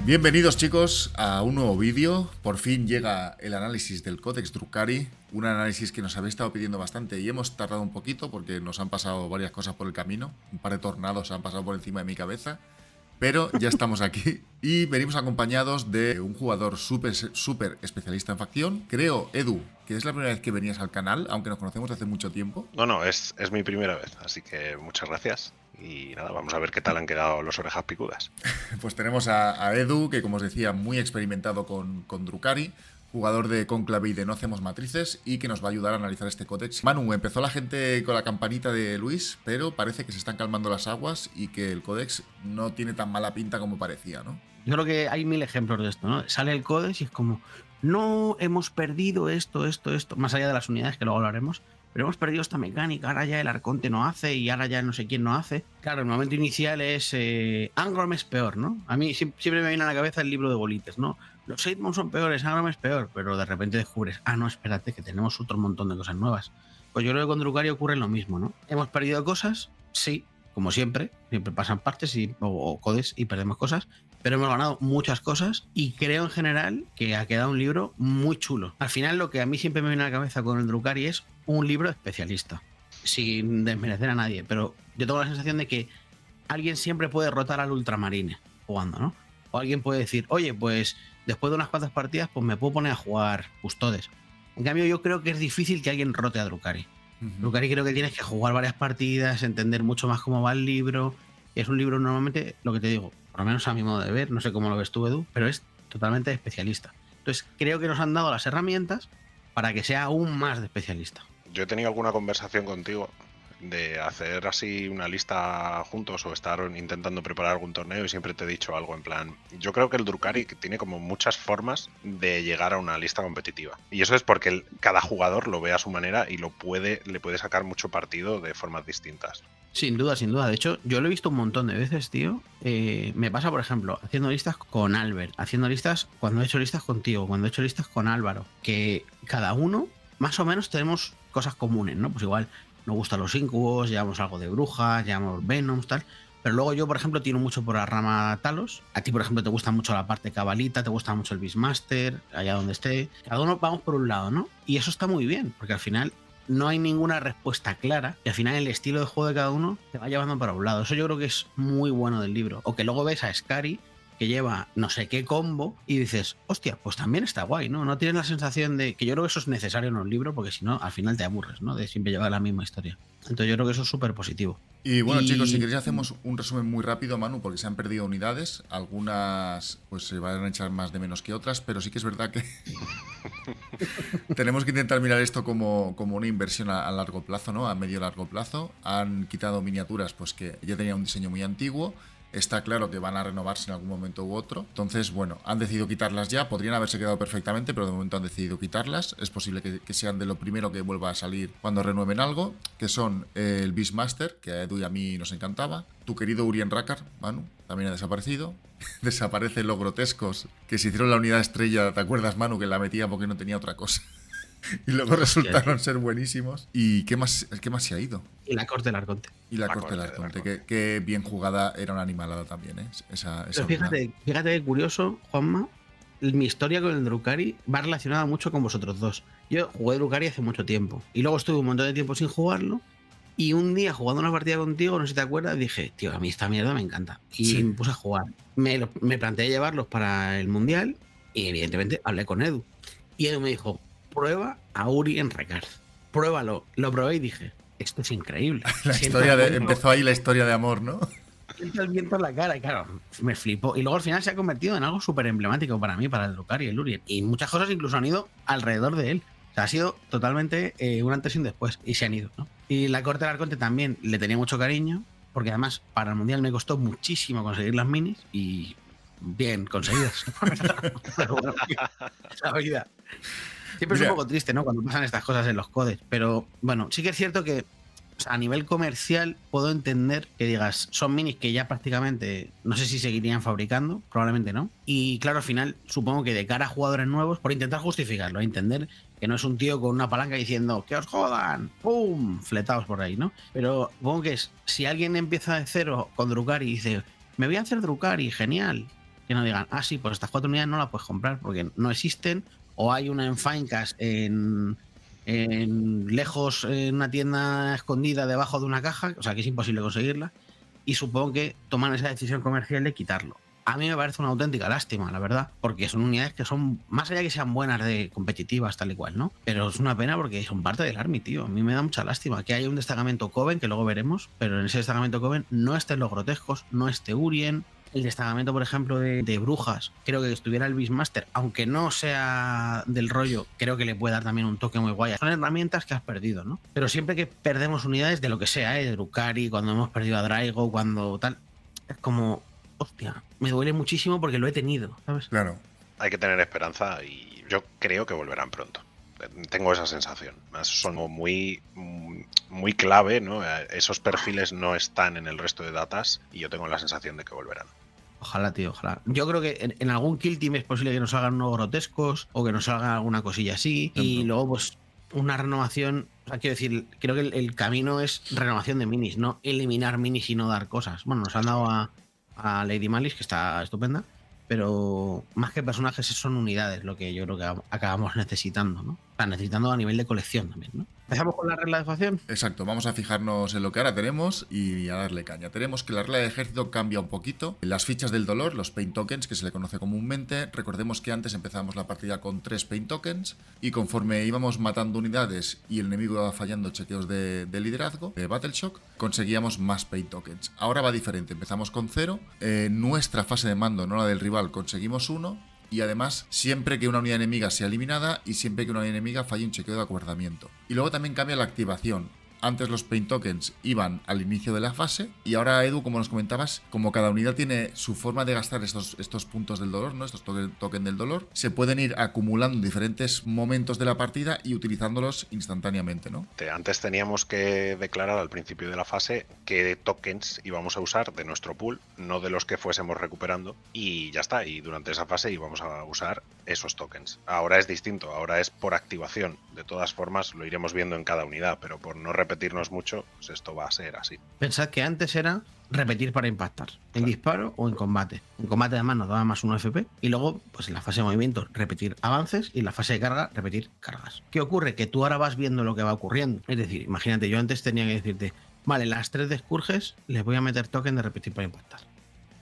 Bienvenidos chicos a un nuevo vídeo. Por fin llega el análisis del Codex Drukhari, un análisis que nos habéis estado pidiendo bastante y hemos tardado un poquito porque nos han pasado varias cosas por el camino. Un par de tornados han pasado por encima de mi cabeza, pero ya estamos aquí y venimos acompañados de un jugador súper especialista en facción. Creo, Edu, que es la primera vez que venías al canal, aunque nos conocemos hace mucho tiempo. No, es mi primera vez, así que muchas gracias. Y nada, vamos a ver qué tal han quedado los orejas picudas. Pues tenemos a Edu, que como os decía, muy experimentado con Drukhari, jugador de Conclave y de No Hacemos Matrices, y que nos va a ayudar a analizar este códex. Manu, empezó la gente con la campanita de Luis, pero parece que se están calmando las aguas y que el códex no tiene tan mala pinta como parecía, ¿no? Yo creo que hay 1000 ejemplos de esto, ¿no? Sale el códex y es como, no, hemos perdido esto, más allá de las unidades que luego hablaremos, pero hemos perdido esta mecánica, ahora ya el arconte no hace y ahora ya no sé quién no hace. Claro, el momento inicial es Angrom es peor, ¿no? A mí siempre me viene a la cabeza el libro de Bolites, ¿no? Los Seidmon son peores, Angrom es peor, pero de repente descubres, no, espérate, que tenemos otro montón de cosas nuevas. Pues yo creo que con Drukhari ocurre lo mismo, ¿no? Hemos perdido cosas, sí, como siempre pasan partes o codes y perdemos cosas, pero hemos ganado muchas cosas y creo en general que ha quedado un libro muy chulo. Al final lo que a mí siempre me viene a la cabeza con el Drukhari es un libro especialista, sin desmerecer a nadie, pero yo tengo la sensación de que alguien siempre puede rotar al Ultramarine jugando, ¿no? O alguien puede decir, oye, pues después de unas cuantas partidas pues me puedo poner a jugar Custodes. En cambio yo creo que es difícil que alguien rote a Drukhari. Drukhari creo que tienes que jugar varias partidas, entender mucho más cómo va el libro. Es un libro normalmente, lo que te digo, por lo menos a mi modo de ver, no sé cómo lo ves tú, Edu, pero es totalmente especialista. Entonces creo que nos han dado las herramientas para que sea aún más de especialista. Yo he tenido alguna conversación contigo de hacer así una lista juntos o estar intentando preparar algún torneo y siempre te he dicho algo en plan, yo creo que el Drukhari tiene como muchas formas de llegar a una lista competitiva y eso es porque cada jugador lo ve a su manera y le puede sacar mucho partido de formas distintas. Sin duda. De hecho, yo lo he visto un montón de veces, tío. Me pasa, por ejemplo, haciendo listas con Albert, haciendo listas cuando he hecho listas contigo, cuando he hecho listas con Álvaro, que cada uno más o menos tenemos cosas comunes, ¿no? Pues igual nos gustan los incubos, llevamos algo de brujas, llevamos venoms, tal. Pero luego yo, por ejemplo, tiro mucho por la rama Talos. A ti, por ejemplo, te gusta mucho la parte cabalita, te gusta mucho el Beastmaster, allá donde esté. Cada uno vamos por un lado, ¿no? Y eso está muy bien, porque al final no hay ninguna respuesta clara y al final el estilo de juego de cada uno te va llevando para un lado. Eso yo creo que es muy bueno del libro. O que luego ves a Skari que lleva no sé qué combo y dices, hostia, pues también está guay, ¿no? No tienes la sensación de que yo creo que eso es necesario en un libro porque si no, al final te aburres, ¿no? De siempre llevar la misma historia. Entonces yo creo que eso es súper positivo. Y bueno, chicos, si queréis hacemos un resumen muy rápido, Manu, porque se han perdido unidades. Algunas pues se van a echar más de menos que otras, pero sí que es verdad que tenemos que intentar mirar esto como una inversión a largo plazo, ¿no? A medio largo plazo. Han quitado miniaturas pues que ya tenían un diseño muy antiguo. Está claro que van a renovarse en algún momento u otro. Entonces, bueno, han decidido quitarlas ya. Podrían haberse quedado perfectamente, pero de momento han decidido quitarlas. Es posible que sean de lo primero que vuelva a salir cuando renueven algo, que son el Beastmaster, que a Edu y a mí nos encantaba. Tu querido Urien Rakkar, Manu, también ha desaparecido. Desaparecen los grotescos, que se hicieron la unidad estrella, ¿te acuerdas, Manu? Que la metía porque no tenía otra cosa. Y luego resultaron ser buenísimos. ¿Y qué más se ha ido? Y la corte del arconte. Y la corte del arconte, que bien jugada, era una animalada también, ¿eh? Pero fíjate que curioso, Juanma, mi historia con el Drukhari va relacionada mucho con vosotros dos. Yo jugué Drukhari hace mucho tiempo y luego estuve un montón de tiempo sin jugarlo y un día jugando una partida contigo, no sé si te acuerdas, dije, tío, a mí esta mierda me encanta. Y sí, me puse a jugar. Me planteé llevarlos para el Mundial y evidentemente hablé con Edu. Y Edu me dijo, prueba a Urien Rakkar. Pruébalo. Lo probé y dije, esto es increíble. Empezó ahí la historia de amor, ¿no? Siento el viento en la cara y claro, me flipó. Y luego al final se ha convertido en algo súper emblemático para mí, para el Drukhari y el Urien. Y muchas cosas incluso han ido alrededor de él. O sea, ha sido totalmente un antes y un después. Y se han ido, ¿no? Y la corte del arconte también le tenía mucho cariño, porque además para el Mundial me costó muchísimo conseguir las minis y bien conseguidas. La vida. Siempre es un poco triste, ¿no? Cuando pasan estas cosas en los codes. Pero bueno, sí que es cierto que o sea, a nivel comercial puedo entender que digas, son minis que ya prácticamente no sé si seguirían fabricando, probablemente no. Y claro, al final supongo que de cara a jugadores nuevos, por intentar justificarlo, entender que no es un tío con una palanca diciendo ¡que os jodan! ¡Pum! Fletados por ahí, ¿no? Pero supongo que es, si alguien empieza de cero con Drukhari y dice, me voy a hacer Drukhari, genial, que no digan, sí, pues estas 4 unidades no las puedes comprar porque no existen, o hay una en Finecast en lejos, en una tienda escondida debajo de una caja, o sea que es imposible conseguirla, y supongo que toman esa decisión comercial de quitarlo. A mí me parece una auténtica lástima, la verdad, porque son unidades que son, más allá de que sean buenas de competitivas, tal y cual, ¿no? Pero es una pena porque son parte del Army, tío. A mí me da mucha lástima que haya un destacamento Coven, que luego veremos, pero en ese destacamento Coven no estén los grotescos, no esté Urien. El destacamento, por ejemplo, de brujas, creo que estuviera el Beastmaster, aunque no sea del rollo, creo que le puede dar también un toque muy guay. Son herramientas que has perdido, ¿no? Pero siempre que perdemos unidades de lo que sea, de Drukhari, cuando hemos perdido a Draigo, cuando tal, es como, hostia, me duele muchísimo porque lo he tenido, ¿sabes? Claro. Hay que tener esperanza y yo creo que volverán pronto. Tengo esa sensación. Son muy clave, ¿no? Esos perfiles no están en el resto de datas y yo tengo la sensación de que volverán. Ojalá, tío, ojalá. Yo creo que en algún kill team es posible que nos salgan unos grotescos o que nos salga alguna cosilla así. Y luego, pues, una renovación. O sea, quiero decir, creo que el camino es renovación de minis, no eliminar minis y no dar cosas. Bueno, nos han dado a Lady Malice, que está estupenda, pero más que personajes son unidades lo que yo creo que acabamos necesitando, ¿no? O sea, necesitando a nivel de colección también, ¿no? ¿Empezamos con la regla de facción? Exacto, vamos a fijarnos en lo que ahora tenemos y a darle caña. Tenemos que la regla de ejército cambia un poquito. Las fichas del dolor, los Pain Tokens, que se le conoce comúnmente, recordemos que antes empezábamos la partida con 3 Pain Tokens y conforme íbamos matando unidades y el enemigo iba fallando chequeos de liderazgo, de Battle Shock, conseguíamos más Pain Tokens. Ahora va diferente, empezamos con 0, nuestra fase de mando, no la del rival, conseguimos 1. Y además, siempre que una unidad enemiga sea eliminada y siempre que una unidad enemiga falle un chequeo de acordamiento. Y luego también cambia la activación. Antes los Pain Tokens iban al inicio de la fase y ahora, Edu, como nos comentabas, como cada unidad tiene su forma de gastar estos puntos del dolor, ¿no? Estos tokens del dolor, se pueden ir acumulando en diferentes momentos de la partida y utilizándolos instantáneamente, ¿no? Antes teníamos que declarar al principio de la fase qué tokens íbamos a usar de nuestro pool, no de los que fuésemos recuperando, y ya está, y durante esa fase íbamos a usar esos tokens. Ahora es distinto, ahora es por activación. De todas formas, lo iremos viendo en cada unidad, pero por no repetirnos mucho, pues esto va a ser así. Pensad que antes era repetir para impactar, en disparo o en combate. En combate además nos daba más 1 FP y luego, pues en la fase de movimiento, repetir avances y en la fase de carga, repetir cargas. ¿Qué ocurre? Que tú ahora vas viendo lo que va ocurriendo. Es decir, imagínate, yo antes tenía que decirte, vale, las 3 de Scourges les voy a meter token de repetir para impactar.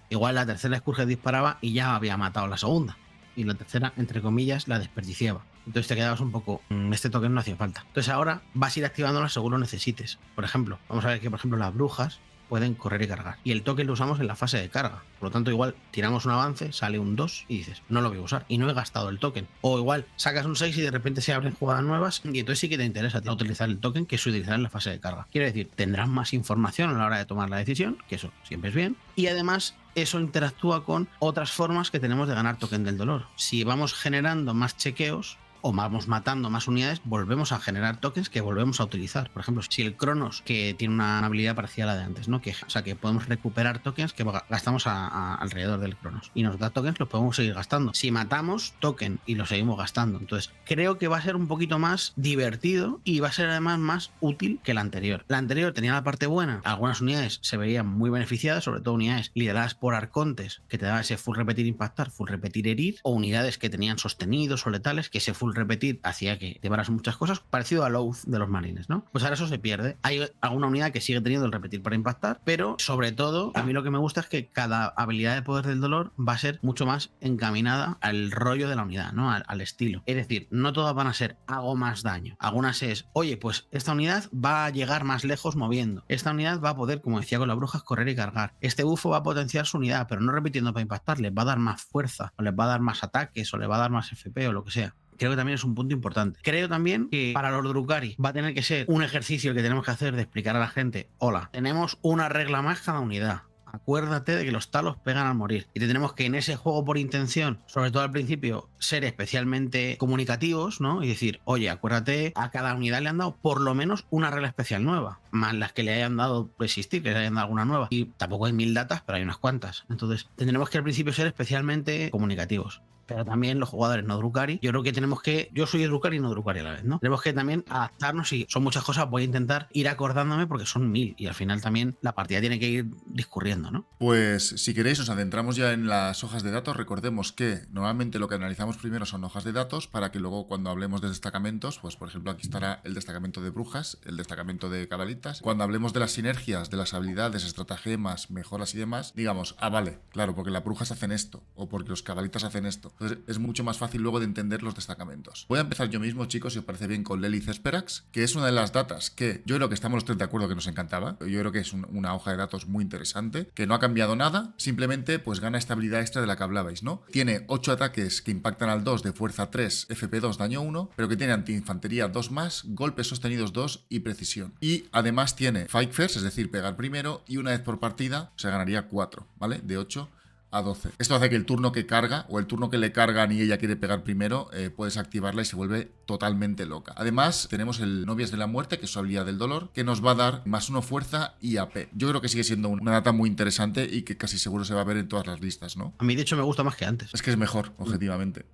Igual la tercera Scourge disparaba y ya había matado la segunda. Y la tercera, entre comillas, la desperdiciaba. Entonces te quedabas un poco, este token no hacía falta. Entonces ahora vas a ir activándolas según lo necesites. Por ejemplo, vamos a ver que por ejemplo las brujas pueden correr y cargar. Y el token lo usamos en la fase de carga. Por lo tanto, igual tiramos un avance, sale un 2 y dices, no lo voy a usar. Y no he gastado el token. O igual sacas un 6 y de repente se abren jugadas nuevas y entonces sí que te interesa utilizar el token que se utilizará en la fase de carga. Quiere decir, tendrás más información a la hora de tomar la decisión, que eso siempre es bien. Y además, eso interactúa con otras formas que tenemos de ganar token del dolor. Si vamos generando más chequeos o vamos matando más unidades, volvemos a generar tokens que volvemos a utilizar. Por ejemplo, si el Cronos, que tiene una habilidad parecida a la de antes, ¿no? O sea, que podemos recuperar tokens que gastamos alrededor del Cronos. Y nos da tokens, los podemos seguir gastando. Si matamos, token y lo seguimos gastando. Entonces, creo que va a ser un poquito más divertido y va a ser además más útil que la anterior. La anterior tenía la parte buena. Algunas unidades se veían muy beneficiadas, sobre todo unidades lideradas por arcontes, que te daban ese full repetir impactar, full repetir herir, o unidades que tenían sostenidos o letales, que ese full repetir hacía que llevaras muchas cosas, parecido a Loath de los marines, ¿no? Pues ahora eso se pierde. Hay alguna unidad que sigue teniendo el repetir para impactar, pero sobre todo, a mí lo que me gusta es que cada habilidad de poder del dolor va a ser mucho más encaminada al rollo de la unidad, ¿no? Al estilo. Es decir, no todas van a ser hago más daño. Algunas es, oye, pues esta unidad va a llegar más lejos moviendo. Esta unidad va a poder, como decía con las brujas, correr y cargar. Este bufo va a potenciar su unidad, pero no repitiendo para impactar, les va a dar más fuerza, o les va a dar más ataques, o les va a dar más FP, o lo que sea. Creo que también es un punto importante. Creo también que para los Drukhari va a tener que ser un ejercicio el que tenemos que hacer de explicar a la gente, hola, tenemos una regla más cada unidad. Acuérdate de que los talos pegan al morir. Y tenemos que en ese juego por intención, sobre todo al principio, ser especialmente comunicativos, ¿no? Y decir, oye, acuérdate, a cada unidad le han dado por lo menos una regla especial nueva, más las que le hayan dado existir, que le hayan dado alguna nueva. Y tampoco hay 1000 datas, pero hay unas cuantas. Entonces, tendremos que al principio ser especialmente comunicativos. pero también los jugadores no Drukhari, yo creo que tenemos que, yo soy Drukhari y no Drukhari a la vez, ¿no? Tenemos que también adaptarnos y son muchas cosas, voy a intentar ir acordándome porque son 1000 y al final también la partida tiene que ir discurriendo, ¿no? Pues si queréis nos adentramos ya en las hojas de datos. Recordemos que normalmente lo que analizamos primero son hojas de datos para que luego cuando hablemos de destacamentos, pues por ejemplo aquí estará el destacamento de brujas, el destacamento de cabalitas. Cuando hablemos de las sinergias, de las habilidades, estratagemas, mejoras y demás, digamos, vale, claro, porque las brujas hacen esto o porque los cabalitas hacen esto. Entonces es mucho más fácil luego de entender los destacamentos. Voy a empezar yo mismo, chicos, si os parece bien, con Lelith Sperax, que es una de las datas que yo creo que estamos los tres de acuerdo que nos encantaba. Yo creo que es una hoja de datos muy interesante, que no ha cambiado nada, simplemente pues gana esta habilidad extra de la que hablabais, ¿no? Tiene 8 ataques que impactan al 2 de fuerza 3, FP2, daño 1, pero que tiene antiinfantería 2 más, golpes sostenidos 2 y precisión. Y además tiene Fight First, es decir, pegar primero, y una vez por partida se ganaría 4, ¿vale? De 8 a 12. Esto hace que el turno que carga o el turno que le cargan y ella quiere pegar primero, puedes activarla y se vuelve totalmente loca. Además, tenemos el Novias de la Muerte, que es su habilidad del dolor, que nos va a dar +1 fuerza y AP. Yo creo que sigue siendo una data muy interesante y que casi seguro se va a ver en todas las listas, ¿no? A mí, de hecho, me gusta más que antes. Es que es mejor, objetivamente.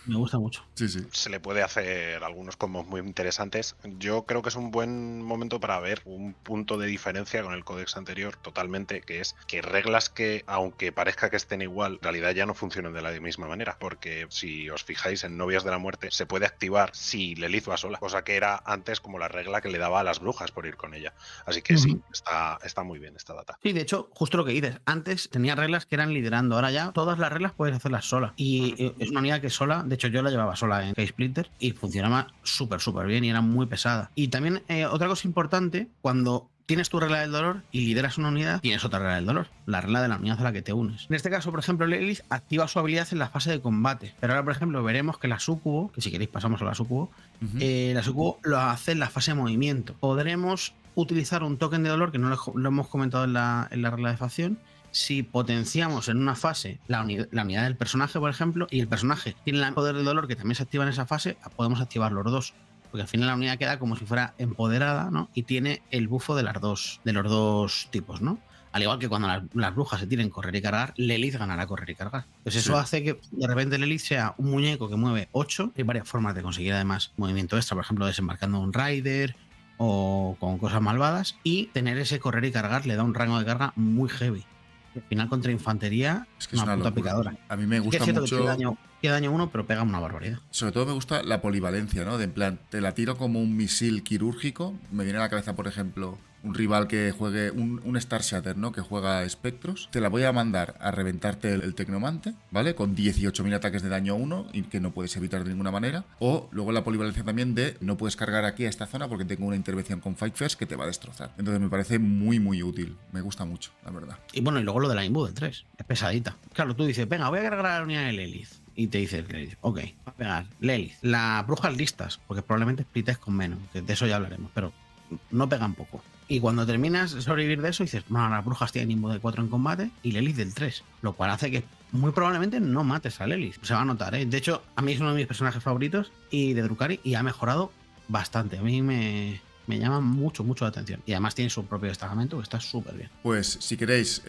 Me gusta mucho. Sí, sí. Se le puede hacer algunos combos muy interesantes. Yo creo que es un buen momento para ver un punto de diferencia con el códex anterior totalmente, que es que reglas que, aunque parezca que estén igual, en realidad ya no funcionan de la misma manera, porque si os fijáis en Novias de la Muerte, se puede activar si Lelith va sola, cosa que era antes como la regla que le daba a las brujas por ir con ella. Así que sí, está muy bien esta data. Sí, de hecho, justo lo que dices, antes tenía reglas que eran liderando, ahora ya todas las reglas puedes hacerlas sola. Y es una unidad que sola, de hecho yo la llevaba sola en K-Splinter y funcionaba súper bien y era muy pesada. Y también otra cosa importante, cuando tienes tu regla del dolor y lideras una unidad, tienes otra regla del dolor, la regla de la unidad a la que te unes. En este caso, por ejemplo, Lelith activa su habilidad en la fase de combate, pero ahora, por ejemplo, veremos que la Sucubo, que si queréis pasamos a la Sucubo, la Sucubo lo hace en la fase de movimiento. Podremos utilizar un token de dolor, que no lo hemos comentado en la regla de facción, si potenciamos en una fase la unidad del personaje, por ejemplo, y el personaje tiene el poder del dolor que también se activa en esa fase, podemos activar los dos. Porque al final la unidad queda como si fuera empoderada, ¿no? Y tiene el bufo de los dos tipos, ¿no? Al igual que cuando las brujas se tienen correr y cargar, Lelith ganará correr y cargar. Pues eso hace que de repente Lelith sea un muñeco que mueve 8. Hay varias formas de conseguir además movimiento extra, por ejemplo, desembarcando un rider o con cosas malvadas. Y tener ese correr y cargar le da un rango de carga muy heavy. Al final contra infantería es que es una puta picadora. A mí me gusta mucho. Que daño 1, pero pega una barbaridad. Sobre todo me gusta la polivalencia, ¿no? De en plan, te la tiro como un misil quirúrgico. Me viene a la cabeza, por ejemplo, un rival que juegue un Star Shatter, ¿no? Que juega espectros. Te la voy a mandar a reventarte el Tecnomante, ¿vale? Con 18.000 ataques de daño 1 y que no puedes evitar de ninguna manera. O luego la polivalencia también de no puedes cargar aquí a esta zona porque tengo una intervención con Fight First que te va a destrozar. Entonces me parece muy útil. Me gusta mucho, la verdad. Y bueno, y luego lo de la Imbu del 3. Es pesadita. Claro, tú dices, venga, voy a cargar a la unidad de Lelith. Y te dice Lelith, ok, va a pegar Lelith. Las brujas listas, porque probablemente splites con menos, que de eso ya hablaremos, pero no pegan poco. Y cuando terminas de sobrevivir de eso, dices, bueno, las brujas tienen Imbu de 4 en combate y Lelith del 3, lo cual hace que muy probablemente no mates a Lelith. Se va a notar, ¿eh? De hecho, a mí es uno de mis personajes favoritos y de Drukhari y ha mejorado bastante. A mí me llama mucho la atención. Y además tiene su propio destacamento que está súper bien. Pues si queréis,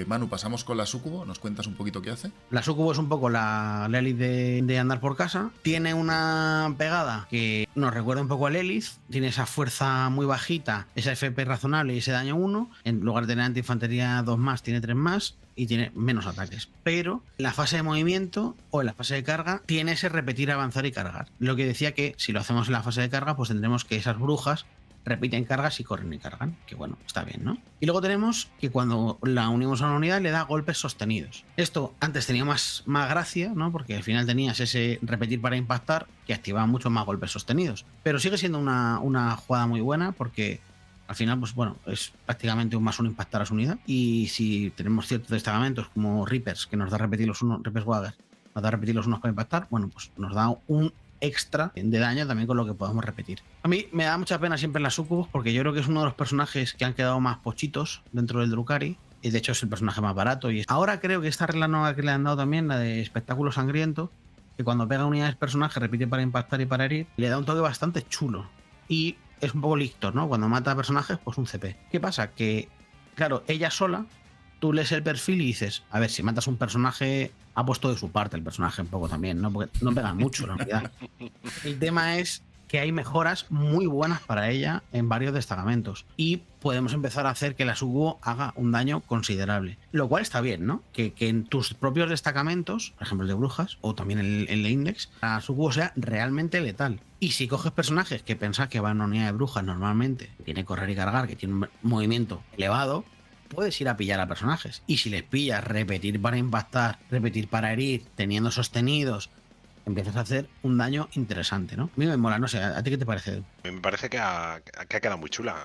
Manu, pasamos con la Sucubo. ¿Nos cuentas un poquito qué hace? La Sucubo es un poco la Lelith de andar por casa. Tiene una pegada que nos recuerda un poco a Lelith. Tiene esa fuerza muy bajita, esa FP razonable y ese daño 1. En lugar de tener antiinfantería 2 más, tiene 3 más. Y tiene menos ataques. Pero en la fase de movimiento o en la fase de carga tiene ese repetir, avanzar y cargar. Lo que decía que si lo hacemos en la fase de carga, pues tendremos que esas brujas repiten cargas y corren y cargan, que bueno, está bien, ¿no? Y luego tenemos que cuando la unimos a una unidad le da golpes sostenidos. Esto antes tenía más gracia, ¿no? Porque al final tenías ese repetir para impactar que activaba mucho más golpes sostenidos. Pero sigue siendo una jugada muy buena porque al final, pues bueno, es prácticamente un +1 impactar a su unidad. Y si tenemos ciertos destacamentos como Reapers, que nos da repetir los unos, Reapers Wagger, nos da repetir los unos para impactar, bueno, pues nos da un extra de daño también con lo que podemos repetir. A mí me da mucha pena siempre en las Sucubos porque yo creo que es uno de los personajes que han quedado más pochitos dentro del Drukhari y de hecho es el personaje más barato. Y ahora creo que esta regla nueva que le han dado también, la de espectáculo sangriento, que cuando pega unidades personaje repite para impactar y para herir, le da un toque bastante chulo y es un poco lictor, ¿no? Cuando mata a personajes, pues un CP. ¿Qué pasa? Que, claro, ella sola tú lees el perfil y dices, a ver, si matas un personaje, ha puesto de su parte el personaje un poco también, ¿no? Porque no pegan mucho la unidad. El tema es que hay mejoras muy buenas para ella en varios destacamentos y podemos empezar a hacer que la Sukubo haga un daño considerable. Lo cual está bien, ¿no? Que en tus propios destacamentos, por ejemplo el de brujas o también el de Index, la Sukubo sea realmente letal. Y si coges personajes que pensás que van a una unidad de brujas normalmente, que tiene correr y cargar, que tiene un movimiento elevado, puedes ir a pillar a personajes. Y si les pillas repetir para impactar, repetir para herir, teniendo sostenidos, empiezas a hacer un daño interesante, ¿no? A mí me mola, no sé, ¿a ti qué te parece? Me parece que ha quedado muy chula.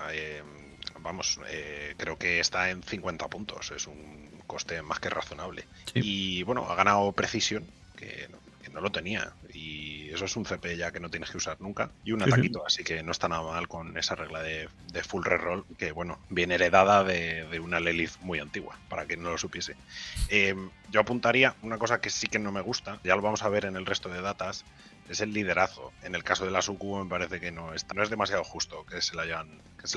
Creo que está en 50 puntos, es un coste más que razonable. Sí. Y bueno, ha ganado precisión, que no lo tenía. Y eso es un CP ya que no tienes que usar nunca. Y un ataquito, así que no está nada mal con esa regla de full reroll, que bueno, viene heredada de una Lilith muy antigua, para quien no lo supiese. Yo apuntaría una cosa que sí que no me gusta, ya lo vamos a ver en el resto de datas, es el liderazgo. En el caso de la Sukubo me parece que no es demasiado justo que se la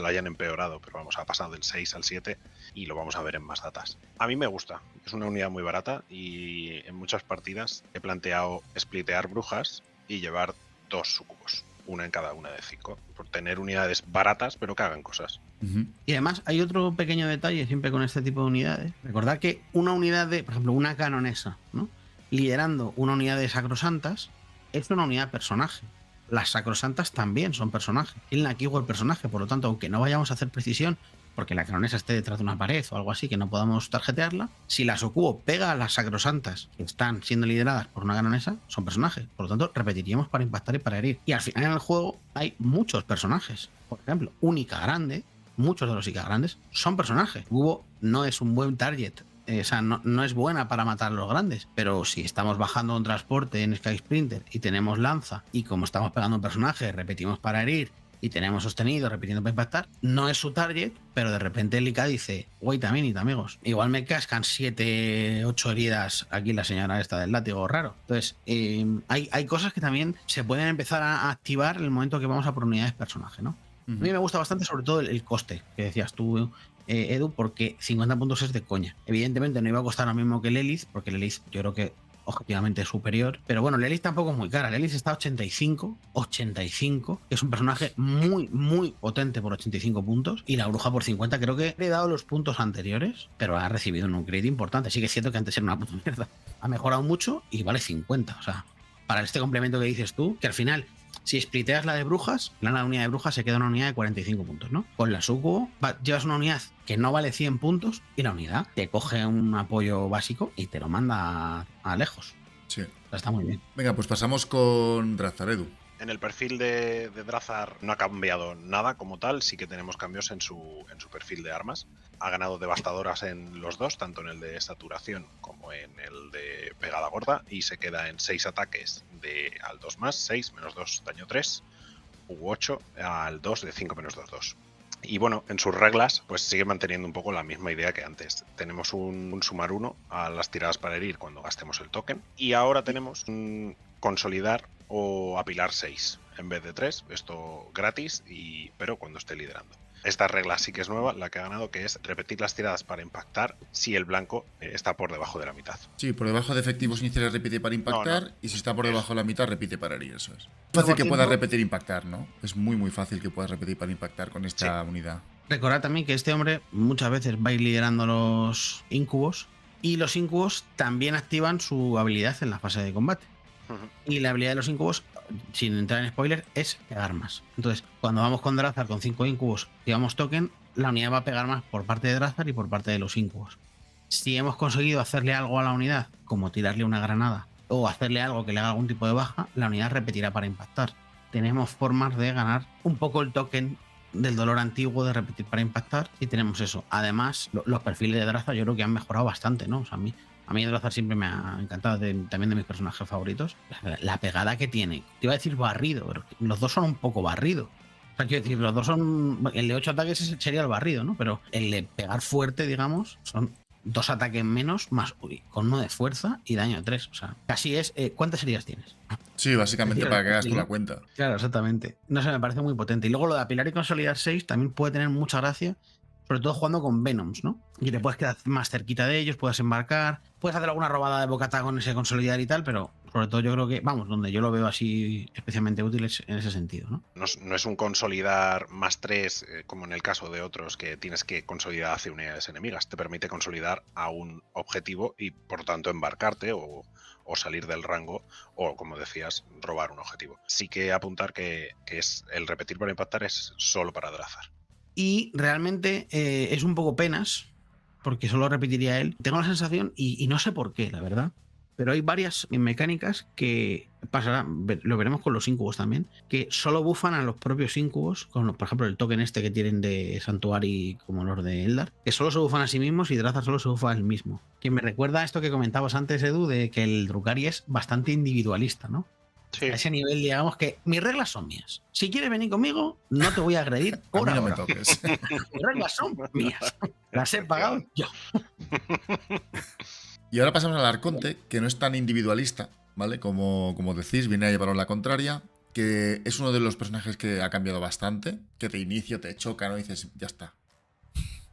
hayan empeorado, pero vamos, ha pasado del 6 al 7 y lo vamos a ver en más datas. A mí me gusta, es una unidad muy barata y en muchas partidas he planteado splitear brujas y llevar 2 Sukubos, una en cada una de 5, por tener unidades baratas pero que hagan cosas. Y además hay otro pequeño detalle siempre con este tipo de unidades. Recordad que una unidad de, por ejemplo, una canonesa, ¿no? Liderando una unidad de sacrosantas, es una unidad personaje. Las sacrosantas también son personajes. Tienen aquí el personaje, por lo tanto, aunque no vayamos a hacer precisión, porque la canonesa esté detrás de una pared o algo así que no podamos tarjetearla, si la Sukubo pega a las sacrosantas que están siendo lideradas por una canonesa, son personajes. Por lo tanto, repetiríamos para impactar y para herir. Y al final en el juego hay muchos personajes. Por ejemplo, un Ica grande, muchos de los Ica grandes son personajes. Sukubo no es un buen target. O sea, no es buena para matar a los grandes, pero si estamos bajando un transporte en Sky Sprinter y tenemos lanza y como estamos pegando un personaje, repetimos para herir y tenemos sostenido, repitiendo para impactar, no es su target, pero de repente el IK dice, wait a minute, amigos, igual me cascan 7, 8 heridas aquí la señora esta del látigo raro. Entonces, hay cosas que también se pueden empezar a activar en el momento que vamos a por unidades personaje, ¿no? A mí me gusta bastante sobre todo el coste que decías tú, Edu, porque 50 puntos es de coña. Evidentemente no iba a costar lo mismo que Lilith, porque Lilith yo creo que objetivamente es superior, pero bueno, Lilith tampoco es muy cara. Lilith está a 85, que es un personaje muy, muy potente por 85 puntos, y la bruja por 50. Creo que le he dado los puntos anteriores, pero ha recibido un upgrade importante. Sí que es cierto que antes era una puta mierda. Ha mejorado mucho y vale 50, o sea, para este complemento que dices tú, que al final, si spliteas la de brujas, la unidad de brujas se queda una unidad de 45 puntos, ¿no? Con la Sukubo llevas una unidad que no vale 100 puntos y la unidad te coge un apoyo básico y te lo manda a lejos. Sí. O sea, está muy bien. Venga, pues pasamos con Drazar, Edu. En el perfil de Drazar no ha cambiado nada como tal, sí que tenemos cambios en su perfil de armas. Ha ganado devastadoras en los dos, tanto en el de saturación como en el de pegada gorda, y se queda en 6 ataques al 2+, 6, -2, daño 3, u 8 al 2 de 5 -2. Y bueno, en sus reglas pues sigue manteniendo un poco la misma idea que antes. Tenemos un sumar 1 a las tiradas para herir cuando gastemos el token, y ahora tenemos un consolidar o apilar 6 en vez de 3, esto gratis, pero cuando esté liderando. Esta regla sí que es nueva, la que ha ganado, que es repetir las tiradas para impactar si el blanco está por debajo de la mitad. Sí, por debajo de efectivos iniciales repite para impactar, no. Y si está por debajo de la mitad repite para herir, eso es. Es fácil que puedas repetir impactar, ¿no? Es muy muy fácil que puedas repetir para impactar con esta unidad. Recordad también que este hombre muchas veces va a ir liderando los incubos, y los incubos también activan su habilidad en la fase de combate. Y la habilidad de los incubos, sin entrar en spoiler, es pegar más. Entonces, cuando vamos con Drazar con 5 incubos y vamos token, la unidad va a pegar más por parte de Drazar y por parte de los incubos. Si hemos conseguido hacerle algo a la unidad, como tirarle una granada o hacerle algo que le haga algún tipo de baja, la unidad repetirá para impactar. Tenemos formas de ganar un poco el token del dolor antiguo de repetir para impactar, y tenemos eso. Además, los perfiles de Drazar yo creo que han mejorado bastante, ¿no? O sea, a mí Drazar siempre me ha encantado, también de mis personajes favoritos. La pegada que tiene. Te iba a decir barrido, pero los dos son un poco barrido. O sea, quiero decir, los dos son... El de 8 ataques sería el barrido, ¿no? Pero el de pegar fuerte, digamos, son 2 ataques menos, más con 1 de fuerza y daño 3. O sea, casi es... ¿cuántas heridas tienes? Sí, básicamente para que hagas tú la cuenta. Claro, exactamente. No sé, me parece muy potente. Y luego lo de apilar y consolidar 6 también puede tener mucha gracia sobre todo jugando con Venoms, ¿no? Y te puedes quedar más cerquita de ellos, puedes embarcar, puedes hacer alguna robada de bocata con ese consolidar y tal, pero sobre todo yo creo que, vamos, donde yo lo veo así especialmente útil es en ese sentido, ¿no? No es un consolidar +3, como en el caso de otros, que tienes que consolidar hacia unidades enemigas. Te permite consolidar a un objetivo y, por tanto, embarcarte o salir del rango o, como decías, robar un objetivo. Sí que apuntar que es el repetir para impactar es solo para Drazar. Y realmente es un poco penas, porque solo repetiría él. Tengo la sensación, y no sé por qué, la verdad, pero hay varias mecánicas que pasará, lo veremos con los incubos también, que solo bufan a los propios incubos, con por ejemplo el token este que tienen de Santuari como los de Eldar, que solo se bufan a sí mismos y Drazar solo se bufa a él mismo. Que me recuerda a esto que comentabas antes, Edu, de que el Drukhari es bastante individualista, ¿no? Sí. A ese nivel, digamos que mis reglas son mías. Si quieres venir conmigo, no te voy a agredir por A mí no ahora. me toques. Mis reglas son mías. Las he pagado yo. Y ahora pasamos al Arconte, que no es tan individualista, ¿vale? Como decís, viene a llevaros la contraria, que es uno de los personajes que ha cambiado bastante, que de inicio te choca, ¿no? Y dices, ya está.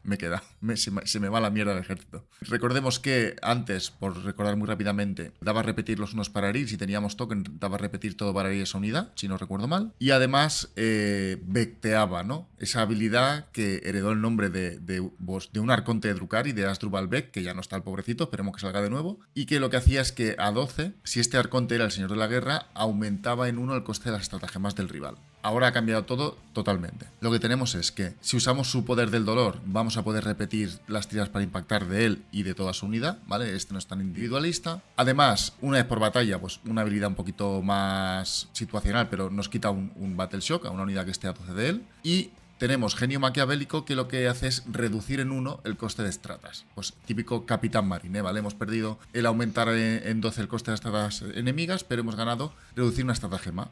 Me queda, se me va la mierda el ejército. Recordemos que antes, por recordar muy rápidamente, daba a repetir los unos para herir. Si teníamos token, daba a repetir todo para herir esa unidad, si no recuerdo mal. Y además, vecteaba, ¿no? Esa habilidad que heredó el nombre de un arconte de Drukhari, de Asdrubal Beck, que ya no está el pobrecito, esperemos que salga de nuevo. Y que lo que hacía es que a 12, si este arconte era el señor de la guerra, aumentaba en 1 el coste de las estratagemas del rival. Ahora ha cambiado todo totalmente. Lo que tenemos es que si usamos su poder del dolor, vamos a poder repetir las tiras para impactar de él y de toda su unidad, ¿vale? Este no es tan individualista. Además, una vez por batalla, pues una habilidad un poquito más situacional, pero nos quita un Battle Shock a una unidad que esté a 12 de él. Y tenemos Genio Maquiavélico, que lo que hace es reducir en 1 el coste de estratas. Pues típico Capitán Marine, ¿vale? Hemos perdido el aumentar en 12 el coste de estratas enemigas, pero hemos ganado reducir una estratagema.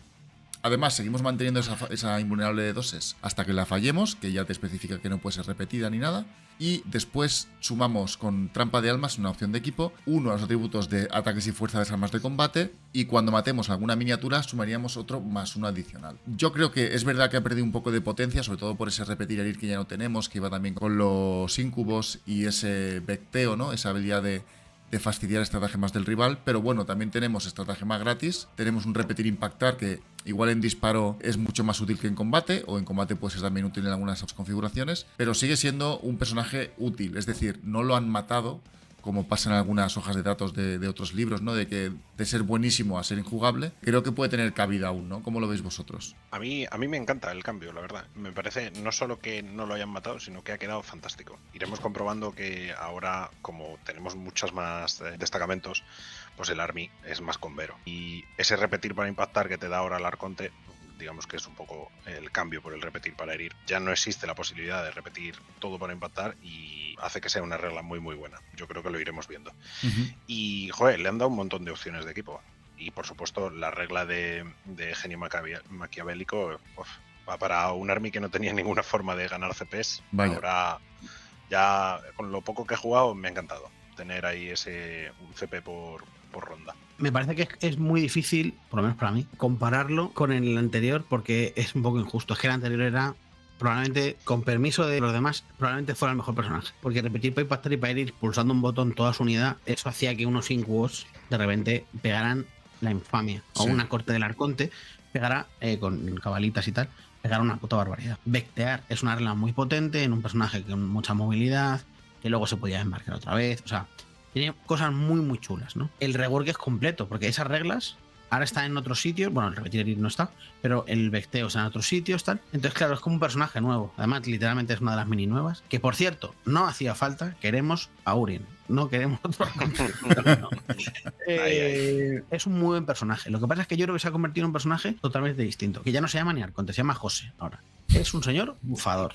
Además, seguimos manteniendo esa invulnerable de doses hasta que la fallemos, que ya te especifica que no puede ser repetida ni nada. Y después sumamos con Trampa de Almas, una opción de equipo, uno a los atributos de ataques y fuerza de las armas de combate. Y cuando matemos alguna miniatura, sumaríamos otro +1 adicional. Yo creo que es verdad que ha perdido un poco de potencia, sobre todo por ese repetir herir que ya no tenemos, que iba también con los incubos y ese vecteo, ¿no? Esa habilidad de fastidiar estratagemas del rival, pero bueno, también tenemos estratagema gratis, tenemos un repetir impactar que igual en disparo es mucho más útil que en combate, o en combate puede ser también útil en algunas de esas configuraciones, pero sigue siendo un personaje útil, es decir, no lo han matado, como pasa en algunas hojas de datos de otros libros, ¿no? De ser buenísimo a ser injugable, creo que puede tener cabida aún, ¿no? ¿Cómo lo veis vosotros? A mí me encanta el cambio, la verdad. Me parece no solo que no lo hayan matado, sino que ha quedado fantástico. Iremos comprobando que ahora, como tenemos muchos más destacamentos, pues el Army es más convero. Y ese repetir para impactar que te da ahora el Arconte, digamos que es un poco el cambio por el repetir para herir. Ya no existe la posibilidad de repetir todo para impactar y hace que sea una regla muy muy buena. Yo creo que lo iremos viendo. Y, joder, le han dado un montón de opciones de equipo. Y, por supuesto, la regla de Genio Maquiavélico va para un Army que no tenía ninguna forma de ganar CPs. Vaya. Ahora, ya con lo poco que he jugado, me ha encantado tener ahí un CP por ronda. Me parece que es muy difícil, por lo menos para mí, compararlo con el anterior porque es un poco injusto. Es que el anterior era, probablemente, con permiso de los demás, probablemente fuera el mejor personaje. Porque repetir para impactar y para ir pulsando un botón toda su unidad, eso hacía que unos incubos de repente pegaran la infamia. O una corte del Arconte pegara con cabalitas y tal, pegara una puta barbaridad. Vectear es una regla muy potente en un personaje con mucha movilidad, que luego se podía embarcar otra vez, o sea, tiene cosas muy muy chulas, ¿no? El rework es completo, porque esas reglas ahora están en otros sitios, bueno, el repetir herir no está, pero el vecteo está en otros sitios, tal. Entonces, claro, es como un personaje nuevo. Además, literalmente es una de las mini nuevas, que por cierto, no hacía falta, queremos a Urien, no queremos otro. No. Es un muy buen personaje. Lo que pasa es que yo creo que se ha convertido en un personaje totalmente distinto, que ya no se llama ni Arconte, se llama José ahora. Es un señor bufador.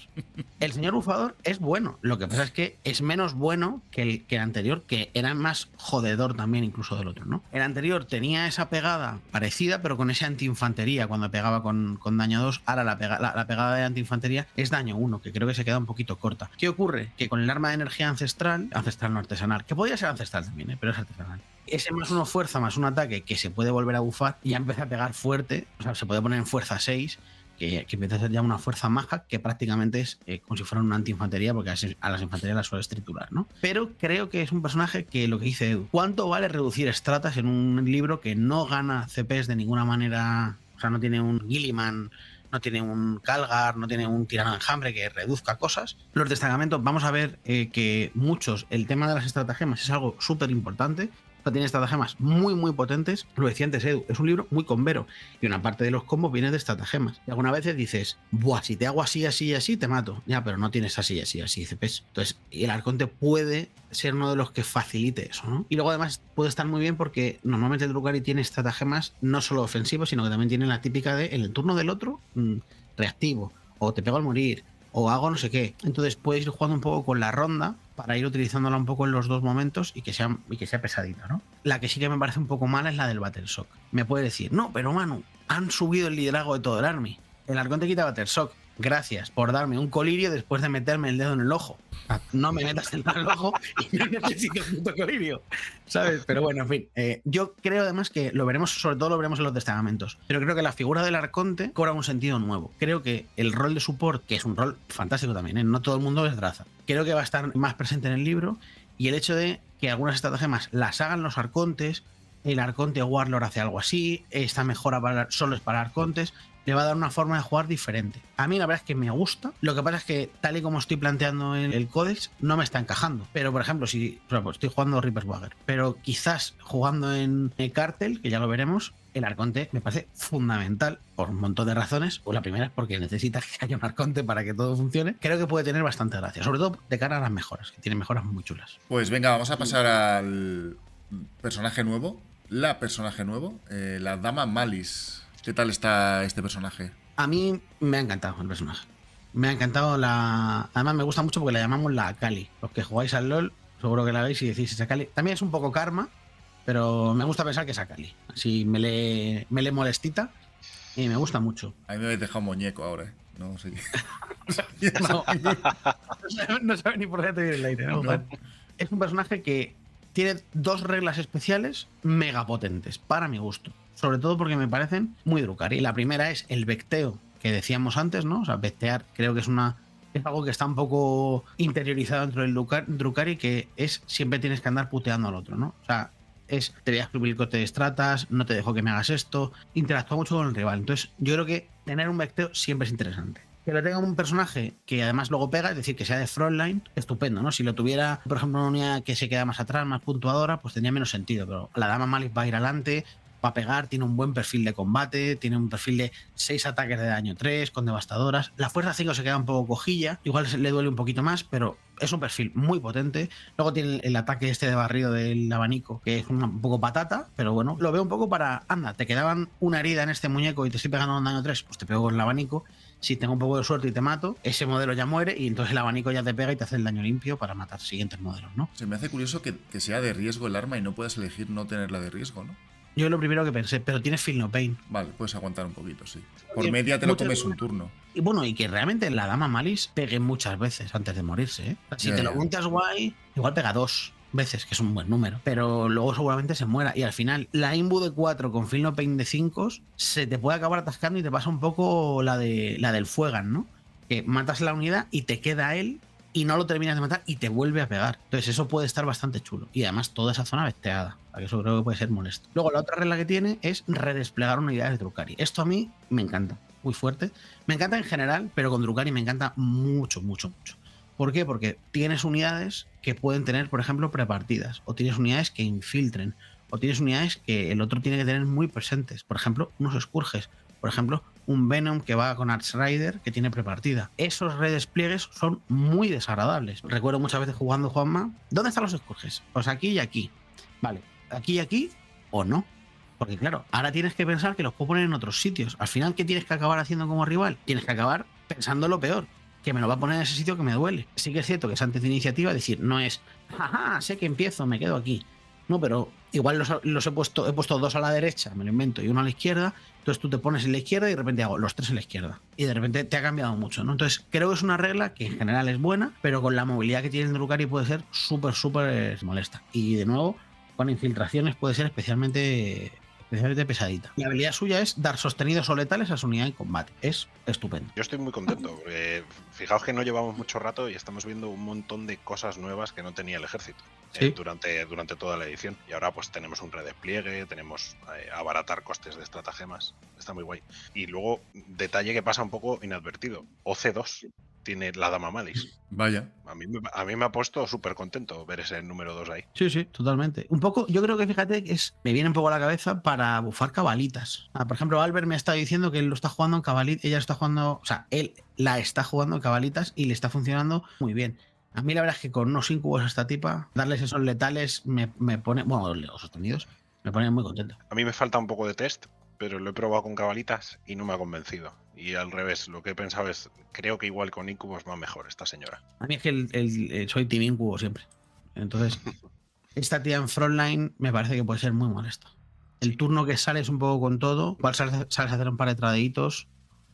El señor bufador es bueno. Lo que pasa es que es menos bueno que el anterior, que era más jodedor también incluso del otro, ¿no? El anterior tenía esa pegada parecida, pero con ese antiinfantería cuando pegaba con daño 2. Ahora la pegada de antiinfantería es daño 1, que creo que se queda un poquito corta. ¿Qué ocurre? Que con el arma de energía ancestral no artesanal, que podría ser ancestral también, pero es artesanal. Ese +1 fuerza más un ataque que se puede volver a bufar y ya empieza a pegar fuerte, o sea, se puede poner en fuerza 6. que empieza a ser ya una fuerza maja que prácticamente es como si fuera una antiinfantería, porque a las infanterías las sueles triturar, ¿no? Pero creo que es un personaje que, lo que dice Edu, ¿cuánto vale reducir estratas en un libro que no gana CPs de ninguna manera? O sea, no tiene un Gilliman, no tiene un Calgar, no tiene un tirano de enjambre que reduzca cosas. Los destacamentos, vamos a ver que muchos, el tema de las estratagemas es algo súper importante. Tiene estratagemas muy, muy potentes. Lo decía antes Edu, es un libro muy combero. Y una parte de los combos viene de estratagemas. Y algunas veces dices, buah, si te hago así, así, así, te mato. Ya, pero no tienes así, así, así, CPs. Entonces, el arconte puede ser uno de los que facilite eso, ¿no? Y luego además puede estar muy bien porque normalmente el Drukhari tiene estratagemas no solo ofensivos, sino que también tiene la típica de en el turno del otro, reactivo, o te pego al morir, o hago no sé qué. Entonces puedes ir jugando un poco con la ronda para ir utilizándola un poco en los dos momentos y que sea pesadita, ¿no? La que sí que me parece un poco mala es la del Battleshock. Me puede decir, no, pero Manu, han subido el liderazgo de todo el army. El arconte quita Battleshock. Gracias por darme un colirio después de meterme el dedo en el ojo. No me metas el dedo en el ojo y no necesito un puto colirio, ¿sabes? Pero bueno, en fin. Yo creo además que lo veremos, sobre todo lo veremos en los destacamentos. Pero creo que la figura del arconte cobra un sentido nuevo. Creo que el rol de support, que es un rol fantástico también, ¿eh? No todo el mundo es Draza. Creo que va a estar más presente en el libro, y el hecho de que algunas estratagemas las hagan los arcontes, el arconte Warlord hace algo así, esta mejora solo es para arcontes, le va a dar una forma de jugar diferente. A mí la verdad es que me gusta. Lo que pasa es que tal y como estoy planteando en el Codex no me está encajando. Pero por ejemplo, si estoy jugando Reaper's Dagger, pero quizás jugando en el Cartel, que ya lo veremos, el arconte me parece fundamental por un montón de razones. Pues la primera es porque necesita que haya un arconte para que todo funcione. Creo que puede tener bastante gracia, sobre todo de cara a las mejoras, que tiene mejoras muy chulas. Pues venga, vamos a pasar al personaje nuevo. La personaje nuevo, la Dama Malice. ¿Qué tal está este personaje? A mí me ha encantado el personaje. Me ha encantado Además me gusta mucho porque la llamamos la Akali. Los que jugáis al LoL, seguro que la veis y decís es Akali. También es un poco karma, pero me gusta pensar que es Akali. Así me le molestita y me gusta mucho. A mí me habéis dejado muñeco ahora, ¿eh? No sé qué. No sabe ni por qué te viene el aire, ¿no? No. Es un personaje que tiene dos reglas especiales mega potentes, para mi gusto. Sobre todo porque me parecen muy Drukhari. La primera es el vecteo, que decíamos antes, ¿no? O sea, vectear creo que es algo que está un poco interiorizado dentro del Drukhari, que es siempre tienes que andar puteando al otro, ¿no? O sea, te voy a escribir que te destratas, no te dejo que me hagas esto, interactúa mucho con el rival. Entonces, yo creo que tener un vecteo siempre es interesante. Que lo tenga un personaje que además luego pega, es decir, que sea de frontline, estupendo, ¿no? Si lo tuviera, por ejemplo, una unidad que se queda más atrás, más puntuadora, pues tendría menos sentido. Pero la Dama Malice va a ir adelante, va a pegar, tiene un buen perfil de combate, tiene un perfil de 6 ataques de daño 3 con devastadoras. La fuerza 5 se queda un poco cojilla, igual le duele un poquito más, pero es un perfil muy potente. Luego tiene el ataque este de barrido del abanico, que es un poco patata, pero bueno, lo veo un poco para, anda, te quedaban una herida en este muñeco y te estoy pegando un daño 3, pues te pego con el abanico. Si tengo un poco de suerte y te mato, ese modelo ya muere y entonces el abanico ya te pega y te hace el daño limpio para matar siguientes modelos, ¿no? Se me hace curioso que sea de riesgo el arma y no puedas elegir no tenerla de riesgo, ¿no? Yo lo primero que pensé, pero tienes Feel No Pain. Vale, puedes aguantar un poquito, sí. Por media te lo comes un turno. Y bueno, y que realmente la Dama Malice pegue muchas veces antes de morirse, ¿eh? Si te lo montas guay, igual pega 2 veces, que es un buen número, pero luego seguramente se muera. Y al final, la Imbu de 4 con Feel No Pain de 5 se te puede acabar atascando y te pasa un poco la del Fuegan, ¿no? Que matas la unidad y te queda él y no lo terminas de matar y te vuelve a pegar. Entonces eso puede estar bastante chulo. Y además toda esa zona vesteada, que eso creo que puede ser molesto. Luego la otra regla que tiene es redesplegar unidades de Drukhari. Esto a mí me encanta, muy fuerte. Me encanta en general, pero con Drukhari me encanta mucho, mucho, mucho. ¿Por qué? Porque tienes unidades que pueden tener, por ejemplo, prepartidas, o tienes unidades que infiltren, o tienes unidades que el otro tiene que tener muy presentes. Por ejemplo, unos Scourges. Por ejemplo, un Venom que va con Archrider que tiene prepartida. Esos redespliegues son muy desagradables. Recuerdo muchas veces jugando Juanma, ¿dónde están los Scourges? Pues aquí y aquí. Vale, aquí y aquí o no. Porque claro, ahora tienes que pensar que los puedo poner en otros sitios. Al final, ¿qué tienes que acabar haciendo como rival? Tienes que acabar pensando lo peor, que me lo va a poner en ese sitio que me duele. Sí que es cierto que es antes de iniciativa, decir, no es, jaja, sé que empiezo, me quedo aquí. No, pero igual los he puesto 2 a la derecha, me lo invento, y 1 a la izquierda. Entonces tú te pones en la izquierda y de repente hago los 3 en la izquierda. Y de repente te ha cambiado mucho, ¿no? Entonces creo que es una regla que en general es buena, pero con la movilidad que tiene el Drukhari puede ser súper, súper molesta. Y de nuevo, con infiltraciones puede ser especialmente especialmente pesadita. La habilidad suya es dar sostenidos o letales a su unidad en combate. Es estupendo. Yo estoy muy contento, porque fijaos que no llevamos mucho rato y estamos viendo un montón de cosas nuevas que no tenía el ejército Sí. durante toda la edición. Y ahora pues tenemos un redespliegue, tenemos abaratar costes de estratagemas. Está muy guay. Y luego, detalle que pasa un poco inadvertido. OC2 tiene la Dama Malis. Vaya. A mí me ha puesto súper contento ver ese número 2 ahí. Sí, sí, totalmente. Un poco, yo creo que fíjate, me viene un poco a la cabeza para bufar cabalitas. Por ejemplo, Albert me está diciendo que él lo está jugando en cabalitas, ella está jugando, o sea, él la está jugando en cabalitas y le está funcionando muy bien. A mí la verdad es que con unos incubos a esta tipa, darles esos letales me pone, bueno, los sostenidos, me ponen muy contento. A mí me falta un poco de test, pero lo he probado con cabalitas y no me ha convencido. Y al revés, lo que he pensado es, creo que igual con incubos va mejor esta señora. A mí es que soy team incubo siempre. Entonces, esta tía en frontline me parece que puede ser muy molesta. El turno que sales un poco con todo, igual sales a hacer un par de tradeitos,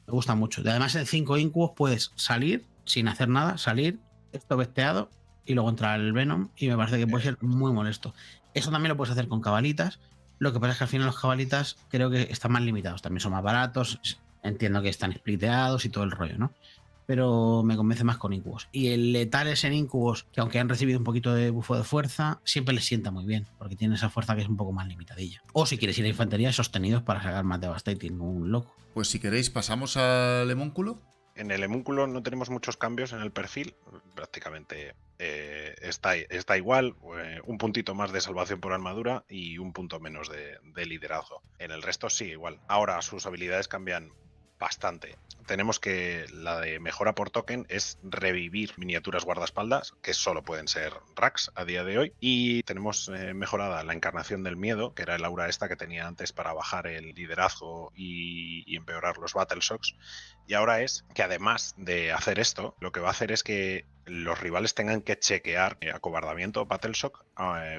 me gusta mucho. Y además en 5 incubos puedes salir sin hacer nada, salir, esto besteado, y luego entrar el Venom, y me parece que puede ser muy molesto. Eso también lo puedes hacer con cabalitas. Lo que pasa es que al final los cabalitas creo que están más limitados, también son más baratos, entiendo que están spliteados y todo el rollo, ¿no? Pero me convence más con incubos. Y el letales en incubos, que aunque han recibido un poquito de bufo de fuerza, siempre les sienta muy bien, porque tienen esa fuerza que es un poco más limitadilla. O si quieres ir a infantería, sostenidos para sacar más devastating, un loco. Pues si queréis, pasamos al Hemúnculo. En el Hemúnculo no tenemos muchos cambios en el perfil, prácticamente está igual, un puntito más de salvación por armadura y un punto menos de liderazgo. En el resto sí, igual. Ahora sus habilidades cambian bastante. Tenemos que la de mejora por token es revivir miniaturas guardaespaldas, que solo pueden ser racks a día de hoy. Y tenemos mejorada la encarnación del miedo, que era el aura esta que tenía antes para bajar el liderazgo y empeorar los battle shocks. Y ahora es que además de hacer esto, lo que va a hacer es que los rivales tengan que chequear acobardamiento, battle shock,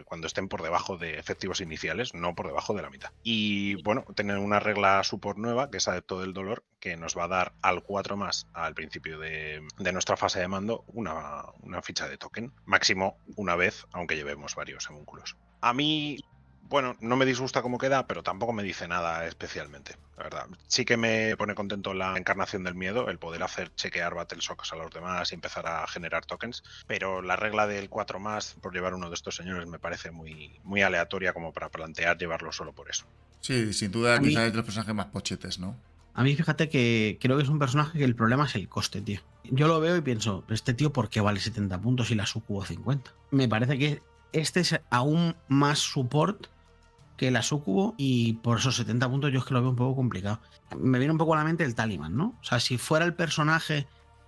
cuando estén por debajo de efectivos iniciales, no por debajo de la mitad. Y bueno, tener una regla support nueva, que es Adepto del Dolor, que nos va a dar al 4 más al principio de nuestra fase de mando una ficha de token. Máximo una vez, aunque llevemos varios homúnculos. A mí, bueno, no me disgusta cómo queda, pero tampoco me dice nada especialmente, la verdad. Sí que me pone contento la encarnación del miedo, el poder hacer chequear battle shocks a los demás y empezar a generar tokens, pero la regla del 4 más por llevar uno de estos señores me parece muy, muy aleatoria como para plantear llevarlo solo por eso. Sí, sin duda, A mí- quizás es de los personajes más pochetes, ¿no? A mí fíjate que creo que es un personaje que el problema es el coste, tío. Yo lo veo y pienso, este tío, ¿por qué vale 70 puntos y la sucubo 50? Me parece que este es aún más support que la sucubo y por esos 70 puntos yo es que lo veo un poco complicado. Me viene un poco a la mente el Taliban, ¿no? O sea, si fuera el personaje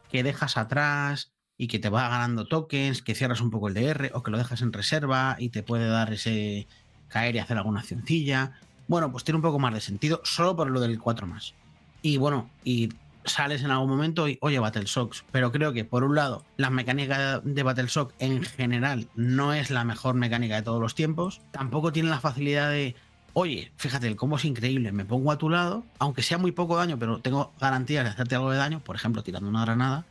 que dejas atrás y que te va ganando tokens, que cierras un poco el DR o que lo dejas en reserva y te puede dar ese caer y hacer alguna accioncilla, bueno, pues tiene un poco más de sentido solo por lo del 4 más. Y bueno, y sales en algún momento y, oye, Battle Shocks. Pero creo que, por un lado, la mecánica de Battle Shock en general no es la mejor mecánica de todos los tiempos. Tampoco tiene la facilidad de, oye, fíjate, el combo es increíble, me pongo a tu lado, aunque sea muy poco daño, pero tengo garantías de hacerte algo de daño, por ejemplo, tirando una granada.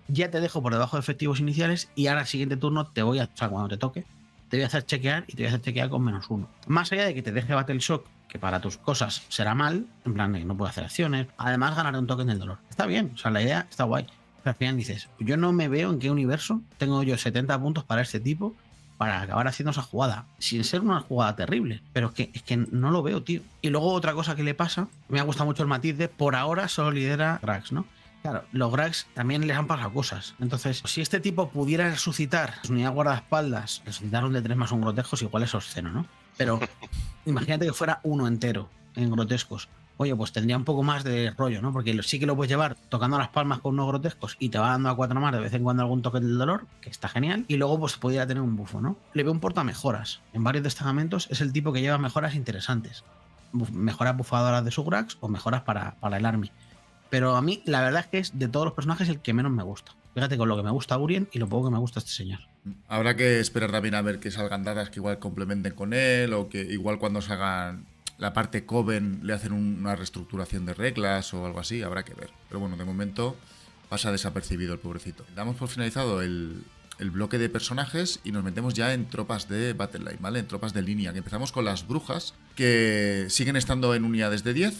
Ya te dejo por debajo de efectivos iniciales y ahora al siguiente turno te voy a, o sea, cuando te toque, te voy a hacer chequear y te voy a hacer chequear con -1. Más allá de que te deje Battle Shock, que para tus cosas será mal, en plan de que no puedo hacer acciones, además ganaré un token del dolor. Está bien, o sea, la idea está guay. Pero al final dices, yo no me veo en qué universo tengo yo 70 puntos para este tipo para acabar haciendo esa jugada, sin ser una jugada terrible, pero es que no lo veo, tío. Y luego otra cosa que le pasa, me ha gustado mucho el matiz de por ahora solo lidera Grax, ¿no? Claro, los Grax también les han pasado cosas. Entonces, si este tipo pudiera resucitar su unidad guardaespaldas, resucitar un de 3 más un grotescos, igual es obsceno, ¿no? Pero imagínate que fuera uno entero en grotescos. Oye, pues tendría un poco más de rollo, ¿no? Porque sí que lo puedes llevar tocando las palmas con unos grotescos y te va dando a 4 más de vez en cuando algún toque del dolor, que está genial. Y luego, pues pudiera tener un bufo, ¿no? Le veo un portamejoras. En varios destacamentos es el tipo que lleva mejoras interesantes. Mejoras bufadoras de su Grax o mejoras para el Army. Pero a mí, la verdad es que es de todos los personajes el que menos me gusta. Fíjate con lo que me gusta Urien y lo poco que me gusta este señor. Habrá que esperar también a ver que salgan dadas que igual complementen con él, o que igual cuando salgan la parte Coven le hacen una reestructuración de reglas o algo así, habrá que ver. Pero bueno, de momento pasa desapercibido el pobrecito. Damos por finalizado el bloque de personajes y nos metemos ya en tropas de Battle Line, ¿vale? En tropas de línea, que empezamos con las brujas, que siguen estando en unidades de 10,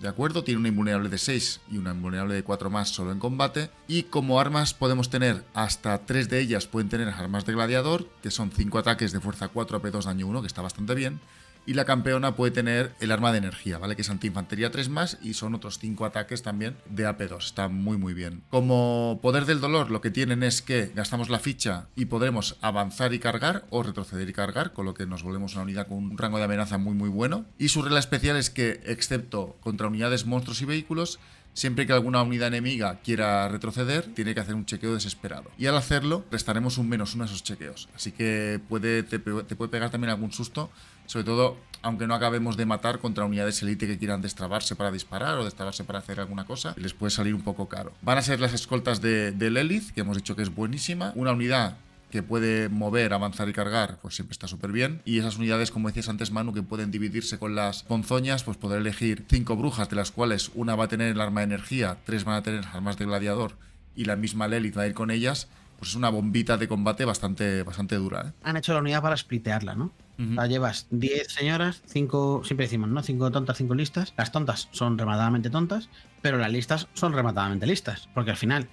¿de acuerdo? Tiene una invulnerable de 6 y una invulnerable de 4 más solo en combate. Y como armas podemos tener hasta 3 de ellas, pueden tener armas de gladiador, que son 5 ataques de fuerza 4, AP 2, daño 1, que está bastante bien. Y la campeona puede tener el arma de energía, ¿vale? Que es antiinfantería 3 más y son otros 5 ataques también de AP2. Está muy muy bien. Como poder del dolor, lo que tienen es que gastamos la ficha y podremos avanzar y cargar o retroceder y cargar, con lo que nos volvemos una unidad con un rango de amenaza muy muy bueno. Y su regla especial es que, excepto contra unidades, monstruos y vehículos, siempre que alguna unidad enemiga quiera retroceder, tiene que hacer un chequeo desesperado. Y al hacerlo, restaremos un -1 a esos chequeos. Así que te puede pegar también algún susto, sobre todo aunque no acabemos de matar contra unidades elite que quieran destrabarse para disparar o destrabarse para hacer alguna cosa, les puede salir un poco caro. Van a ser las escoltas de Lelith, que hemos dicho que es buenísima. Una unidad que puede mover, avanzar y cargar, pues siempre está súper bien. Y esas unidades, como decías antes, Manu, que pueden dividirse con las ponzoñas, pues poder elegir 5 brujas, de las cuales una va a tener el arma de energía, 3 van a tener armas de gladiador y la misma Lelith va a ir con ellas. Pues es una bombita de combate bastante dura, ¿eh? Han hecho la unidad para splitearla, ¿no? O sea, llevas 10 señoras, 5, siempre decimos, ¿no? 5 tontas, 5 listas. Las tontas son rematadamente tontas, pero las listas son rematadamente listas. Porque al final,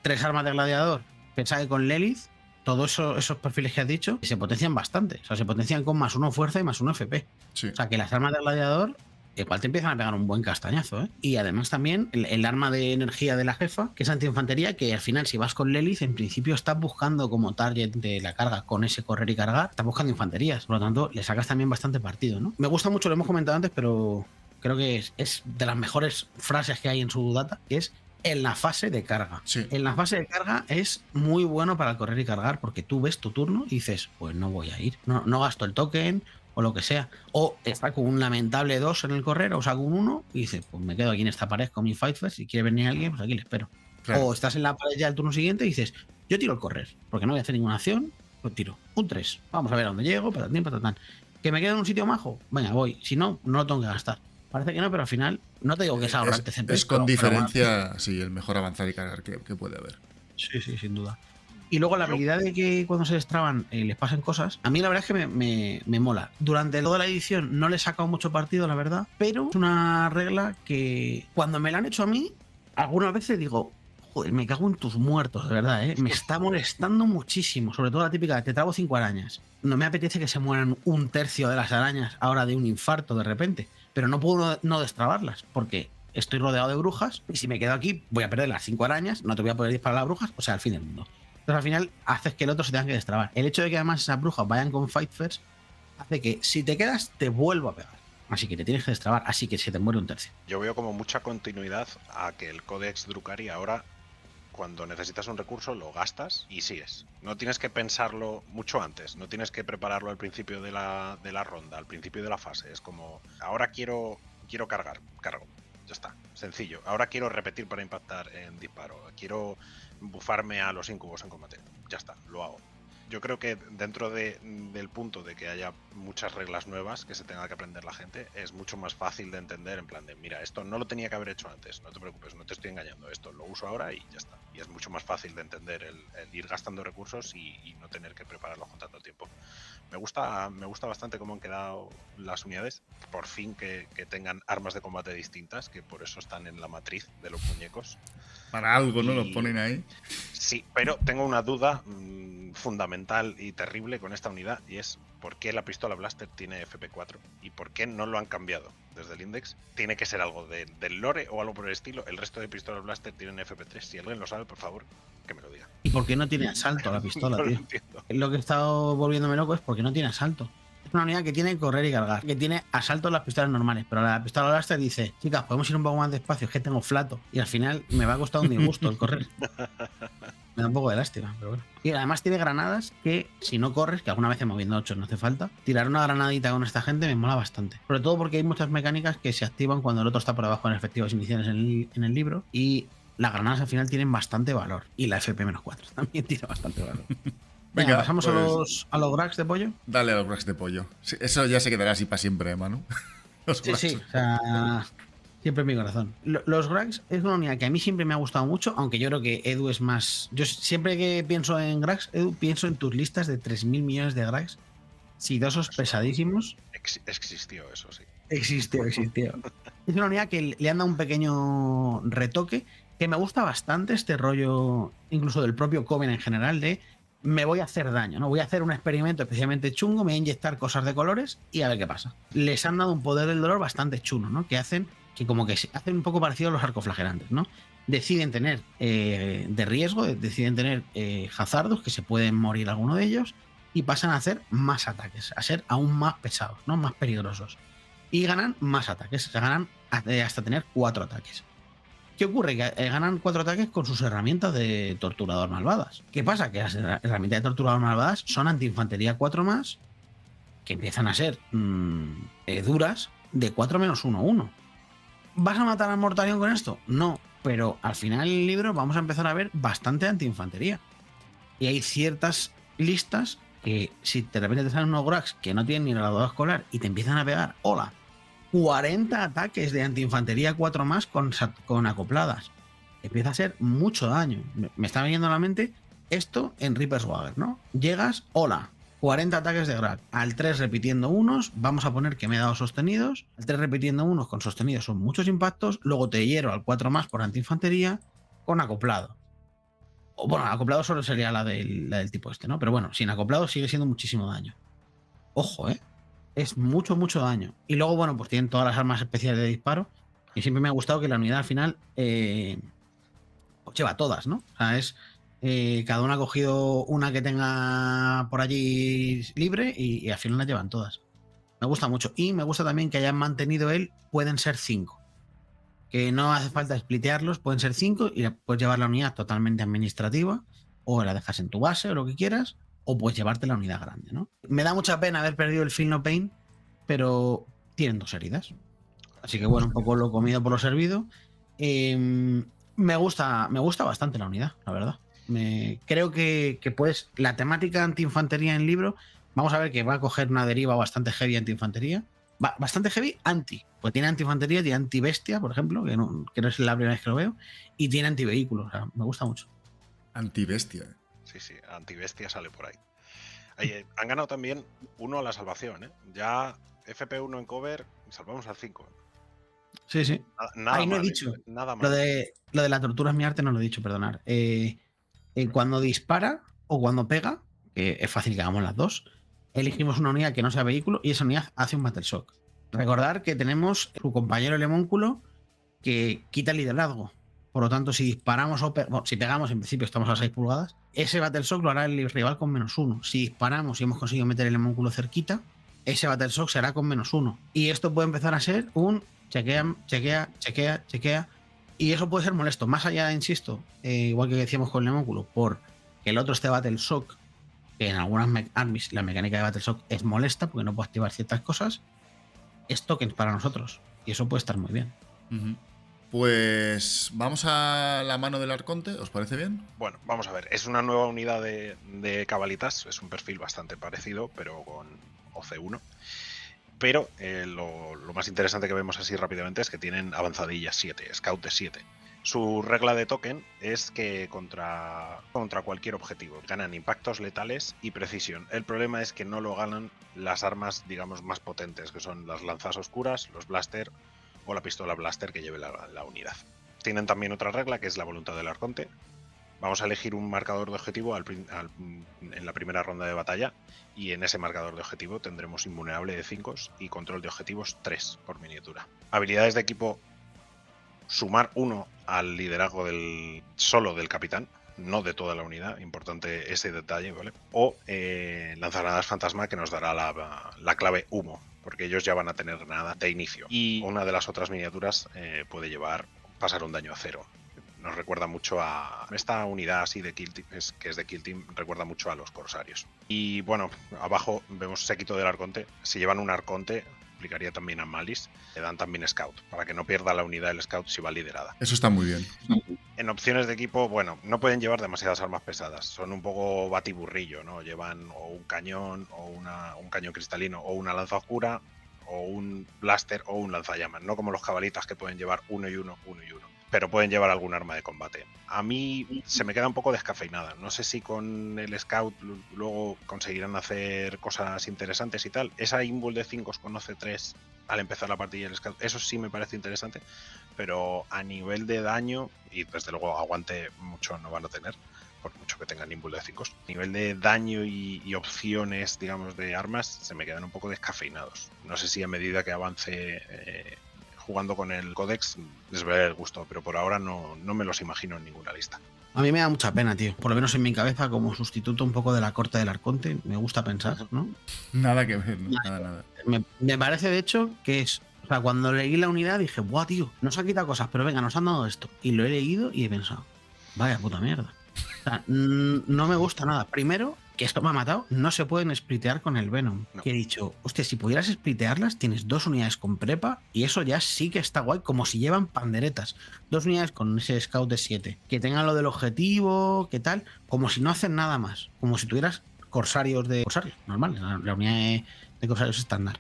3 armas de gladiador, pensad que con Lelith, todos esos perfiles que has dicho, se potencian bastante. O sea, se potencian con +1 fuerza y +1 FP. Sí. O sea, que las armas de gladiador igual te empiezan a pegar un buen castañazo, ¿eh? Y además también el arma de energía de la jefa, que es antiinfantería, que al final si vas con Lelith, en principio estás buscando como target de la carga con ese correr y cargar, estás buscando infanterías, por lo tanto le sacas también bastante partido, ¿no? Me gusta mucho, lo hemos comentado antes, pero creo que es de las mejores frases que hay en su data, que es en la fase de carga. Sí. En la fase de carga es muy bueno para correr y cargar, porque tú ves tu turno y dices, pues no voy a ir, no gasto el token o lo que sea, o está con un lamentable 2 en el correr, o saco un 1 y dices, pues me quedo aquí en esta pared con mi Fight First, si quiere venir alguien, pues aquí le espero. Claro. O estás en la pared ya el turno siguiente y dices, yo tiro el correr, porque no voy a hacer ninguna acción, pues tiro un 3, vamos a ver a dónde llego, patatín, patatán. ¿Que me quedo en un sitio majo? Venga, voy, si no, no lo tengo que gastar. Parece que no, pero al final, no te digo que es ahorrarte CP. Es con diferencia, bueno, sí, el mejor avanzar y cargar que puede haber. Sí, sin duda. Y luego la habilidad de que cuando se destraban les pasen cosas, a mí la verdad es que me mola. Durante toda la edición no le he sacado mucho partido, la verdad, pero es una regla que cuando me la han hecho a mí, algunas veces digo, joder, me cago en tus muertos, de verdad, ¿eh? Me está molestando muchísimo, sobre todo la típica, te trago 5 arañas. No me apetece que se mueran un tercio de las arañas ahora de un infarto de repente, pero no puedo no destrabarlas, porque estoy rodeado de brujas y si me quedo aquí voy a perder las 5 arañas, no te voy a poder disparar a las brujas, o sea, al fin del mundo. Entonces al final haces que el otro se tenga que destrabar. El hecho de que además esas brujas vayan con Fight First hace que si te quedas te vuelvo a pegar. Así que te tienes que destrabar, así que se te muere un tercio. Yo veo como mucha continuidad a que el Codex Drukhari ahora, cuando necesitas un recurso, lo gastas y sigues. No tienes que pensarlo mucho antes, no tienes que prepararlo al principio de la ronda, al principio de la fase. Es como, ahora quiero cargar, cargo. Ya está, sencillo. Ahora quiero repetir para impactar en disparo. Quiero bufarme a los incubos en combate. Ya está, lo hago. Yo creo que dentro del punto de que haya muchas reglas nuevas que se tenga que aprender la gente, es mucho más fácil de entender en plan de, mira, esto no lo tenía que haber hecho antes, no te preocupes, no te estoy engañando, esto lo uso ahora y ya está. Y es mucho más fácil de entender el ir gastando recursos y no tener que prepararlos con tanto tiempo. Me gusta bastante cómo han quedado las unidades, por fin que tengan armas de combate distintas, que por eso están en la matriz de los muñecos. Para algo, ¿no? Lo ponen ahí. Sí, pero tengo una duda fundamental y terrible con esta unidad, y es por qué la pistola Blaster tiene FP4 y por qué no lo han cambiado desde el Index. Tiene que ser algo del lore o algo por el estilo. El resto de pistolas Blaster tienen FP3. Si alguien lo sabe, por favor, que me lo diga. ¿Y por qué no tiene asalto la pistola, no tío? Lo entiendo. Lo que he estado volviéndome loco es porque no tiene asalto. Es una unidad que tiene correr y cargar, que tiene asalto en las pistolas normales, pero la pistola Blaster dice, chicas, podemos ir un poco más despacio, es que tengo flato, y al final me va a costar un disgusto el correr. Me da un poco de lástima, pero bueno. Y además tiene granadas que, si no corres, que alguna vez moviendo 8 no hace falta, tirar una granadita con esta gente me mola bastante. Sobre todo porque hay muchas mecánicas que se activan cuando el otro está por debajo en efectivas iniciales en el libro, y las granadas al final tienen bastante valor. Y la FP-4 también tiene bastante valor. Venga, pasamos pues, a los Grax de pollo. Dale a los Grax de pollo. Sí, eso ya se quedará así para siempre, Manu. Sí, o sea, siempre en mi corazón. Los Grax es una unidad que a mí siempre me ha gustado mucho, aunque yo creo que Edu es más... Yo siempre que pienso en Grax, Edu, pienso en tus listas de 3.000 millones de Grax. sidosos pesadísimos. Existió eso, sí. Existió. Es una unidad que le han dado un pequeño retoque, que me gusta bastante este rollo, incluso del propio Coven en general, de me voy a hacer daño, ¿no? Voy a hacer un experimento especialmente chungo, me voy a inyectar cosas de colores y a ver qué pasa. Les han dado un poder del dolor bastante chulo, ¿no? Que hacen como que hacen un poco parecido a los arcoflagelantes, ¿no? Deciden tener de riesgo, deciden tener hazardos, que se pueden morir alguno de ellos, y pasan a hacer más ataques, a ser aún más pesados, ¿no? Más peligrosos. Y ganan más ataques, ganan hasta tener 4 ataques. ¿Qué ocurre? Que ganan 4 ataques con sus herramientas de torturador malvadas. ¿Qué pasa? Que las herramientas de torturador malvadas son antiinfantería 4 más, que empiezan a ser duras, de 4 menos 1-1. ¿Vas a matar al Mortarion con esto? No, pero al final del libro vamos a empezar a ver bastante antiinfantería. Y hay ciertas listas que si de repente te salen unos Grax que no tienen ni graduado escolar y te empiezan a pegar, hola, 40 ataques de antiinfantería 4 más con acopladas. Empieza a ser mucho daño. Me está viniendo a la mente esto en Reaper's Wagger, ¿no? Llegas, hola, 40 ataques de Grag. Al 3 repitiendo unos, vamos a poner que me he dado sostenidos. Al 3 repitiendo unos con sostenidos son muchos impactos. Luego te hiero al 4 más por antiinfantería con acoplado. O bueno, acoplado solo sería la del tipo este, ¿no? Pero bueno, sin acoplado sigue siendo muchísimo daño. Ojo, es mucho daño. Y luego, bueno, pues tienen todas las armas especiales de disparo. Y siempre me ha gustado que la unidad al final pues lleva todas, ¿no? O sea, es cada uno ha cogido una que tenga por allí libre y al final las llevan todas. Me gusta mucho. Y me gusta también que hayan mantenido pueden ser 5. Que no hace falta splitearlos, pueden ser 5 y puedes llevar la unidad totalmente administrativa o la dejas en tu base o lo que quieras, o puedes llevarte la unidad grande, ¿no? Me da mucha pena haber perdido el Feel No Pain, pero tienen 2 heridas. Así que bueno, un poco lo comido por lo servido. Me gusta bastante la unidad, la verdad. Creo que puedes. La temática anti-infantería en el libro, vamos a ver que va a coger una deriva bastante heavy anti-infantería. Bastante heavy pues tiene anti-infantería, tiene anti-bestia, por ejemplo, que no es la primera vez que lo veo, y tiene anti-vehículo. O sea, me gusta mucho. Anti-bestia. Sí, anti-bestia sale por ahí. Han ganado también 1 a la salvación, ¿eh? Ya FP1 en cover, salvamos al 5. Sí. Nada no mal, he dicho. Nada mal. Lo de la tortura es mi arte, no lo he dicho, perdonar. Cuando dispara o cuando pega, que es fácil que hagamos las dos, elegimos una unidad que no sea vehículo y esa unidad hace un Battle Shock. Recordar que tenemos su compañero el homúnculo que quita el liderazgo. Por lo tanto, si disparamos si pegamos, en principio estamos a 6 pulgadas, ese Battle Shock lo hará el rival con -1. Si disparamos y hemos conseguido meter el homúnculo cerquita, ese Battle Shock se hará con -1. Y esto puede empezar a ser un chequea. Y eso puede ser molesto. Más allá, insisto, igual que decíamos con el homúnculo, por que el otro esté Battle Shock, que en algunas armies la mecánica de Battle Shock es molesta porque no puedo activar ciertas cosas, es tokens para nosotros. Y eso puede estar muy bien. Pues vamos a la mano del Arconte, ¿os parece bien? Bueno, vamos a ver. Es una nueva unidad de cabalitas. Es un perfil bastante parecido, pero con OC1. Pero lo más interesante que vemos así rápidamente es que tienen avanzadillas 7, scout de 7. Su regla de token es que contra cualquier objetivo ganan impactos letales y precisión. El problema es que no lo ganan las armas, digamos, más potentes, que son las lanzas oscuras, los blaster o la pistola blaster que lleve la unidad. Tienen también otra regla que es la voluntad del arconte. Vamos a elegir un marcador de objetivo en la primera ronda de batalla y en ese marcador de objetivo tendremos invulnerable de 5 y control de objetivos 3 por miniatura. Habilidades de equipo: sumar 1 al liderazgo solo del capitán, no de toda la unidad, importante ese detalle, ¿vale? O lanzgranadas fantasma, que nos dará la clave humo, porque ellos ya van a tener granada de inicio. Y una de las otras miniaturas puede pasar un daño a 0. Nos recuerda mucho a esta unidad así de Kill Team, que es de Kill Team, recuerda mucho a los corsarios. Y bueno, abajo vemos séquito del arconte. Si llevan un arconte, aplicaría también a Malice. Le dan también Scout, para que no pierda la unidad del Scout si va liderada. Eso está muy bien. En opciones de equipo, bueno, no pueden llevar demasiadas armas pesadas. Son un poco batiburrillo, ¿no? Llevan o un cañón, o un cañón cristalino, o una lanza oscura, o un blaster, o un lanzallamas. No como los cabalitas, que pueden llevar 1 y 1, 1 y 1. pero pueden llevar algún arma de combate. A mí se me queda un poco descafeinada. No sé si con el Scout luego conseguirán hacer cosas interesantes y tal. Esa Invul de 5 con OC3 al empezar la partida del Scout, eso sí me parece interesante, pero a nivel de daño, y desde luego aguante mucho no van a tener, por mucho que tengan Invul de 5, a nivel de daño y opciones, digamos, de armas, se me quedan un poco descafeinados. No sé si a medida que avance jugando con el Codex les veré el gusto, pero por ahora no me los imagino en ninguna lista. A mí me da mucha pena, tío. Por lo menos en mi cabeza, como sustituto un poco de la corte del Arconte, me gusta pensar, ¿no? Nada que ver, ¿no? Nada. Me parece, de hecho, que es... O sea, cuando leí la unidad dije, buah, tío, nos han quitado cosas, pero venga, nos han dado esto. Y lo he leído y he pensado, vaya puta mierda. O sea, no me gusta nada. Primero, que esto me ha matado, no se pueden splitear con el Venom. No. Que he dicho, hostia, si pudieras splitearlas, tienes 2 unidades con prepa y eso ya sí que está guay, como si llevan panderetas. 2 unidades con ese Scout de 7. Que tengan lo del objetivo, que tal, como si no hacen nada más. Como si tuvieras corsarios normales, la unidad de corsarios estándar.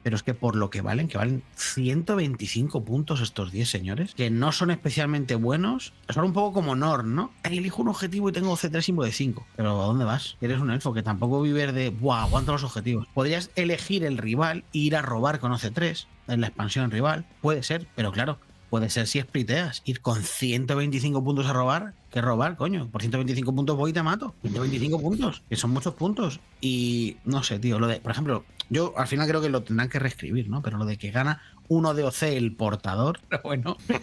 Pero es que por lo que valen 125 puntos estos 10 señores, que no son especialmente buenos, son un poco como Norn, ¿no? Elijo un objetivo y tengo C3 símbolo de 5. Pero ¿a dónde vas? Eres un elfo que tampoco vives de, ¡buah, aguanto los objetivos! Podrías elegir el rival e ir a robar con OC3 en la expansión rival. Puede ser, pero claro, puede ser si spliteas. Ir con 125 puntos a robar. ¿Qué robar, coño? Por 125 puntos voy y te mato. 125 puntos, que son muchos puntos. Y no sé, tío, lo de, por ejemplo, yo al final creo que lo tendrán que reescribir, ¿no? Pero lo de que gana 1 de OC el portador, pero bueno, me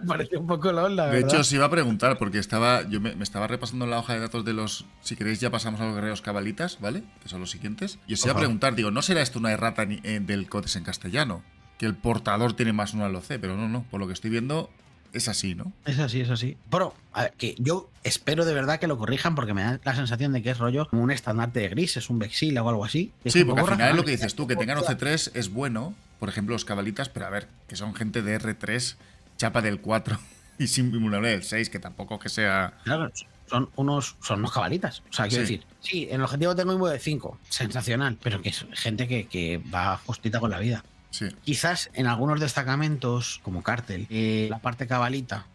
parece un poco LOL, la verdad. De hecho, os iba a preguntar, porque yo me estaba repasando la hoja de datos de los... Si queréis ya pasamos a los guerreros cabalitas, ¿vale? Que son los siguientes. Y os iba a preguntar, digo, ¿no será esto una errata del Codex en castellano? Que el portador tiene más 1 al OC, pero no, por lo que estoy viendo... Es así, ¿no? Es así. Pero, a ver, que yo espero de verdad que lo corrijan porque me da la sensación de que es rollo como un estandarte de gris, es un Vexila o algo así. Sí, porque al final es lo que dices tú, que tengan OC3 es bueno, por ejemplo, los cabalitas, pero a ver, que son gente de R3, chapa del 4 y sin vulnerable del 6, que tampoco que sea... Claro, son unos cabalitas. O sea, quiero decir, sí, en el objetivo tengo un de 5, sensacional, pero que es gente que va justita con la vida. Sí. Quizás en algunos destacamentos, como Cártel, la parte cabalita,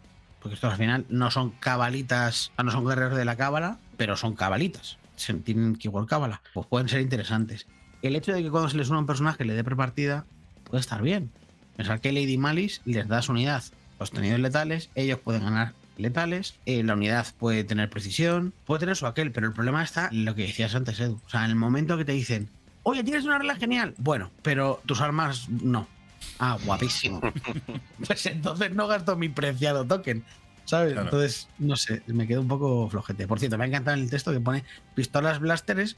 porque estos al final no son cabalitas, no son guerreros de la cábala, pero son cabalitas, tienen que igual cábala, pues pueden ser interesantes. El hecho de que cuando se les une un personaje le dé prepartida puede estar bien. Pensar que Lady Malice les da su unidad sostenidos letales, ellos pueden ganar letales, la unidad puede tener precisión, puede tener su aquel, pero el problema está en lo que decías antes, Edu. O sea, en el momento que te dicen, oye, tienes una regla genial. Bueno, pero tus armas no. Ah, guapísimo. Pues entonces no gasto mi preciado token, ¿sabes? Claro. Entonces, no sé, me quedo un poco flojete. Por cierto, me ha encantado el texto que pone pistolas blasteres,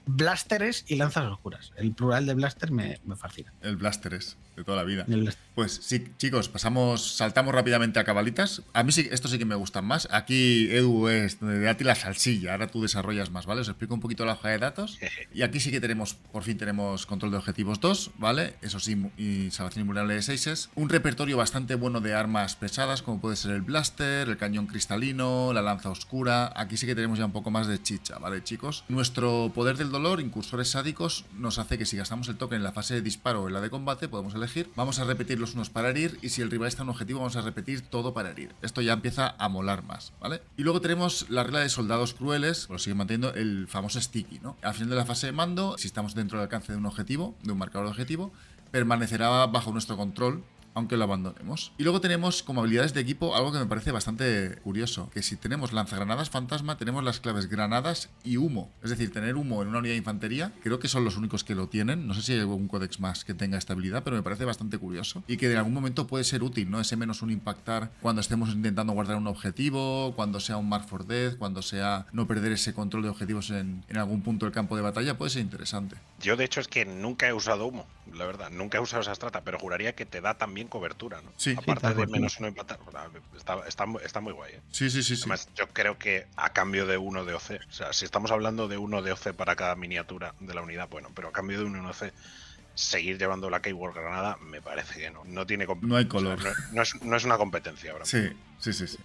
blasteres y lanzas oscuras. El plural de blaster me fascina. El blasteres, de toda la vida. Pues sí, chicos, saltamos rápidamente a cabalitas. A mí sí, esto sí que me gustan más. Aquí Edu es de Ati la salsilla, ahora tú desarrollas más, ¿vale? Os explico un poquito la hoja de datos. Y aquí sí que por fin tenemos control de objetivos 2, ¿vale? Eso sí, y salvación invulnerable de 6. Un repertorio bastante bueno de armas pesadas, como puede ser el blaster, el cañón cristalino, la lanza oscura. Aquí sí que tenemos ya un poco más de chicha, ¿vale, chicos? Nuestro poder del dolor, incursores sádicos, nos hace que si gastamos el token en la fase de disparo o en la de combate, podemos elegir. Vamos a repetir los unos para herir y si el rival está en un objetivo, vamos a repetir todo para herir. Esto ya empieza a molar más, ¿vale? Y luego tenemos la regla de soldados crueles, lo sigue manteniendo el famoso sticky, ¿no? Al final de la fase de mando, si estamos dentro del alcance de un objetivo, de un marcador de objetivo, permanecerá bajo nuestro control, aunque lo abandonemos. Y luego tenemos como habilidades de equipo algo que me parece bastante curioso, que si tenemos lanzagranadas fantasma, tenemos las claves granadas y humo. Es decir, tener humo en una unidad de infantería, creo que son los únicos que lo tienen. No sé si hay algún códex más que tenga esta habilidad, pero me parece bastante curioso. Y que en algún momento puede ser útil, ¿no? Ese -1 impactar cuando estemos intentando guardar un objetivo, cuando sea un mark for death, cuando sea no perder ese control de objetivos en algún punto del campo de batalla, puede ser interesante. Yo, de hecho, es que nunca he usado humo, la verdad. Nunca he usado esa estrata, pero juraría que te da también cobertura, ¿no? Sí. Aparte de -1 empatar, está muy guay, ¿eh? Sí. Además, yo creo que a cambio de 1 de OC, o sea, si estamos hablando de 1 de OC para cada miniatura de la unidad, bueno, pero a cambio de 1 de OC, seguir llevando la Keyword Granada me parece que no tiene No hay color. O sea, no es una competencia ahora. Sí.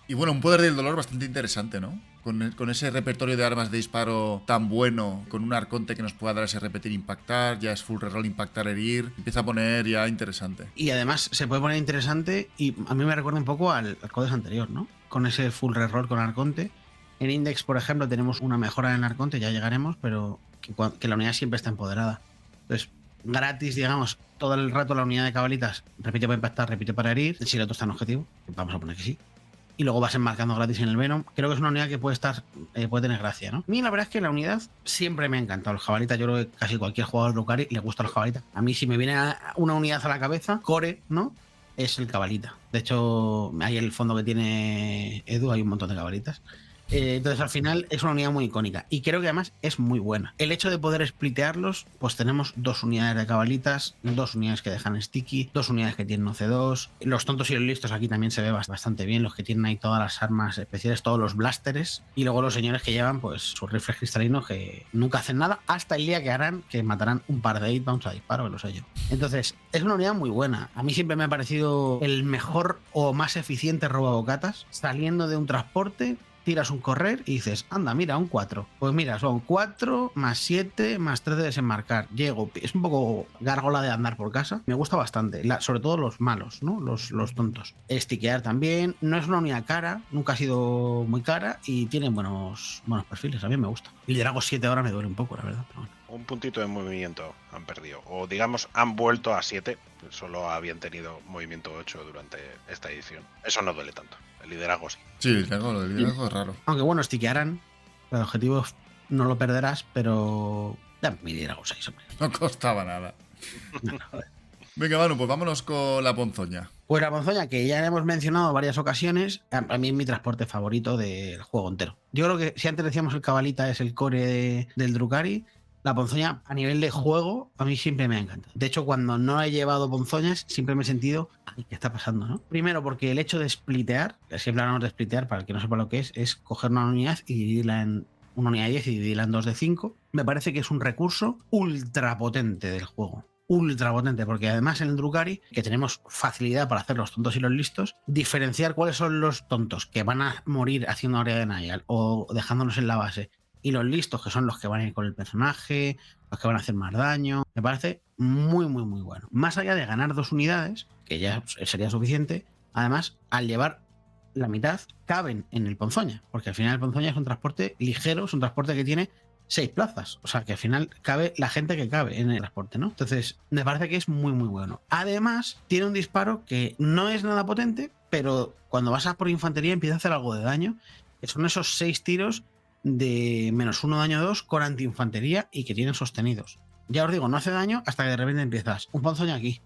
Y bueno, un poder del dolor bastante interesante, ¿no? Con ese repertorio de armas de disparo tan bueno, con un arconte que nos pueda dar ese repetir impactar, ya es full reroll impactar herir, empieza a poner ya interesante. Y además se puede poner interesante y a mí me recuerda un poco al Codex anterior, ¿no? Con ese full reroll con arconte. En Index, por ejemplo, tenemos una mejora en el arconte, ya llegaremos, pero que la unidad siempre está empoderada. Entonces, gratis, digamos, todo el rato la unidad de cabalitas repite para impactar, repite para herir, si el otro está en objetivo, vamos a poner que sí. Y luego vas enmarcando gratis en el Venom. Creo que es una unidad que puede tener gracia, ¿no? A mí la verdad es que la unidad siempre me ha encantado. El jabalita, yo creo que casi cualquier jugador de Drukhari le gusta el jabalita. A mí si me viene una unidad a la cabeza, core, ¿no? Es el cabalita. De hecho, ahí en el fondo que tiene Edu hay un montón de cabalitas. Entonces al final es una unidad muy icónica y creo que además es muy buena. El hecho de poder splitearlos, pues tenemos 2 unidades de cabalitas, 2 unidades que dejan sticky, 2 unidades que tienen OC2. Los tontos y los listos aquí también se ve bastante bien, los que tienen ahí todas las armas especiales, todos los blasters, y luego los señores que llevan pues sus rifles cristalinos que nunca hacen nada hasta el día que matarán un par de 8-bounds a disparo, que lo sé yo. Entonces es una unidad muy buena. A mí siempre me ha parecido el mejor o más eficiente robabocatas, saliendo de un transporte. Tiras un correr y dices, anda, mira, un 4. Pues mira, son 4 más 7 más 3 de desenmarcar. Llego, es un poco gárgola de andar por casa. Me gusta bastante, sobre todo los malos, ¿no? Los tontos. Estiquear también. No es una unidad cara, nunca ha sido muy cara y tiene buenos perfiles. A mí me gusta. Y Liderazgo 7 ahora me duele un poco, la verdad. Pero bueno. Un puntito de movimiento han perdido. O digamos, han vuelto a 7. Solo habían tenido movimiento 8 durante esta edición. Eso no duele tanto. El liderazgo sí. Sí, lo del liderazgo es raro. Aunque bueno, estiquearán. El objetivo no lo perderás, pero... Ya, mi liderazgo 6, hombre. No costaba nada. Venga, Manu, pues vámonos con la ponzoña. Pues la ponzoña, que ya hemos mencionado varias ocasiones, a mí es mi transporte favorito del juego entero. Yo creo que si antes decíamos el cabalita es el core del Drukhari, la ponzoña a nivel de juego a mí siempre me ha encantado. De hecho, cuando no he llevado ponzoñas, siempre me he sentido, ay, ¿qué está pasando, no? Primero, porque el hecho de splitear, siempre hablamos de splitear, para el que no sepa lo que es coger una unidad y dividirla en una unidad de 10 y dividirla en 2 de 5. Me parece que es un recurso ultra potente del juego. Ultra potente, porque además en el Drukhari, que tenemos facilidad para hacer los tontos y los listos, diferenciar cuáles son los tontos que van a morir haciendo área de Nigel o dejándonos en la base, y los listos, que son los que van a ir con el personaje, los que van a hacer más daño, me parece muy, muy, muy bueno. Más allá de ganar 2 unidades, que ya sería suficiente, además, al llevar la mitad, caben en el ponzoña, porque al final el ponzoña es un transporte ligero, es un transporte que tiene 6 plazas, o sea que al final cabe la gente que cabe en el transporte, ¿no? Entonces, me parece que es muy, muy bueno. Además, tiene un disparo que no es nada potente, pero cuando vas a por infantería empieza a hacer algo de daño, que son esos 6 tiros de -1 daño 2 con antiinfantería y que tienen sostenidos. Ya os digo, no hace daño hasta que de repente empiezas un ponzoña aquí,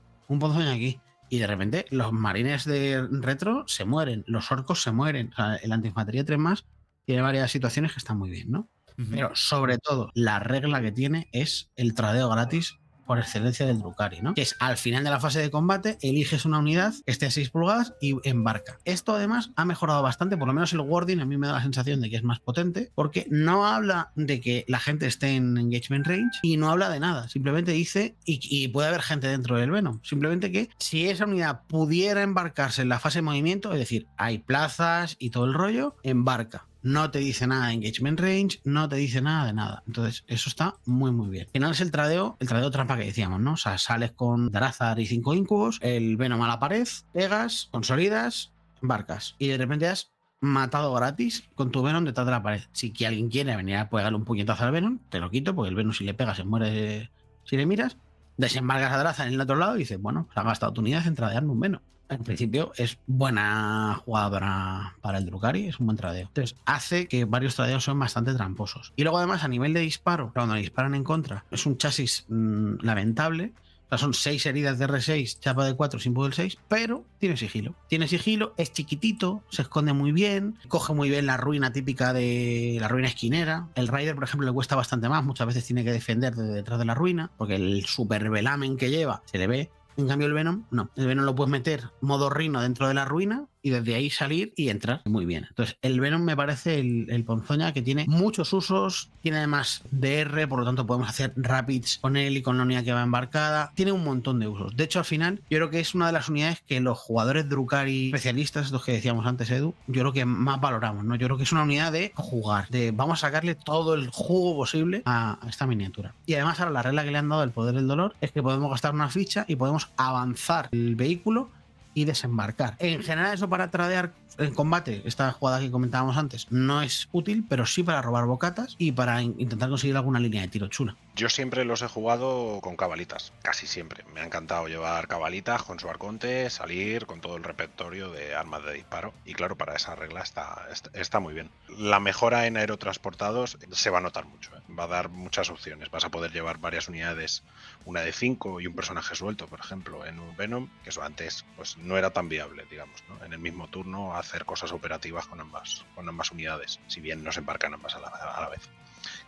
y de repente los marines de retro se mueren, los orcos se mueren. O sea, el antiinfantería 3+, tiene varias situaciones que están muy bien, ¿no? Pero sobre todo, la regla que tiene es el tradeo gratis por excelencia del Drukhari, ¿no? Que es al final de la fase de combate, eliges una unidad que esté a 6 pulgadas y embarca. Esto además ha mejorado bastante, por lo menos el wording a mí me da la sensación de que es más potente, porque no habla de que la gente esté en engagement range y no habla de nada, simplemente dice, y puede haber gente dentro del Venom, simplemente que si esa unidad pudiera embarcarse en la fase de movimiento, es decir, hay plazas y todo el rollo, embarca. No te dice nada de engagement range, no te dice nada de nada. Entonces, eso está muy, muy bien. Al final es el tradeo trampa que decíamos, ¿no? O sea, sales con Darazar y 5 incubos, el Venom a la pared, pegas, consolidas, embarcas. Y de repente has matado gratis con tu Venom detrás de la pared. Si que alguien quiere venir a pegarle un puñetazo al Venom, te lo quito, porque el Venom si le pegas se muere si le miras. Desembarcas a Darazar en el otro lado y dices, bueno, se ha gastado tu unidad en tradearme un Venom. En principio es buena jugada para el Drukhari, es un buen tradeo. Entonces hace que varios tradeos son bastante tramposos. Y luego además a nivel de disparo, cuando le disparan en contra, es un chasis lamentable. O sea, son 6 heridas de R6, chapa de 4, sin del 6, pero tiene sigilo. Tiene sigilo, es chiquitito, se esconde muy bien, coge muy bien la ruina típica de la ruina esquinera. El Rider, por ejemplo, le cuesta bastante más, muchas veces tiene que defender desde detrás de la ruina, porque el super velamen que lleva se le ve. En cambio el Venom, no. El Venom lo puedes meter modo Rhino dentro de la ruina y desde ahí salir y entrar muy bien. Entonces, el Venom me parece el Ponzoña que tiene muchos usos, tiene además DR, por lo tanto podemos hacer rapids con él y con la unidad que va embarcada. Tiene un montón de usos. De hecho, al final, yo creo que es una de las unidades que los jugadores Drukhari especialistas, estos que decíamos antes, Edu, yo creo que más valoramos, ¿no? Yo creo que es una unidad de jugar, de vamos a sacarle todo el jugo posible a esta miniatura. Y además ahora la regla que le han dado del poder del dolor es que podemos gastar una ficha y podemos avanzar el vehículo y desembarcar. En general, eso para tradear en combate, esta jugada que comentábamos antes, no es útil, pero sí para robar bocatas y para intentar conseguir alguna línea de tiro chula. Yo siempre los he jugado con cabalitas, casi siempre. Me ha encantado llevar cabalitas con su arconte, salir con todo el repertorio de armas de disparo. Y claro, para esa regla está muy bien. La mejora en aerotransportados se va a notar mucho, ¿eh? Va a dar muchas opciones. Vas a poder llevar varias unidades, una de 5 y un personaje suelto, por ejemplo, en un Venom, que eso antes pues no era tan viable, digamos, ¿no? En el mismo turno hacer cosas operativas con ambas unidades, si bien no se embarcan ambas a la vez.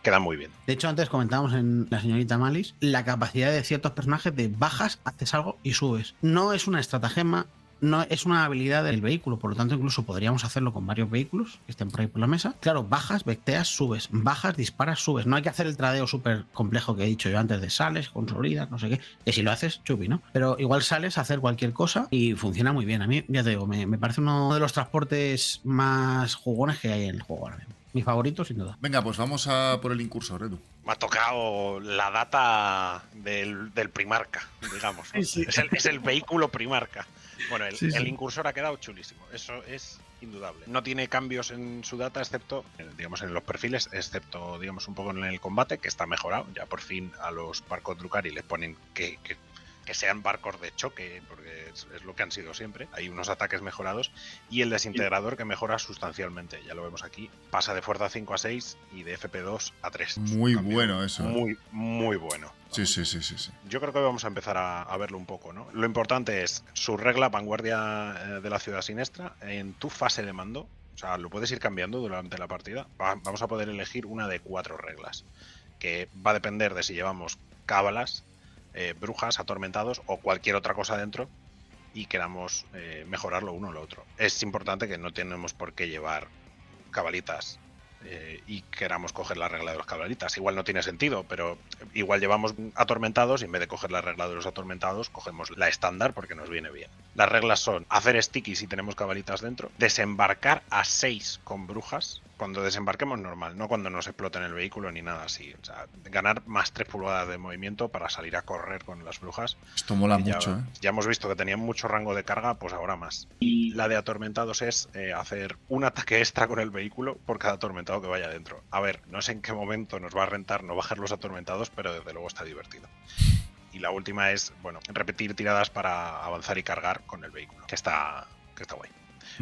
Queda muy bien. De hecho, antes comentábamos en la señorita Malis la capacidad de ciertos personajes de bajas, haces algo y subes. No es una estratagema, no es una habilidad del vehículo, por lo tanto incluso podríamos hacerlo con varios vehículos que estén por ahí por la mesa. Claro, bajas, vecteas, subes, bajas, disparas, subes. No hay que hacer el tradeo súper complejo que he dicho yo antes de sales, consolidas, no sé qué, que si lo haces, chupi, ¿no? Pero igual sales a hacer cualquier cosa y funciona muy bien. A mí, ya te digo, me parece uno de los transportes más jugones que hay en el juego ahora mismo. Mi favorito, sin duda. Venga, pues vamos a por el incursor, Edu. Me ha tocado la data del Primarca, digamos, ¿no? Sí. Es el vehículo Primarca. Bueno, el Sí. incursor ha quedado chulísimo, eso es indudable. No tiene cambios en su data, excepto, digamos, en los perfiles, excepto, digamos, un poco en el combate, que está mejorado. Ya por fin a los barcos Drukhari les ponen que sean barcos de choque, porque es lo que han sido siempre. Hay unos ataques mejorados. Y el desintegrador que mejora sustancialmente. Ya lo vemos aquí. Pasa de fuerza 5 a 6 y de FP2 a 3. Muy bueno eso. Muy, muy bueno. Sí. Yo creo que vamos a empezar a verlo un poco, ¿no? Lo importante es su regla vanguardia de la ciudad siniestra. En tu fase de mando, o sea, lo puedes ir cambiando durante la partida. Vamos a poder elegir una de 4 reglas. Que va a depender de si llevamos cábalas, brujas, atormentados o cualquier otra cosa dentro y queramos mejorarlo uno o lo otro. Es importante que no tenemos por qué llevar cabalitas y queramos coger la regla de los cabalitas. Igual no tiene sentido, pero igual llevamos atormentados y en vez de coger la regla de los atormentados cogemos la estándar porque nos viene bien. Las reglas son hacer sticky si tenemos cabalitas dentro, desembarcar a 6 con brujas, cuando desembarquemos normal, no cuando nos exploten el vehículo ni nada así. O sea, ganar más 3 pulgadas de movimiento para salir a correr con las brujas. Esto mola mucho, ¿eh? Ya hemos visto que tenían mucho rango de carga, pues ahora más. Y la de atormentados es hacer un ataque extra con el vehículo por cada atormentado que vaya dentro. A ver, no sé en qué momento nos va a rentar no bajar los atormentados, pero desde luego está divertido. Y la última es, bueno, repetir tiradas para avanzar y cargar con el vehículo, que está guay.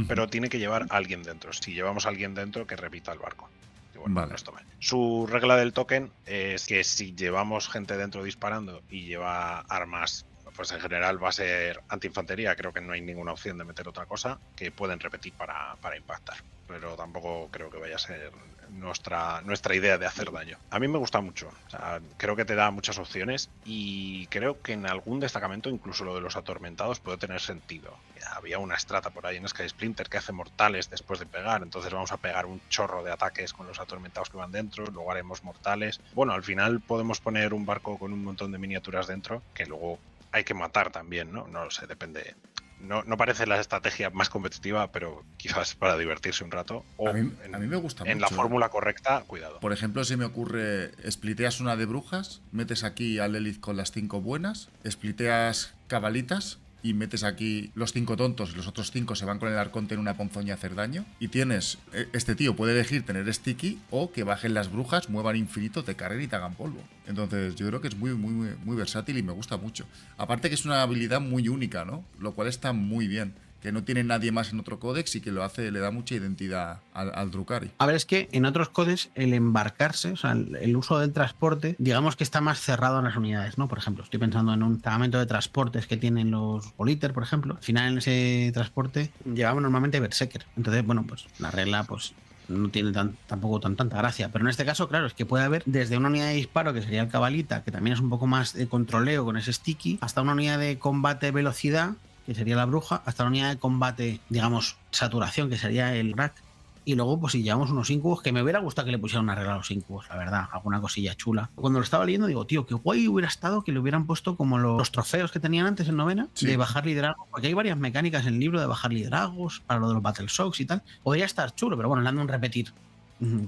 Pero tiene que llevar a alguien dentro. Si llevamos a alguien dentro, que repita el barco. Y bueno, Vale. no está mal. Su regla del token es que si llevamos gente dentro disparando y lleva armas, pues en general va a ser antiinfantería. Creo que no hay ninguna opción de meter otra cosa que pueden repetir para impactar. Pero tampoco creo que vaya a ser nuestra idea de hacer daño. A mí me gusta mucho. O sea, creo que te da muchas opciones y creo que en algún destacamento incluso lo de los atormentados puede tener sentido. Había una estrata por ahí en Sky Splinter que hace mortales después de pegar, entonces vamos a pegar un chorro de ataques con los atormentados que van dentro, luego haremos mortales. Bueno, al final podemos poner un barco con un montón de miniaturas dentro que luego hay que matar también, ¿no? No lo sé, depende. No parece la estrategia más competitiva, pero quizás para divertirse un rato. O a mí me gusta en mucho. la fórmula correcta, cuidado. Por ejemplo, se me ocurre, spliteas una de brujas, metes aquí al Elith con las 5 buenas, spliteas cabalitas y metes aquí los 5 tontos y los otros 5 se van con el arconte en una ponzoña a hacer daño. Y tienes, este tío puede elegir tener sticky o que bajen las brujas, muevan infinito, te carguen y te hagan polvo. Entonces yo creo que es muy versátil y me gusta mucho. Aparte que es una habilidad muy única, ¿no? Lo cual está muy bien. Que no tiene nadie más en otro códex y que le da mucha identidad al Drukhari. A ver, es que en otros códex el embarcarse, o sea, el uso del transporte, digamos que está más cerrado en las unidades, ¿no? Por ejemplo, estoy pensando en un destacamento de transportes que tienen los Politer, por ejemplo. Al final en ese transporte llevamos normalmente Berserker. Entonces, bueno, pues la regla, pues no tiene tampoco tanta gracia. Pero en este caso, claro, es que puede haber desde una unidad de disparo, que sería el cabalita, que también es un poco más de controleo con ese sticky, hasta una unidad de combate velocidad, que sería la bruja, hasta la unidad de combate, digamos, saturación, que sería el rack. Y luego, pues si llevamos unos incubos, que me hubiera gustado que le pusieran una regla a los incubos, la verdad, alguna cosilla chula. Cuando lo estaba leyendo, digo, tío, qué guay hubiera estado que le hubieran puesto como los trofeos que tenían antes en novena, Sí. de bajar liderazgos, porque hay varias mecánicas en el libro de bajar liderazgos, para lo de los Battle Shocks y tal. Podría estar chulo, pero bueno, le han dado un repetir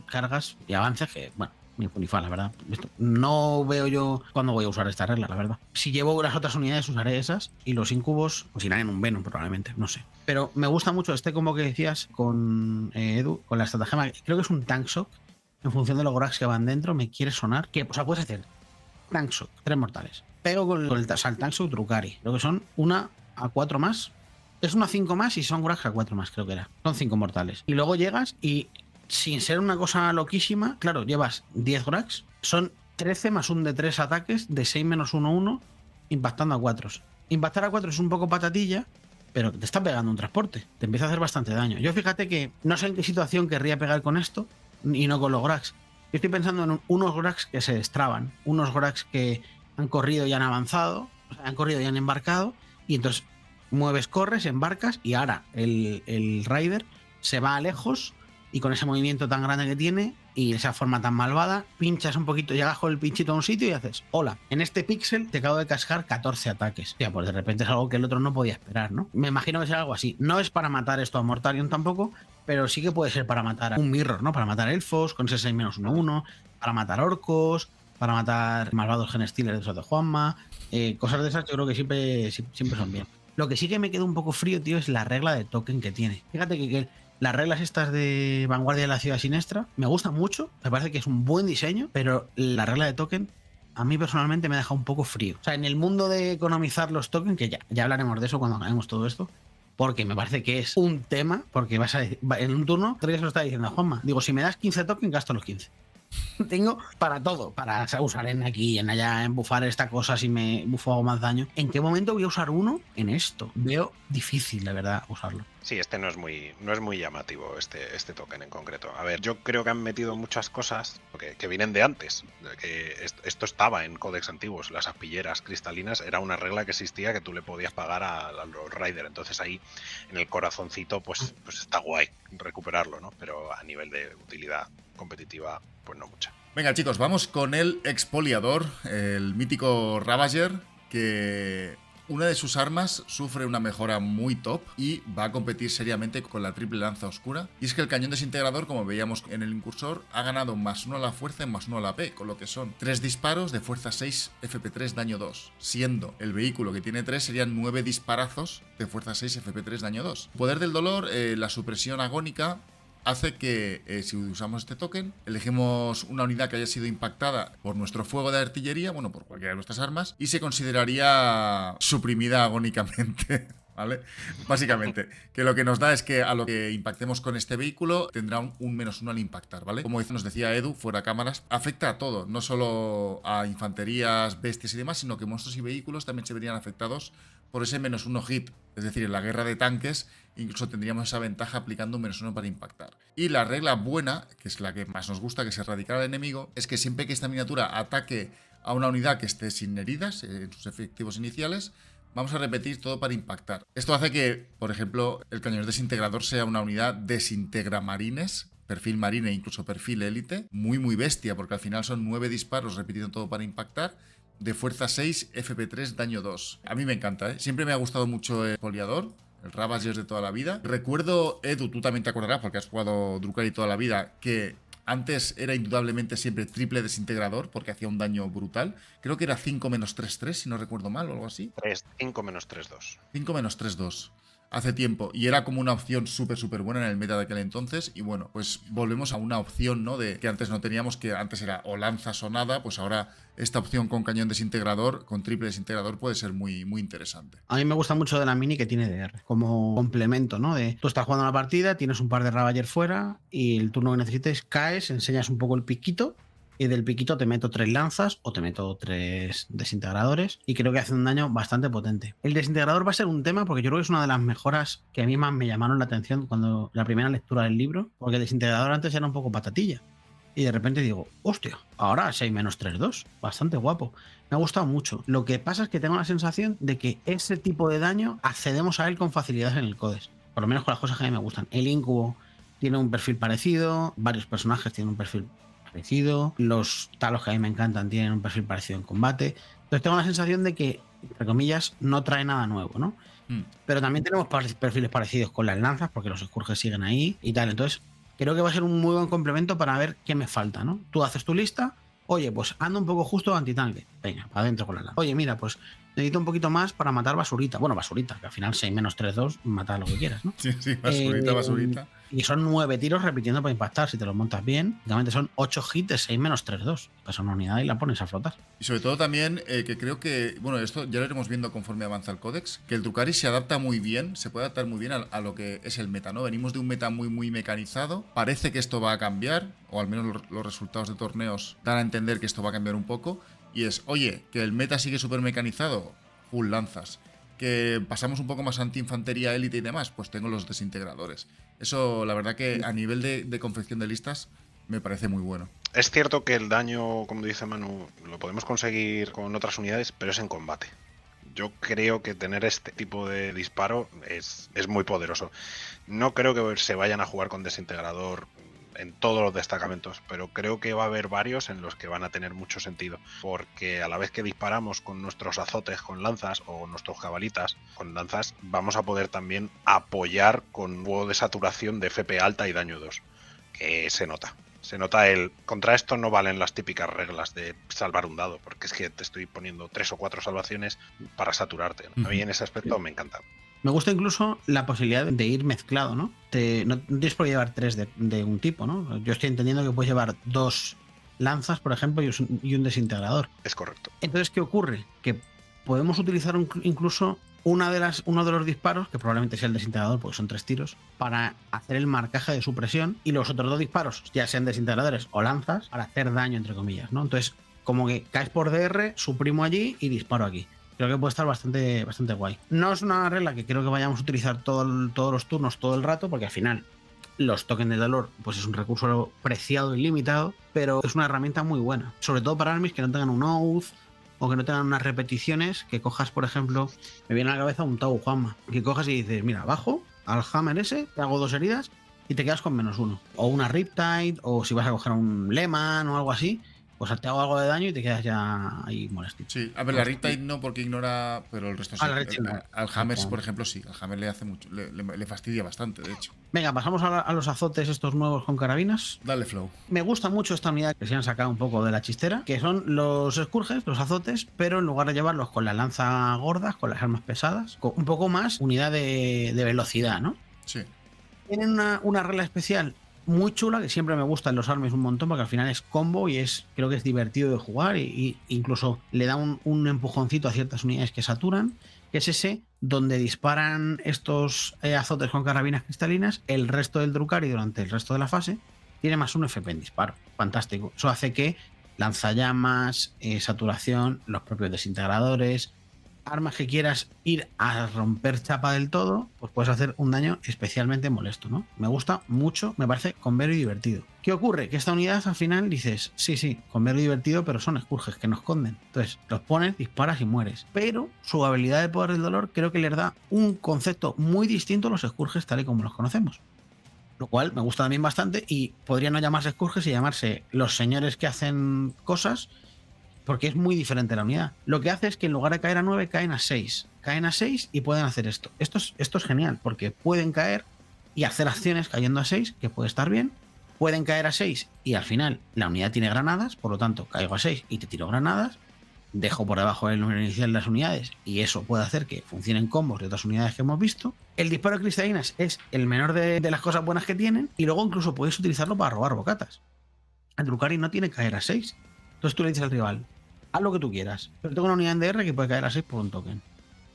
cargas y avances que, bueno, ni fan, la verdad. No veo yo cuándo voy a usar esta regla, la verdad. Si llevo las otras unidades, usaré esas. Y los incubos, pues irán en un Venom, probablemente. No sé. Pero me gusta mucho este combo que decías con Edu, con la estratagema. Creo que es un Tank Shock. En función de los Gorax que van dentro, me quiere sonar que, o sea, puedes hacer Tank Shock, 3 mortales. Pego con el Tank Shock Drukhari. Creo que son una a 4 más. Es una 5 más y son Gorax a 4 más, creo que era. Son 5 mortales. Y luego llegas y, sin ser una cosa loquísima, claro, llevas 10 Gorax, son 13 más un de 3 ataques, de 6 menos 1-1, impactando a 4. Impactar a 4 es un poco patatilla, pero te está pegando un transporte, te empieza a hacer bastante daño. Yo fíjate que no sé en qué situación querría pegar con esto, y no con los Gorax. Yo estoy pensando en unos Gorax que se destraban, unos Gorax que han corrido y han avanzado, o sea, han corrido y han embarcado, y entonces mueves, corres, embarcas, y ahora el Rider se va a lejos. Y con ese movimiento tan grande que tiene y esa forma tan malvada, pinchas un poquito, llegas con el pinchito a un sitio y haces, hola, en este píxel te acabo de cascar 14 ataques. O sea, pues de repente es algo que el otro no podía esperar, ¿no? Me imagino que será algo así. No es para matar esto a Mortarion tampoco, pero sí que puede ser para matar a un Mirror, ¿no? Para matar elfos con ese 6-1-1, para matar orcos, para matar malvados Genestealers de esos de Juanma, cosas de esas yo creo que siempre son bien. Lo que sí que me quedó un poco frío, tío, es la regla de token que tiene. Fíjate que las reglas estas de Vanguardia de la Ciudad Siniestra me gustan mucho, me parece que es un buen diseño, pero la regla de token a mí personalmente me deja un poco frío. O sea, en el mundo de economizar los tokens, que ya hablaremos de eso cuando hagamos todo esto, porque me parece que es un tema, porque vas a decir, en un turno, Trey se lo está diciendo a Juanma, digo, si me das 15 tokens, gasto los 15. Tengo para todo, para usar en aquí, en allá, en bufar esta cosa si me bufo hago más daño. ¿En qué momento voy a usar uno en esto? Veo difícil, la verdad, usarlo. Sí, este no es muy llamativo, este token en concreto. A ver, yo creo que han metido muchas cosas que vienen de antes. Que esto estaba en códex antiguos. Las aspilleras cristalinas era una regla que existía que tú le podías pagar a los Rider. Entonces ahí, en el corazoncito, pues está guay recuperarlo, ¿no? Pero a nivel de utilidad competitiva, pues no mucha. Venga, chicos, vamos con el expoliador, el mítico Ravager, que una de sus armas sufre una mejora muy top y va a competir seriamente con la triple lanza oscura. Y es que el cañón desintegrador, como veíamos en el incursor, ha ganado +1 a la fuerza y +1 a la P, con lo que son 3 disparos de fuerza 6, FP3, daño 2. Siendo el vehículo que tiene 3, serían 9 disparazos de fuerza 6, FP3, daño 2. Poder del dolor, la supresión agónica hace que si usamos este token, elegimos una unidad que haya sido impactada por nuestro fuego de artillería, bueno, por cualquiera de nuestras armas, y se consideraría suprimida agónicamente. ¿Vale? Básicamente, que lo que nos da es que a lo que impactemos con este vehículo tendrá un -1 al impactar, ¿vale? Como nos decía Edu, fuera cámaras, afecta a todo, no solo a infanterías, bestias y demás, sino que monstruos y vehículos también se verían afectados por ese -1 hit. Es decir, en la guerra de tanques incluso tendríamos esa ventaja aplicando un -1 para impactar. Y la regla buena, que es la que más nos gusta, que es erradicar al enemigo, es que siempre que esta miniatura ataque a una unidad que esté sin heridas en sus efectivos iniciales, vamos a repetir todo para impactar. Esto hace que, por ejemplo, el cañón desintegrador sea una unidad desintegra marines, perfil marine e incluso perfil élite, muy bestia, porque al final son 9 disparos repitiendo todo para impactar, de fuerza 6, FP3, daño 2. A mí me encanta, ¿eh? Siempre me ha gustado mucho el poliador, el Ravager de toda la vida. Recuerdo, Edu, tú también te acordarás porque has jugado Drukhari toda la vida, que antes era indudablemente siempre triple desintegrador porque hacía un daño brutal. Creo que era 5-3-3, si no recuerdo mal o algo así. 5-3-2. 5-3-2. Hace tiempo. Y era como una opción súper buena en el meta de aquel entonces. Y bueno, pues volvemos a una opción, ¿no? De que antes no teníamos, que antes era o lanzas o nada. Pues ahora esta opción con cañón desintegrador, con triple desintegrador, puede ser muy interesante. A mí me gusta mucho de la mini que tiene DR, como complemento, ¿no? De tú estás jugando una partida, tienes un par de Ravager fuera y el turno que necesites caes, enseñas un poco el piquito. Y del piquito te meto 3 lanzas o te meto 3 desintegradores y creo que hace un daño bastante potente. El desintegrador va a ser un tema porque yo creo que es una de las mejoras que a mí más me llamaron la atención cuando la primera lectura del libro, porque el desintegrador antes era un poco patatilla. y de repente digo, hostia, ahora 6-3-2, bastante guapo. Me ha gustado mucho. Lo que pasa es que tengo la sensación de que ese tipo de daño accedemos a él con facilidad en el Codex. Por lo menos con las cosas que a mí me gustan. El Incubo tiene un perfil parecido, varios personajes tienen un perfil parecido, los talos que a mí me encantan tienen un perfil parecido en combate. Entonces tengo la sensación de que, entre comillas, no trae nada nuevo, ¿no? Pero también tenemos perfiles parecidos con las lanzas, porque los Scourges siguen ahí y tal. Entonces creo que va a ser un muy buen complemento para ver qué me falta, ¿no? Tú haces tu lista. Oye, pues ando un poco justo de antitanque. Venga, para adentro con la lanza. Oye, mira, pues necesito un poquito más para matar basurita. Bueno, basurita, que al final 6-3-2, mata lo que quieras, ¿no? Sí, basurita. Y son 9 tiros repitiendo para impactar. Si te los montas bien, realmente son 8 hits de 6-3-2. Pasas una unidad y la pones a flotar. Y sobre todo también, que creo que, bueno, esto ya lo iremos viendo conforme avanza el Codex, que el Drukhari se adapta muy bien, se puede adaptar muy bien a lo que es el meta, ¿no? Venimos de un meta muy mecanizado. Parece que esto va a cambiar, o al menos los resultados de torneos dan a entender que esto va a cambiar un poco. Y es, oye, que el meta sigue súper mecanizado, full lanzas. Que pasamos un poco más anti-infantería élite y demás, pues tengo los desintegradores. Eso, la verdad que a nivel de confección de listas, me parece muy bueno. Es cierto que el daño, como dice Manu, lo podemos conseguir con otras unidades, pero es en combate. Yo creo que tener este tipo de disparo es muy poderoso. No creo que se vayan a jugar con desintegrador en todos los destacamentos, pero creo que va a haber varios en los que van a tener mucho sentido, porque a la vez que disparamos con nuestros azotes con lanzas o nuestros jabalitas con lanzas, vamos a poder también apoyar con huevo de saturación de FP alta y daño 2, que se nota. Se nota contra esto no valen las típicas reglas de salvar un dado, porque es que te estoy poniendo 3 o 4 salvaciones para saturarte. A mí en ese aspecto me encanta. Me gusta incluso la posibilidad de ir mezclado, ¿no? No tienes por qué llevar 3 de un tipo, ¿no? Yo estoy entendiendo que puedes llevar 2 lanzas, por ejemplo, y un desintegrador. Es correcto. Entonces, ¿qué ocurre? Que podemos utilizar incluso uno de los disparos, que probablemente sea el desintegrador, porque son 3 tiros, para hacer el marcaje de supresión, y los otros 2 disparos, ya sean desintegradores o lanzas, para hacer daño, entre comillas, ¿no? Entonces, como que caes por DR, suprimo allí y disparo aquí. Creo que puede estar bastante guay. No es una regla que creo que vayamos a utilizar todos los turnos, todo el rato, porque al final los tokens de dolor pues es un recurso preciado y limitado, pero es una herramienta muy buena. Sobre todo para armies que no tengan un oath o que no tengan unas repeticiones, que cojas, por ejemplo, me viene a la cabeza un Tau Juanma, que cojas y dices, mira, bajo al hammer ese, te hago 2 heridas y te quedas con -1. O una Riptide, o si vas a coger un Lehman o algo así, pues te hago algo de daño y te quedas ya ahí molestito. Sí, a ver, la Riptide no porque ignora, pero el resto sí. Al Hammers, por ejemplo, sí. Al Hammer le hace mucho, le fastidia bastante, de hecho. Venga, pasamos a los azotes estos nuevos con carabinas. Dale, Flow. Me gusta mucho esta unidad que se han sacado un poco de la chistera, que son los Scourges, los azotes, pero en lugar de llevarlos con la lanza gordas, con las armas pesadas, con un poco más unidad de velocidad, ¿no? Sí. Tienen una regla especial muy chula, que siempre me gusta en los armies un montón, porque al final es combo y creo que es divertido de jugar y incluso le da un empujoncito a ciertas unidades que saturan, que es ese donde disparan estos azotes con carabinas cristalinas, el resto del Drukhari durante el resto de la fase tiene +1 FP en disparo. Fantástico. Eso hace que lanzallamas, saturación, los propios desintegradores, armas que quieras ir a romper chapa del todo, pues puedes hacer un daño especialmente molesto, ¿no? Me gusta mucho, me parece convero y divertido. ¿Qué ocurre? Que esta unidad al final dices, sí, convero y divertido, pero son Scourges que nos esconden. Entonces, los pones, disparas y mueres. Pero su habilidad de poder del dolor creo que les da un concepto muy distinto a los Scourges tal y como los conocemos. Lo cual me gusta también bastante y podría no llamarse Scourges y llamarse los señores que hacen cosas, porque es muy diferente la unidad. Lo que hace es que en lugar de caer a 9, caen a 6. Caen a 6 y pueden hacer esto. Esto es genial, porque pueden caer y hacer acciones cayendo a 6, que puede estar bien. Pueden caer a 6 y al final la unidad tiene granadas, por lo tanto, caigo a 6 y te tiro granadas. Dejo por debajo el número inicial de las unidades y eso puede hacer que funcionen combos de otras unidades que hemos visto. El disparo de cristalinas es el menor de las cosas buenas que tienen y luego incluso podéis utilizarlo para robar bocatas. El Drukhari no tiene que caer a 6. Entonces tú le dices al rival, haz lo que tú quieras, pero tengo una unidad en DR que puede caer a 6 por un token.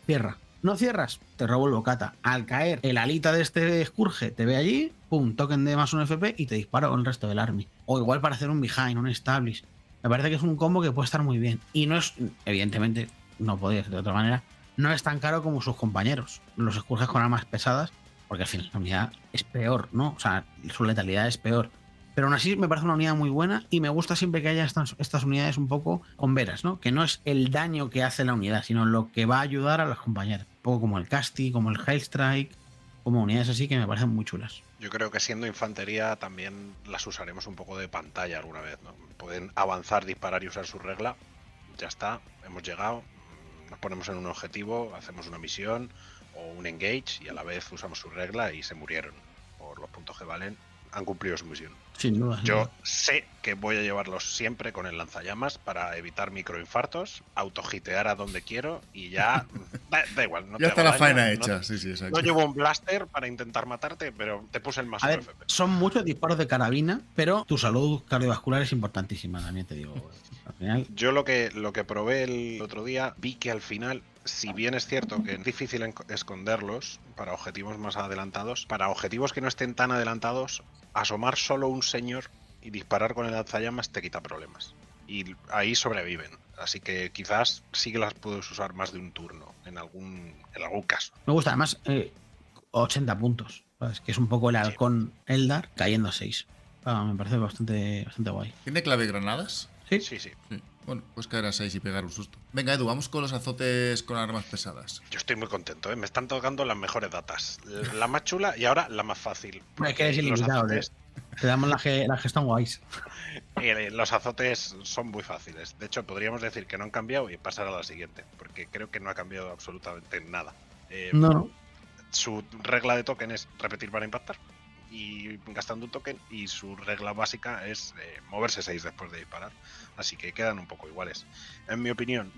Cierra. ¿No cierras? Te robo el bocata. Al caer el alita de este Scourge te ve allí, pum, token de +1 FP y te disparo con el resto del army. O igual para hacer un behind, un establish. Me parece que es un combo que puede estar muy bien. Y no es, evidentemente, no podía ser de otra manera, no es tan caro como sus compañeros, los Scourges con armas pesadas, porque al final la unidad es peor, ¿no? O sea, su letalidad es peor. Pero aún así me parece una unidad muy buena y me gusta siempre que haya estas unidades un poco con veras, ¿no? Que no es el daño que hace la unidad, sino lo que va a ayudar a los compañeros. Un poco como el Casti, como el Hailstrike, como unidades así que me parecen muy chulas. Yo creo que siendo infantería también las usaremos un poco de pantalla alguna vez, ¿no? Pueden avanzar, disparar y usar su regla. Ya está, hemos llegado, nos ponemos en un objetivo, hacemos una misión o un engage y a la vez usamos su regla y se murieron. Por los puntos que valen, han cumplido su misión. Sin duda. Yo sé que voy a llevarlos siempre con el lanzallamas para evitar microinfartos, autogitear a donde quiero y ya da igual. No ya te está hago la daño, faena no, hecha, sí, exacto. no llevo un blaster para intentar matarte, pero te puse el más A ver, FP. son muchos disparos de carabina, pero tu salud cardiovascular es importantísima, también te digo. Al final, Yo lo que probé el otro día, vi que al final, si bien es cierto que es difícil esconderlos para objetivos más adelantados, para objetivos que no estén tan adelantados, asomar solo un señor y disparar con el lanzallamas te quita problemas. Y ahí sobreviven. Así que quizás sí que las puedes usar más de un turno en algún caso. me gusta, además, 80 puntos. ¿Sabes? Que es un poco el halcón Eldar cayendo a 6. Me parece bastante guay. ¿Tiene clave granadas? ¿Sí? Sí. Sí. Bueno, pues caer a 6 y pegar un susto. Venga, Edu, vamos con los azotes con armas pesadas. Yo estoy muy contento, ¿eh? Me están tocando las mejores datas. La más chula y ahora la más fácil. Es que eres Los ilimitado, azotes, te damos las que están guays. los azotes son muy fáciles. De hecho, podríamos decir que no han cambiado y pasar a la siguiente, porque creo que no ha cambiado absolutamente nada. No. Su regla de token es repetir para impactar y gastando un token, y su regla básica es moverse 6 después de disparar. Así que quedan un poco iguales. En mi opinión,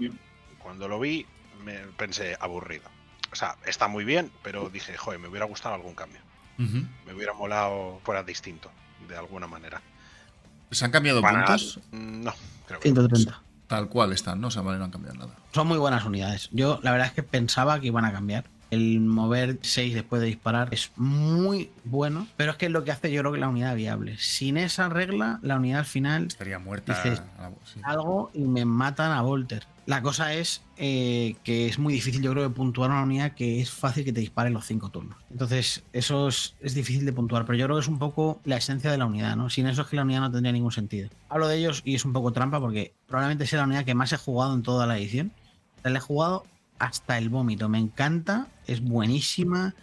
cuando lo vi, me pensé aburrido. O sea, está muy bien, pero dije, joder, me hubiera gustado algún cambio. Me hubiera molado fuera distinto, de alguna manera. ¿Se han cambiado puntos? No, creo que no. 130. Tal cual están, ¿no? O sea, vale, no han cambiado nada. Son muy buenas unidades. Yo la verdad es que pensaba que iban a cambiar. El mover 6 después de disparar es muy bueno, pero es que es lo que hace yo creo que la unidad viable. Sin esa regla, la unidad al final estaría muerta. dices Sí. algo y me matan a Volter. La cosa es que es muy difícil, yo creo, de puntuar una unidad que es fácil que te dispare los 5 turnos. Entonces, eso es difícil de puntuar, pero yo creo que es un poco la esencia de la unidad, ¿no? Sin eso es que la unidad no tendría ningún sentido. Hablo de ellos y es un poco trampa porque probablemente sea la unidad que más he jugado en toda la edición. La he jugado hasta el vómito. Me encanta, es buenísima,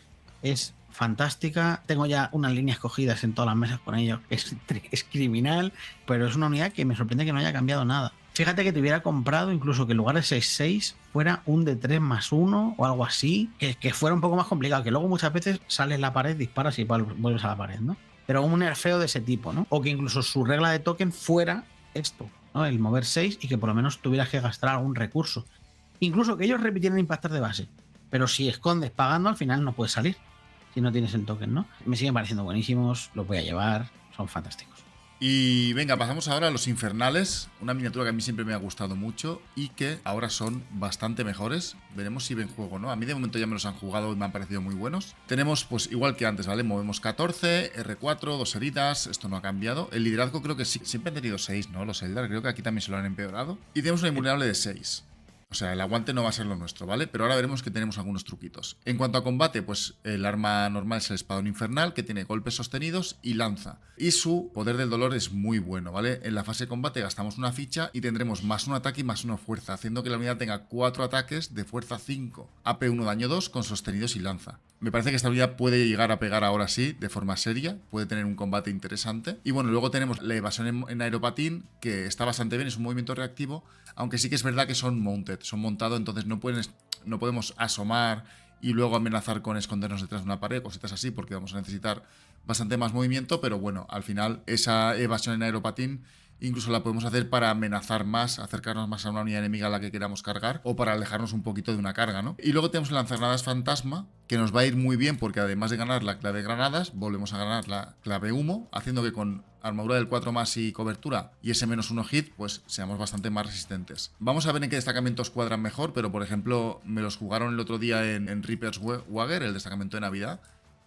es fantástica. Tengo ya unas líneas cogidas en todas las mesas con ellos. Es criminal, pero es una unidad que me sorprende que no haya cambiado nada. Fíjate que te hubiera comprado incluso que en lugar de 6-6 fuera un de 3+1 o algo así, que fuera un poco más complicado, que luego muchas veces sales la pared, disparas y vuelves a la pared, ¿no? Pero un nerfeo de ese tipo, ¿no? O que incluso su regla de token fuera esto, ¿no? El mover 6 y que por lo menos tuvieras que gastar algún recurso. Incluso que ellos repitieran impactar de base. Pero si escondes pagando, al final no puedes salir. Si no tienes el token, ¿no? Me siguen pareciendo buenísimos, los voy a llevar, son fantásticos. Y venga, pasamos ahora a los infernales, una miniatura que a mí siempre me ha gustado mucho y que ahora son bastante mejores. Veremos si ven juego, ¿no? A mí de momento ya me los han jugado y me han parecido muy buenos. Tenemos, pues igual que antes, ¿vale? Movemos 14, R4, 2 heridas, esto no ha cambiado. El liderazgo creo que sí, siempre han tenido 6, ¿no? Los Eldar, creo que aquí también se lo han empeorado. Y tenemos una invulnerable de 6. O sea, el aguante no va a ser lo nuestro, ¿vale? Pero ahora veremos que tenemos algunos truquitos. En cuanto a combate, pues el arma normal es el espadón infernal, que tiene golpes sostenidos y lanza. Y su poder del dolor es muy bueno, ¿vale? En la fase de combate gastamos una ficha y tendremos más un ataque y más una fuerza, haciendo que la unidad tenga 4 ataques de fuerza 5, AP1 daño 2 con sostenidos y lanza. Me parece que esta unidad puede llegar a pegar ahora sí, de forma seria, puede tener un combate interesante. Y bueno, luego tenemos la evasión en aeropatín, que está bastante bien, es un movimiento reactivo, aunque sí que es verdad que son mounted, son montados, entonces no podemos asomar y luego amenazar con escondernos detrás de una pared, cositas así, porque vamos a necesitar bastante más movimiento, pero bueno, al final esa evasión en aeropatín incluso la podemos hacer para amenazar más, acercarnos más a una unidad enemiga a la que queramos cargar o para alejarnos un poquito de una carga, ¿no? Y luego tenemos el lanzagranadas fantasma, que nos va a ir muy bien porque además de ganar la clave granadas, volvemos a ganar la clave humo, haciendo que con armadura del 4+ y cobertura y ese -1 hit, pues seamos bastante más resistentes. Vamos a ver en qué destacamentos cuadran mejor, pero por ejemplo me los jugaron el otro día en Reaper's Wager, el destacamento de Navidad,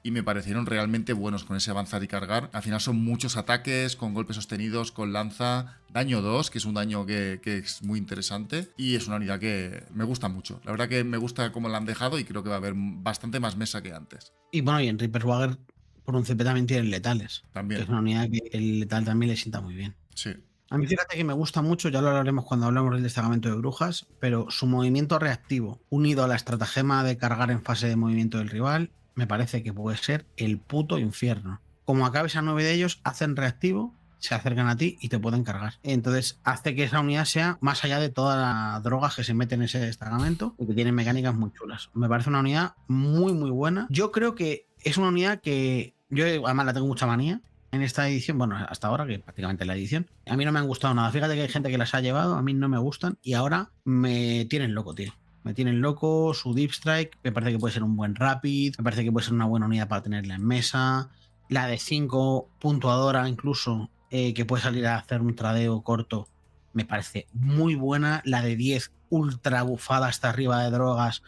y me parecieron realmente buenos con ese avanzar y cargar. Al final son muchos ataques, con golpes sostenidos, con lanza, daño 2, que es un daño que es muy interesante, y es una unidad que me gusta mucho. La verdad que me gusta cómo la han dejado y creo que va a haber bastante más mesa que antes. Y bueno, y en Reaper's Wager por un CP también tienen letales. También. Que es una unidad que el letal también le sienta muy bien. Sí. A mí fíjate que me gusta mucho, ya lo hablaremos cuando hablamos del destacamento de brujas, pero su movimiento reactivo, unido a la estratagema de cargar en fase de movimiento del rival, me parece que puede ser el puto infierno. Como acabes a 9 de ellos, hacen reactivo, se acercan a ti y te pueden cargar. Entonces hace que esa unidad sea más allá de todas las drogas que se meten en ese destacamento y que tienen mecánicas muy chulas. Me parece una unidad muy muy buena. Yo creo que es una unidad que yo además la tengo mucha manía en esta edición, bueno, hasta ahora, que prácticamente la edición, a mí no me han gustado nada. Fíjate que hay gente que las ha llevado, a mí no me gustan y ahora me tienen loco, tío. Me tienen loco, su Deep Strike, me parece que puede ser un buen Rapid, me parece que puede ser una buena unidad para tenerla en mesa. La de 5 puntuadora incluso, que puede salir a hacer un tradeo corto, me parece muy buena. La de 10 ultra bufada hasta arriba de drogas,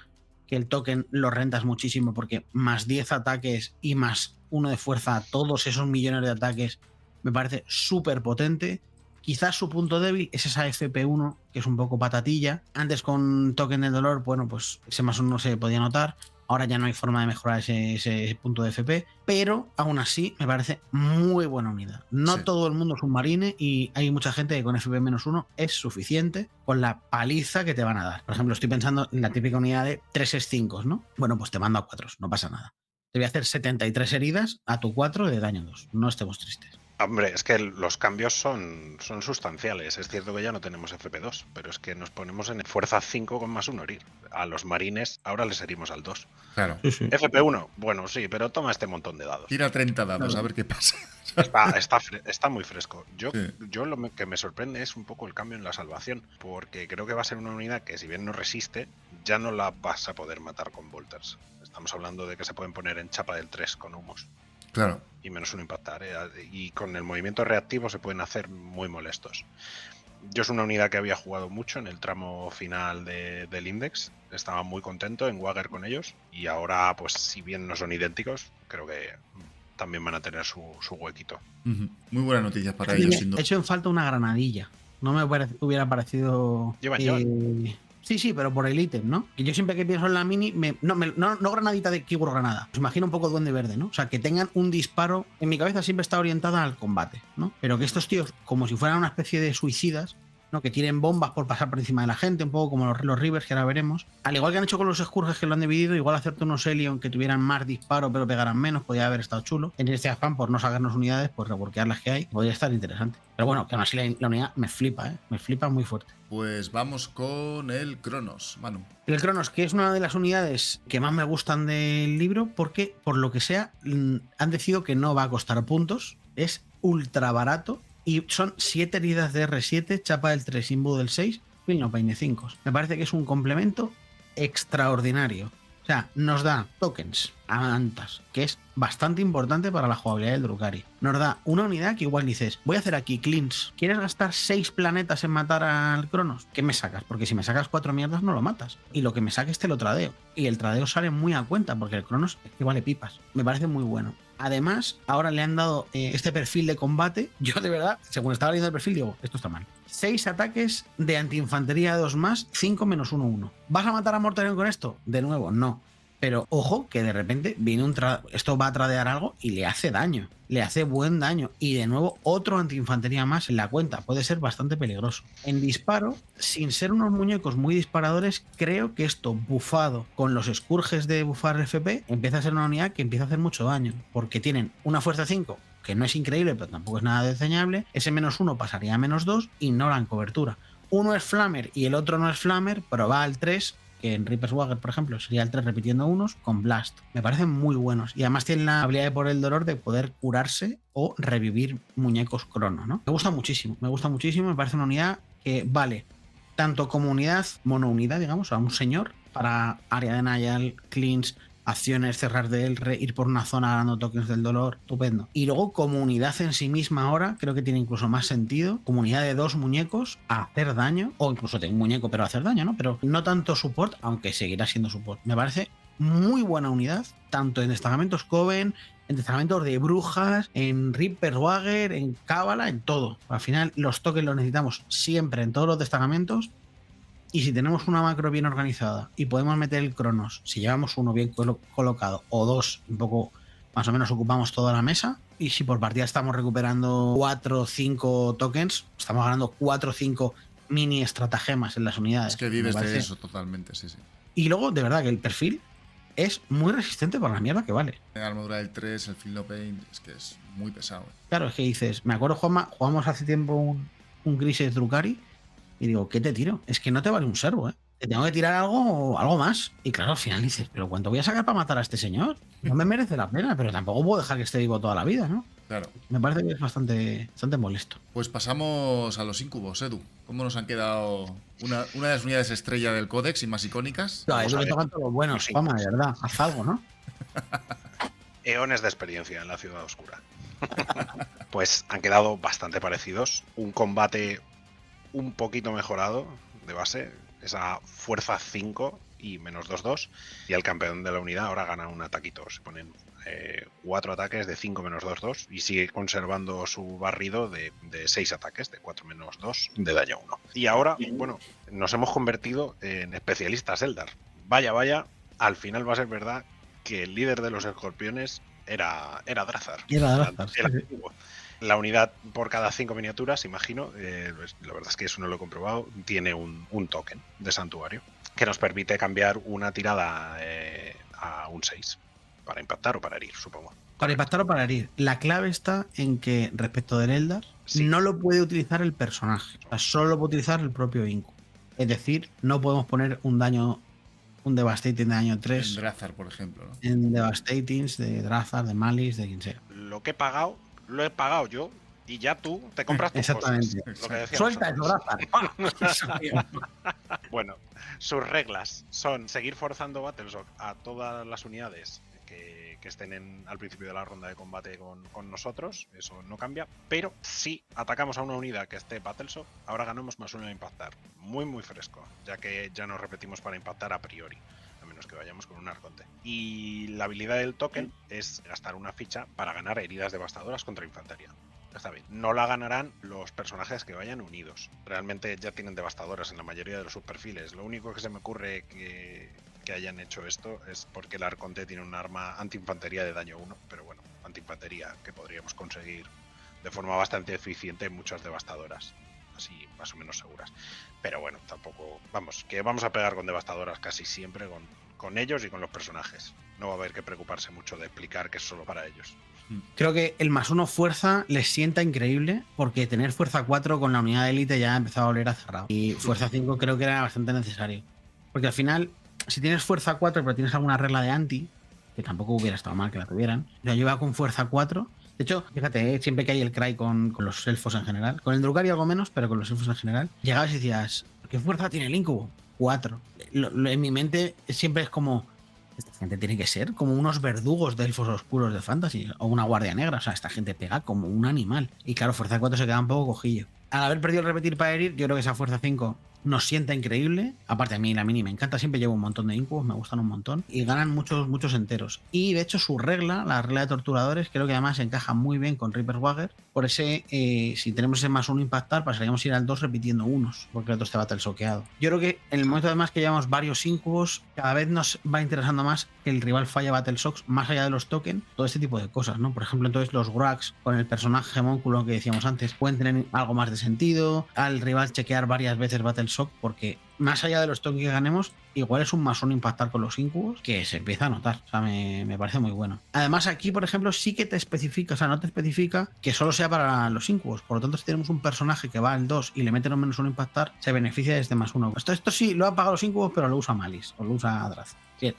que el token lo rentas muchísimo porque más 10 ataques y más 1 de fuerza a todos esos millones de ataques me parece súper potente. Quizás su punto débil es esa FP1 que es un poco patatilla. Antes con token de dolor, bueno, pues ese más o menos se podía notar. Ahora ya no hay forma de mejorar ese punto de FP, pero aún así me parece muy buena unidad. No todo el mundo es un marine y hay mucha gente que con FP-1 es suficiente con la paliza que te van a dar. Por ejemplo, estoy pensando en la típica unidad de 3 S5, ¿no? Bueno, pues te mando a 4, no pasa nada. Te voy a hacer 73 heridas a tu 4 de daño 2. No estemos tristes. Hombre, es que los cambios son sustanciales. Es cierto que ya no tenemos FP2, pero es que nos ponemos en fuerza 5 con más 1 herir. A los marines ahora les herimos al 2. Claro. Sí, sí. FP1, bueno, sí, pero toma este montón de dados. Tira 30 dados, Claro. a ver qué pasa. Está muy fresco. Yo lo que me sorprende es un poco el cambio en la salvación, porque creo que va a ser una unidad que, si bien no resiste, ya no la vas a poder matar con bolters. Estamos hablando de que se pueden poner en chapa del 3 con humos. Claro. Y menos uno impactar, ¿eh? Y con el movimiento reactivo se pueden hacer muy molestos. Yo es una unidad que había jugado mucho en el tramo final del Index. Estaba muy contento en Wagger con ellos. Y ahora, pues si bien no son idénticos, creo que también van a tener su huequito. Muy buenas noticias para ellos, sin duda. He hecho en falta una granadilla. No me hubiera parecido... Llevan. Sí, pero por el ítem, ¿no? Y yo siempre que pienso en la mini, no granadita de Keyboard Granada. Os imagino un poco Duende Verde, ¿no? O sea, que tengan un disparo. En mi cabeza siempre está orientada al combate, ¿no? Pero que estos tíos, como si fueran una especie de suicidas, ¿no? Que tiren bombas por pasar por encima de la gente, un poco como los Rivers, que ahora veremos. Al igual que han hecho con los Scourges, que lo han dividido, igual hacerte unos Helion que tuvieran más disparo pero pegaran menos, podría haber estado chulo. En este afán, por no sacarnos unidades, pues reworkear las que hay, podría estar interesante. Pero bueno, que aún así la unidad me flipa, ¿eh? Me flipa muy fuerte. Pues vamos con el Cronos, Manu. El Cronos, que es una de las unidades que más me gustan del libro, porque por lo que sea han decidido que no va a costar puntos, es ultra barato y son 7 heridas de R7, chapa del 3, imbu del 6, no peine 5. Me parece que es un complemento extraordinario. O sea, nos da tokens a Antas, que es bastante importante para la jugabilidad del Drukhari. Nos da una unidad que igual dices, voy a hacer aquí cleans. ¿Quieres gastar 6 planetas en matar al Cronos? ¿Qué me sacas? Porque si me sacas 4 mierdas no lo matas. Y lo que me saques te lo tradeo. Y el tradeo sale muy a cuenta porque el Cronos es que vale pipas. Me parece muy bueno. Además, ahora le han dado este perfil de combate. Yo de verdad, según estaba leyendo el perfil, digo, esto está mal. 6 ataques de antiinfantería 2 más, 5 menos 1, 1. ¿Vas a matar a Mortarion con esto? De nuevo, no. Pero ojo que de repente viene esto va a tradear algo y le hace daño. Le hace buen daño. Y de nuevo otro antiinfantería más en la cuenta. Puede ser bastante peligroso. En disparo, sin ser unos muñecos muy disparadores, creo que esto bufado con los Scourges de bufar FP empieza a ser una unidad que empieza a hacer mucho daño. Porque tienen una fuerza 5, que no es increíble, pero tampoco es nada desdeñable. Ese menos 1 pasaría a menos 2 y no la cobertura. Uno es Flamer y el otro no es Flamer, pero va al 3, que en Reaper's Wagger, por ejemplo, sería el 3 repitiendo unos con Blast. Me parecen muy buenos. Y además tienen la habilidad de por el dolor de poder curarse o revivir muñecos crono, ¿no? Me gusta muchísimo, me parece una unidad que vale tanto como unidad, monounidad, digamos, a un señor, para área de Nayal, cleans, acciones, cerrar de él, ir por una zona ganando tokens del dolor, estupendo. Y luego como unidad en sí misma ahora, creo que tiene incluso más sentido, como unidad de 2 muñecos a hacer daño, o incluso tiene un muñeco pero a hacer daño, ¿no? Pero no tanto support, aunque seguirá siendo support. Me parece muy buena unidad, tanto en destacamentos Coven, en destacamentos de brujas, en Reaper Wagger, en Cábala, en todo. Al final los tokens los necesitamos siempre en todos los destacamentos. Y si tenemos una macro bien organizada y podemos meter el Cronos, si llevamos uno bien colocado o 2 un poco más o menos ocupamos toda la mesa. Y si por partida estamos recuperando 4 o 5 tokens, estamos ganando 4 o 5 mini estratagemas en las unidades. Es que vives de eso totalmente, sí. Y luego, de verdad, que el perfil es muy resistente por la mierda que vale. La armadura del 3, el Field of Pain, es que es muy pesado. Claro, es que dices, me acuerdo, Juanma, jugamos hace tiempo un Grises Drukari y digo, ¿qué te tiro? Es que no te vale un servo, ¿eh? Te tengo que tirar algo más. Y claro, al final dices, ¿pero cuánto voy a sacar para matar a este señor? No me merece la pena, pero tampoco puedo dejar que esté vivo toda la vida, ¿no? Claro. Me parece que es bastante molesto. Pues pasamos a los incubos, Edu. ¿Cómo nos han quedado una de las unidades estrella del Codex y más icónicas? No, eso que tocan todos los buenos, Juanma, de verdad. Haz algo, ¿no? Eones de experiencia en la ciudad oscura. Pues han quedado bastante parecidos. Un combate un poquito mejorado de base. Esa fuerza 5 y menos 2-2. Y el campeón de la unidad ahora gana un ataquito. Se ponen 4 ataques de 5 menos 2-2 y sigue conservando su barrido de 6 ataques de 4 menos 2 de daño 1. Y ahora, bueno, nos hemos convertido en especialistas Eldar. Vaya, al final va a ser verdad que el líder de los escorpiones era Drazar. La unidad por cada 5 miniaturas, imagino, la verdad es que eso no lo he comprobado, tiene un token de santuario que nos permite cambiar una tirada a un 6 para impactar o para herir, supongo. Para impactar o para herir. La clave está en que respecto del Eldar, no lo puede utilizar el personaje, o sea, solo lo puede utilizar el propio Incu. Es decir, no podemos poner un Devastating de daño 3. En Drazar, por ejemplo, ¿no? En Devastatings de Drazar, de Malice, de quien sea. Lo que he pagado, lo he pagado yo y ya tú te compras tus exactamente. cosas. Lo que Suelta eso, Drazar. Bueno, sus reglas son seguir forzando Battleshock a todas las unidades que estén al principio de la ronda de combate con nosotros, eso no cambia, pero si atacamos a una unidad que esté Battleshock, ahora ganamos +1 a impactar, muy fresco, ya que ya nos repetimos para impactar a priori, a menos que vayamos con un arconte. Y la habilidad del token es gastar una ficha para ganar heridas devastadoras contra infantería. Está bien. No la ganarán los personajes que vayan unidos. Realmente ya tienen devastadoras en la mayoría de los subperfiles. Lo único que se me ocurre que hayan hecho esto es porque el arconte tiene un arma antiinfantería de daño 1, pero bueno, antiinfantería que podríamos conseguir de forma bastante eficiente muchas devastadoras, así más o menos seguras. Pero bueno, tampoco, vamos, que vamos a pegar con devastadoras casi siempre con ellos y con los personajes. No va a haber que preocuparse mucho de explicar que es solo para ellos. Creo que el +1 fuerza les sienta increíble, porque tener fuerza 4 con la unidad de élite ya ha empezado a oler a cerrado. Y fuerza 5 creo que era bastante necesario. Porque al final, si tienes fuerza 4 pero tienes alguna regla de anti, que tampoco hubiera estado mal que la tuvieran, yo iba con fuerza 4. De hecho, fíjate, siempre que hay el cry con los elfos en general, con el Drukari algo menos, pero con los elfos en general, llegabas y decías, ¿qué fuerza tiene el incubo? 4. En mi mente siempre es como, esta gente tiene que ser como unos verdugos de elfos oscuros de fantasy o una guardia negra. O sea, esta gente pega como un animal. Y claro, fuerza 4 se queda un poco cojillo. Al haber perdido el repetir para herir, yo creo que esa fuerza 5 nos sienta increíble. Aparte, a mí la mini me encanta. Siempre llevo un montón de incubos, me gustan un montón. Y ganan muchos enteros. Y de hecho, su regla, la regla de torturadores, creo que además encaja muy bien con Reaper Wagger. Por ese, si tenemos ese +1 impactar, pasaríamos a ir al 2 repitiendo unos, porque el otro está battle soqueado. Yo creo que en el momento además que llevamos varios incubos, cada vez nos va interesando más que el rival falla battle socks, más allá de los tokens, todo este tipo de cosas, ¿no? Por ejemplo, entonces los Grags con el personaje homúnculo que decíamos antes pueden tener algo más de sentido, al rival chequear varias veces battle shock, porque más allá de los tokens que ganemos, igual es un +1 impactar con los incubos que se empieza a notar. O sea, me parece muy bueno. Además, aquí, por ejemplo, sí que te especifica, o sea, no te especifica que solo sea para los incubos. Por lo tanto, si tenemos un personaje que va al 2 y le meten un -1 impactar, se beneficia de este +1. Esto sí lo ha pagado los incubos, pero lo usa Malice o lo usa Draz. Bien.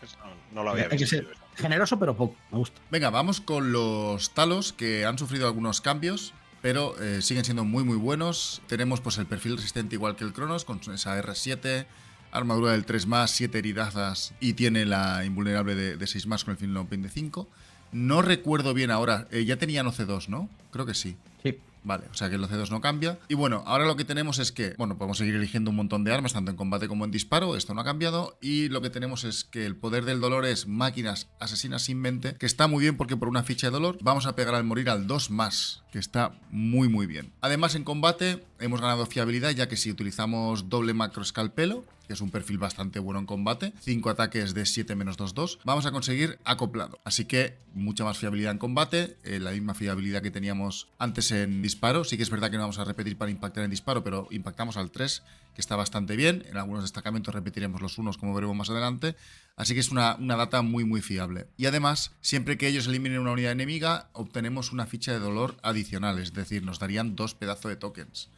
No lo había visto. Hay que ser generoso, pero poco. Me gusta. Venga, vamos con los Talos, que han sufrido algunos cambios, pero siguen siendo muy buenos. Tenemos pues el perfil resistente igual que el Cronos, con esa R7, armadura del 3+, 7 heridazas y tiene la invulnerable de 6+, con el Field of Pain de 5. No recuerdo bien ahora, ya tenían OC2, ¿no? Creo que sí. Sí. Vale, o sea que el OC2 no cambia. Y bueno, ahora lo que tenemos es que, bueno, podemos seguir eligiendo un montón de armas, tanto en combate como en disparo, esto no ha cambiado. Y lo que tenemos es que el poder del dolor es máquinas asesinas sin mente, que está muy bien porque por una ficha de dolor vamos a pegar al morir al 2+, que está muy bien. Además, en combate hemos ganado fiabilidad, ya que si utilizamos doble macro escalpelo, que es un perfil bastante bueno en combate, 5 ataques de 7-2-2, vamos a conseguir acoplado. Así que mucha más fiabilidad en combate, la misma fiabilidad que teníamos antes en disparo. Sí que es verdad que no vamos a repetir para impactar en disparo, pero impactamos al 3, que está bastante bien. En algunos destacamentos repetiremos los 1, como veremos más adelante. Así que es una data muy fiable. Y además, siempre que ellos eliminen una unidad enemiga, obtenemos una ficha de dolor adicional, es decir, nos darían 2 pedazos de tokens.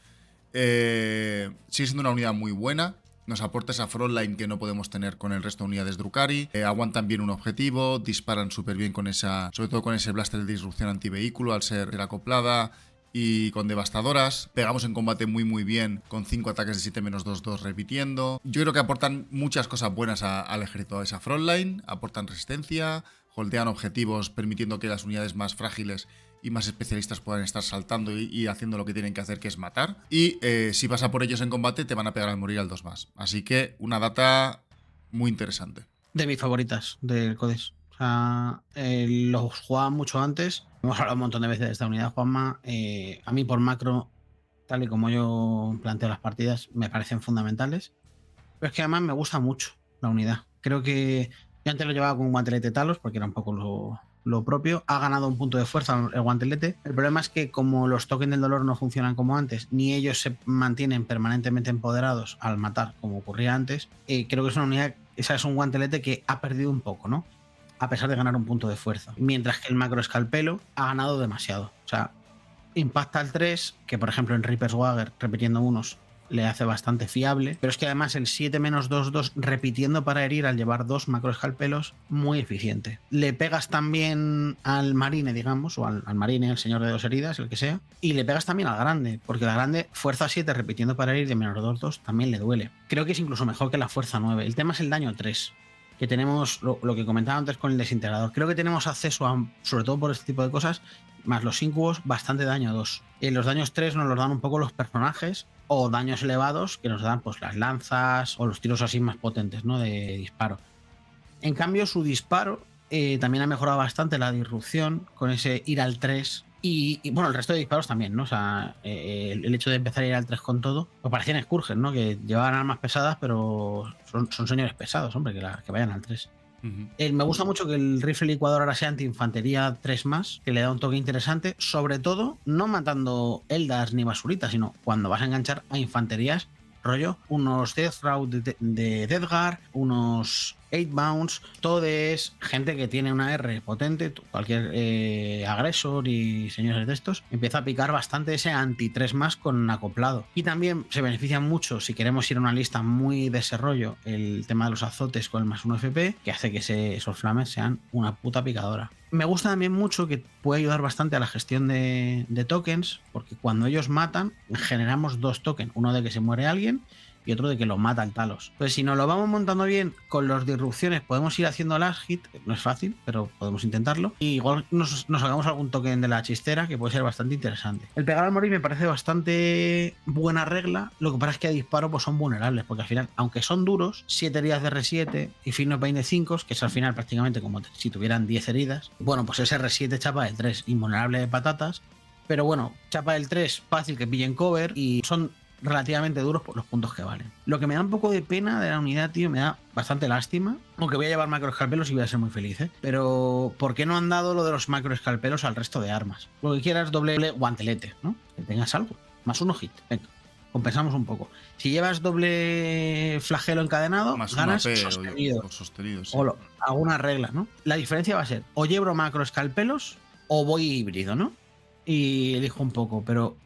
Sigue siendo una unidad muy buena. Nos aporta esa frontline que no podemos tener con el resto de unidades Drukhari. Aguantan bien un objetivo, disparan súper bien con esa, sobre todo con ese blaster de disrupción antivehículo al ser acoplada y con devastadoras. Pegamos en combate muy bien con 5 ataques de 7-2-2 repitiendo. Yo creo que aportan muchas cosas buenas al ejército, a esa frontline. Aportan resistencia, holdean objetivos permitiendo que las unidades más frágiles y más especialistas puedan estar saltando y haciendo lo que tienen que hacer, que es matar. Y si vas a por ellos en combate, te van a pegar al morir al 2+. Así que una data muy interesante. De mis favoritas del Codex. O sea, los jugaba mucho antes. Hemos hablado un montón de veces de esta unidad, Juanma. A mí por macro, tal y como yo planteo las partidas, me parecen fundamentales. Pero es que además me gusta mucho la unidad. Creo que yo antes lo llevaba con un guantelete Talos, porque era un poco lo propio. Ha ganado un punto de fuerza el guantelete. El problema es que como los tokens del dolor no funcionan como antes, ni ellos se mantienen permanentemente empoderados al matar, como ocurría antes, creo que es una unidad, esa es un guantelete que ha perdido un poco, ¿no? A pesar de ganar un punto de fuerza. Mientras que el macro escalpelo ha ganado demasiado. O sea, impacta al 3, que por ejemplo en Reaper's Dagger, repitiendo unos, le hace bastante fiable, pero es que además el 7-2-2 repitiendo para herir al llevar 2 macroescalpelos, muy eficiente. Le pegas también al marine, digamos, o al marine, el señor de 2 heridas, el que sea, y le pegas también al grande, porque la grande fuerza 7 repitiendo para herir de -2-2 también le duele. Creo que es incluso mejor que la fuerza 9. El tema es el daño 3. Que tenemos, lo que comentaba antes con el desintegrador, creo que tenemos acceso a, sobre todo por este tipo de cosas, más los incubos, bastante daño 2. Los daños 3 nos los dan un poco los personajes, o daños elevados que nos dan pues las lanzas o los tiros así más potentes, ¿no? De disparo. En cambio, su disparo también ha mejorado bastante la disrupción con ese ir al 3. Y bueno, el resto de disparos también, ¿no? O sea, el hecho de empezar a ir al 3 con todo, pues parecían Scourges, ¿no? Que llevaban armas pesadas, pero son señores pesados, hombre, que vayan al 3. Me gusta mucho que el rifle licuador ahora sea anti-infantería 3+, que le da un toque interesante, sobre todo no matando Eldars ni basuritas, sino cuando vas a enganchar a infanterías, rollo, unos Death Route de Deathguard, unos 8 Bounce, todo es gente que tiene una R potente, cualquier agresor y señores de estos, empieza a picar bastante ese anti-3+ con acoplado. Y también se benefician mucho, si queremos ir a una lista muy de ese rollo, el tema de los azotes con el +1 FP, que hace que esos flames sean una puta picadora. Me gusta también mucho que puede ayudar bastante a la gestión de tokens, porque cuando ellos matan, generamos 2 tokens, uno de que se muere alguien y otro de que lo mata el Talos. Pues si nos lo vamos montando bien con las disrupciones, podemos ir haciendo last hit, no es fácil, pero podemos intentarlo. Y igual nos sacamos algún token de la chistera que puede ser bastante interesante. El pegar al morir me parece bastante buena regla, lo que pasa es que a disparo pues son vulnerables, porque al final, aunque son duros, 7 heridas de R7 y Fino Pain de 5, que es al final prácticamente como si tuvieran 10 heridas, bueno, pues ese R7 chapa el 3, invulnerable de patatas, pero bueno, chapa el 3, fácil que pillen cover y son relativamente duros por los puntos que valen. Lo que me da un poco de pena de la unidad, tío, me da bastante lástima, aunque voy a llevar macroescalpelos y voy a ser muy feliz, ¿eh? Pero ¿por qué no han dado lo de los macroescalpelos al resto de armas? Lo que quieras, doble guantelete, ¿no? Que tengas algo, más 1 hit, venga, compensamos un poco. Si llevas doble flagelo encadenado, más ganas sostenido. Sí. O alguna regla, ¿no? La diferencia va a ser, o llevo macroescalpelos o voy híbrido, ¿no? Y elijo un poco, pero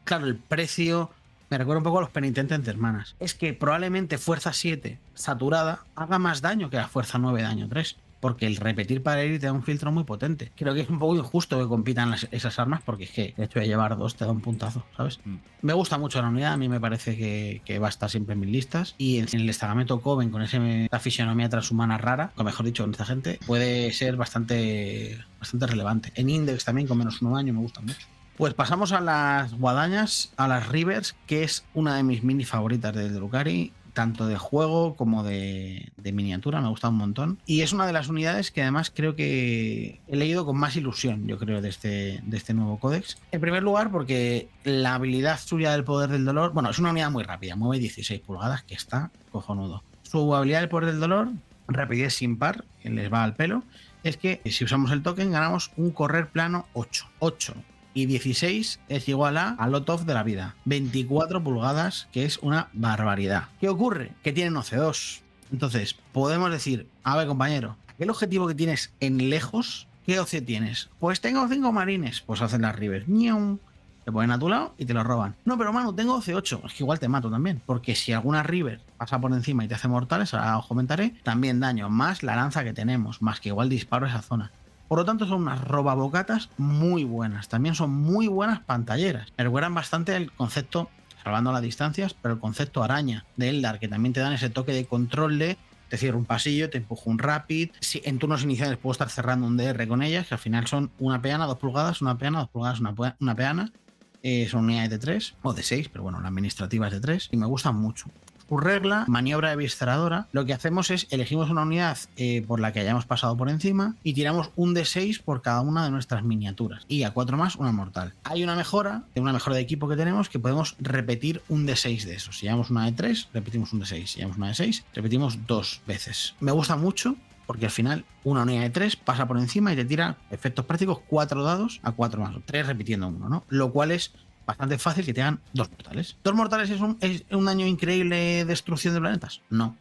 claro, el precio me recuerda un poco a los penitentes entre hermanas. Es que probablemente fuerza 7 saturada haga más daño que la fuerza 9 daño 3, porque el repetir para herir te da un filtro muy potente. Creo que es un poco injusto que compitan esas armas, porque es que el hecho de llevar 2 te da un puntazo, ¿sabes? Me gusta mucho la unidad, a mí me parece que va a estar siempre en mis listas, y en el destacamento Coven con esa fisionomía transhumana rara, o mejor dicho, con esta gente, puede ser bastante relevante. En Index también, con -1 daño, me gusta mucho. Pues pasamos a las guadañas, a las Rivers, que es una de mis mini favoritas del Drukhari. tanto de juego como de miniatura, me ha gustado un montón. Y es una de las unidades que además creo que he leído con más ilusión, yo creo, de este nuevo códex. En primer lugar, porque la habilidad suya del poder del dolor, bueno, es una unidad muy rápida, mueve 16 pulgadas, que está cojonudo. Su habilidad del poder del dolor, rapidez sin par, que les va al pelo, es que si usamos el token ganamos un correr plano 8. 8 y 16 es igual a lot of de la vida. 24 pulgadas, que es una barbaridad. ¿Qué ocurre? Que tienen OC2. Entonces, podemos decir, a ver, compañero, aquel objetivo que tienes en lejos, ¿qué OC tienes? Pues tengo 5 marines. Pues hacen las rivers. ¡Nium! Te ponen a tu lado y te lo roban. No, pero Manu, tengo OC8. Es que igual te mato también. Porque si alguna river pasa por encima y te hace mortales, ahora os comentaré, también daño, más la lanza que tenemos, más que igual disparo esa zona. Por lo tanto, son unas robabocatas muy buenas. También son muy buenas pantalleras. Me recuerdan bastante el concepto, salvando las distancias, pero el concepto araña de Eldar, que también te dan ese toque de control de te cierro un pasillo, te empujo un rapid. Si en turnos iniciales puedo estar cerrando un DR con ellas, que al final son una peana, 2 pulgadas, una peana, 2 pulgadas, una peana. Son unidades de 3 o de 6, pero bueno, la administrativa es de 3 y me gustan mucho. Su regla, maniobra de visceradora, lo que hacemos es elegimos una unidad por la que hayamos pasado por encima y tiramos un D6 por cada una de nuestras miniaturas. Y a 4 más, una mortal. Hay una mejora de equipo que tenemos que podemos repetir un D6 de eso. Si llevamos una de 3, repetimos un D6. Si llevamos una de 6, repetimos 2 veces. Me gusta mucho porque al final una unidad de 3 pasa por encima y te tira efectos prácticos 4 dados a 4 más, 3 repitiendo uno, ¿no? Lo cual es bastante fácil que te hagan 2 mortales. ¿2 mortales es un daño increíble de destrucción de planetas? No.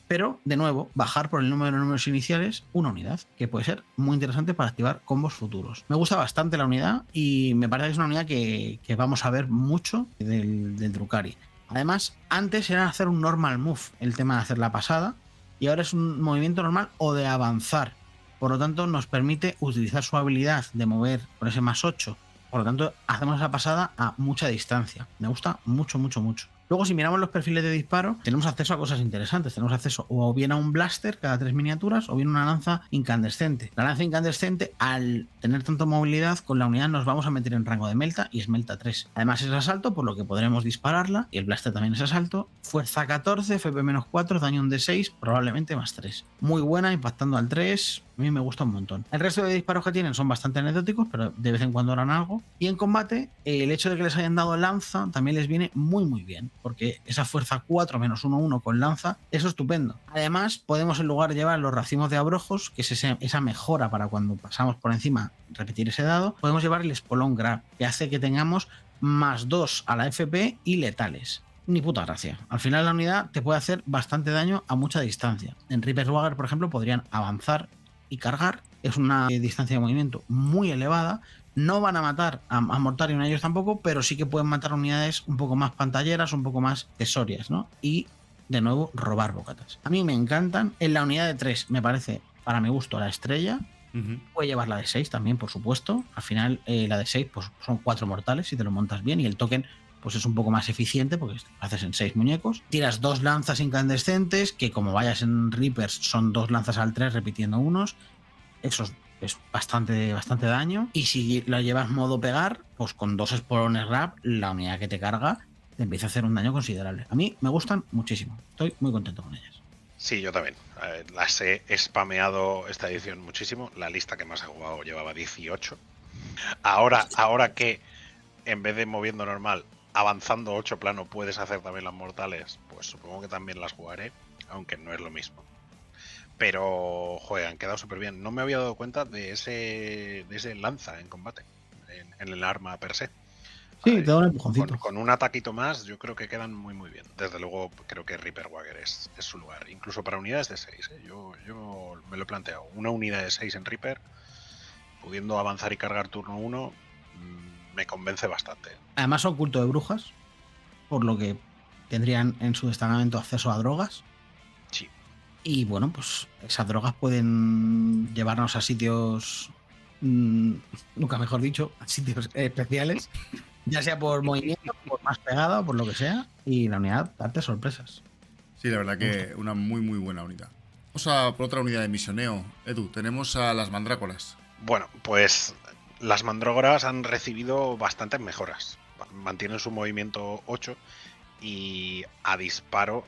Pero, de nuevo, bajar por el número de números iniciales una unidad, que puede ser muy interesante para activar combos futuros. Me gusta bastante la unidad y me parece que es una unidad que vamos a ver mucho del Drukhari. Además, antes era hacer un normal move, el tema de hacer la pasada, y ahora es un movimiento normal o de avanzar. Por lo tanto, nos permite utilizar su habilidad de mover con ese más 8. Por lo tanto, hacemos esa pasada a mucha distancia. Me gusta mucho, mucho, mucho. Luego, si miramos los perfiles de disparo, tenemos acceso a cosas interesantes. Tenemos acceso o bien a un blaster cada 3 miniaturas o bien una lanza incandescente. La lanza incandescente, al tener tanta movilidad, con la unidad nos vamos a meter en rango de Melta y es Melta 3. Además es asalto, por lo que podremos dispararla. Y el blaster también es asalto. Fuerza 14, FP-4, daño un D6, probablemente más 3. Muy buena, impactando al 3. A mí me gusta un montón. El resto de disparos que tienen son bastante anecdóticos, pero de vez en cuando harán algo. Y en combate, el hecho de que les hayan dado lanza también les viene muy muy bien, porque esa fuerza 4 menos 1-1 con lanza es estupendo. Además, podemos en lugar de llevar los racimos de abrojos, que es esa mejora para cuando pasamos por encima, repetir ese dado, podemos llevar el Spolon Grab, que hace que tengamos más 2 a la FP y letales. Ni puta gracia. Al final la unidad te puede hacer bastante daño a mucha distancia. En Reaper Swagger, por ejemplo, podrían avanzar y cargar. Es una distancia de movimiento muy elevada. No van a matar a Mortarion a ellos tampoco, pero sí que pueden matar unidades un poco más pantalleras, un poco más tesorias, ¿no? Y, de nuevo, robar bocatas. A mí me encantan. En la unidad de 3 me parece, para mi gusto, la estrella. Puede llevar la de 6 también, por supuesto. Al final, la de 6 pues, son 4 mortales si te lo montas bien, y el token pues es un poco más eficiente porque lo haces en 6 muñecos. Tiras 2 lanzas incandescentes, que como vayas en Reapers son 2 lanzas al 3 repitiendo unos. Eso es bastante daño. Y si la llevas modo pegar, pues con 2 espolones Grab, la unidad que te carga te empieza a hacer un daño considerable. A mí me gustan muchísimo. Estoy muy contento con ellas. Sí, yo también. Las he spameado esta edición muchísimo. La lista que más he jugado llevaba 18. Ahora que en vez de moviendo normal, avanzando 8 plano puedes hacer también las mortales, pues supongo que también las jugaré, aunque no es lo mismo. Pero, joder, han quedado súper bien. No me había dado cuenta de ese lanza en combate, en el arma per se. Sí, te da un empujoncito. Con un ataquito más, yo creo que quedan muy muy bien. Desde luego, creo que Reaper Swagger es su lugar. Incluso para unidades de 6, ¿eh? Yo me lo he planteado. Una unidad de 6 en Reaper, pudiendo avanzar y cargar turno 1, me convence bastante. Además son culto de brujas, por lo que tendrían en su destacamento acceso a drogas. Sí. Y bueno, pues esas drogas pueden llevarnos a sitios, nunca mejor dicho, a sitios especiales, ya sea por movimiento, por más pegada o por lo que sea, y la unidad darte sorpresas. Sí, la verdad que una muy muy buena unidad. Vamos a por otra unidad de misioneo. Edu, tenemos a las mandrácoras. Bueno, pues las mandrágoras han recibido bastantes mejoras. Mantienen su movimiento 8 y a disparo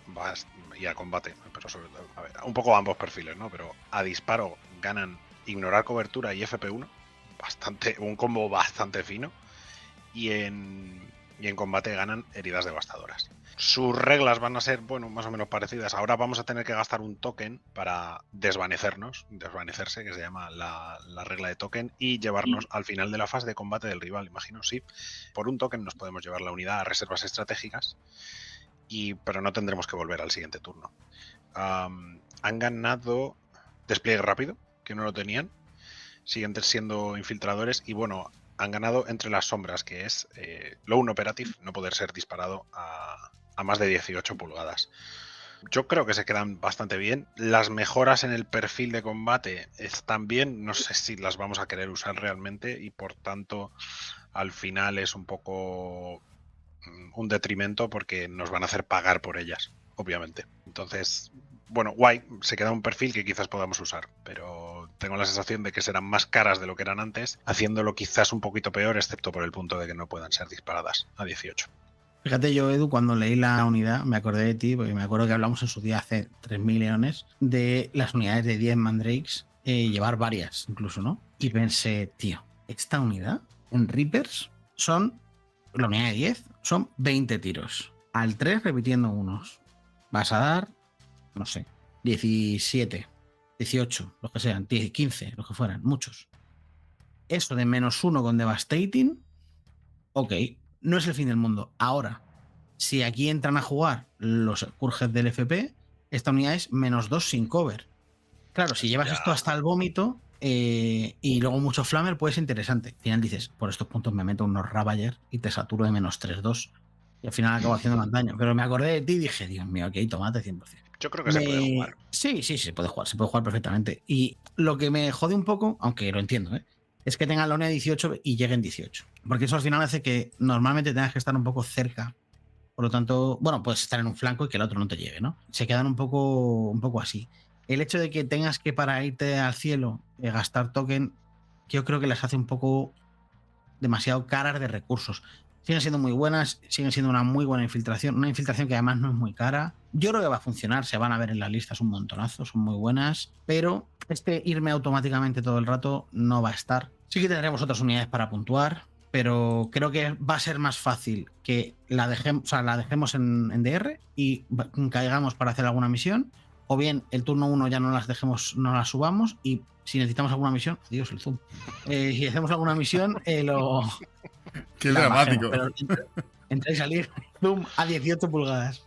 y a combate, pero sobre todo, a ver, un poco ambos perfiles, ¿no? Pero a disparo ganan ignorar cobertura y FP1, un combo bastante fino, y en combate ganan heridas devastadoras. Sus reglas van a ser, bueno, más o menos parecidas. Ahora vamos a tener que gastar un token para desvanecerse, que se llama la regla de token, y llevarnos al final de la fase de combate del rival, imagino, sí. Por un token nos podemos llevar la unidad a reservas estratégicas, pero no tendremos que volver al siguiente turno. Han ganado despliegue rápido, que no lo tenían. Siguen siendo infiltradores y, bueno, han ganado entre las sombras, que es Lone Operative, no poder ser disparado a más de 18 pulgadas. Yo creo que se quedan bastante bien. Las mejoras en el perfil de combate están bien. No sé si las vamos a querer usar realmente y, por tanto, al final es un poco un detrimento porque nos van a hacer pagar por ellas, obviamente. Entonces, bueno, guay, se queda un perfil que quizás podamos usar, pero tengo la sensación de que serán más caras de lo que eran antes, haciéndolo quizás un poquito peor, excepto por el punto de que no puedan ser disparadas a 18. Fíjate, yo, Edu, cuando leí la unidad, me acordé de ti, porque me acuerdo que hablamos en su día hace 3.000 eones de las unidades de 10 mandrakes, llevar varias incluso, ¿no? Y pensé, tío, esta unidad en Reapers son, la unidad de 10, son 20 tiros. Al 3 repitiendo unos. Vas a dar, no sé, 17, 18, los que sean, 10, 15, los que fueran, muchos. Eso de -1 con Devastating, ok, no es el fin del mundo. Ahora, si aquí entran a jugar los Curges del FP, esta unidad es -2 sin cover. Claro, si llevas esto hasta el vómito y luego mucho flamer, pues es interesante. Al final dices, por estos puntos me meto unos Ravager y te saturo de -3-2. Y al final acabo haciendo más daño. Pero me acordé de ti y dije, Dios mío, ok, tomate 100%. Yo creo que se puede jugar. Sí, se puede jugar perfectamente. Y lo que me jode un poco, aunque lo entiendo, es que tengan la unidad 18 y lleguen 18. Porque eso al final hace que normalmente tengas que estar un poco cerca. Por lo tanto, bueno, puedes estar en un flanco y que el otro no te llegue, ¿no? Se quedan un poco así. El hecho de que tengas que, para irte al cielo, gastar token, yo creo que las hace un poco demasiado caras de recursos. Siguen siendo muy buenas, siguen siendo una muy buena infiltración, una infiltración que además no es muy cara. Yo creo que va a funcionar, se van a ver en las listas un montonazo, son muy buenas, pero irme automáticamente todo el rato no va a estar. Sí que tendremos otras unidades para puntuar, pero creo que va a ser más fácil que la dejemos en DR y caigamos para hacer alguna misión, o bien el turno 1 ya no las subamos y si necesitamos alguna misión, adiós el zoom. Si hacemos alguna misión, Qué dramático. Bajemos, pero entre y salir, zoom a 18 pulgadas.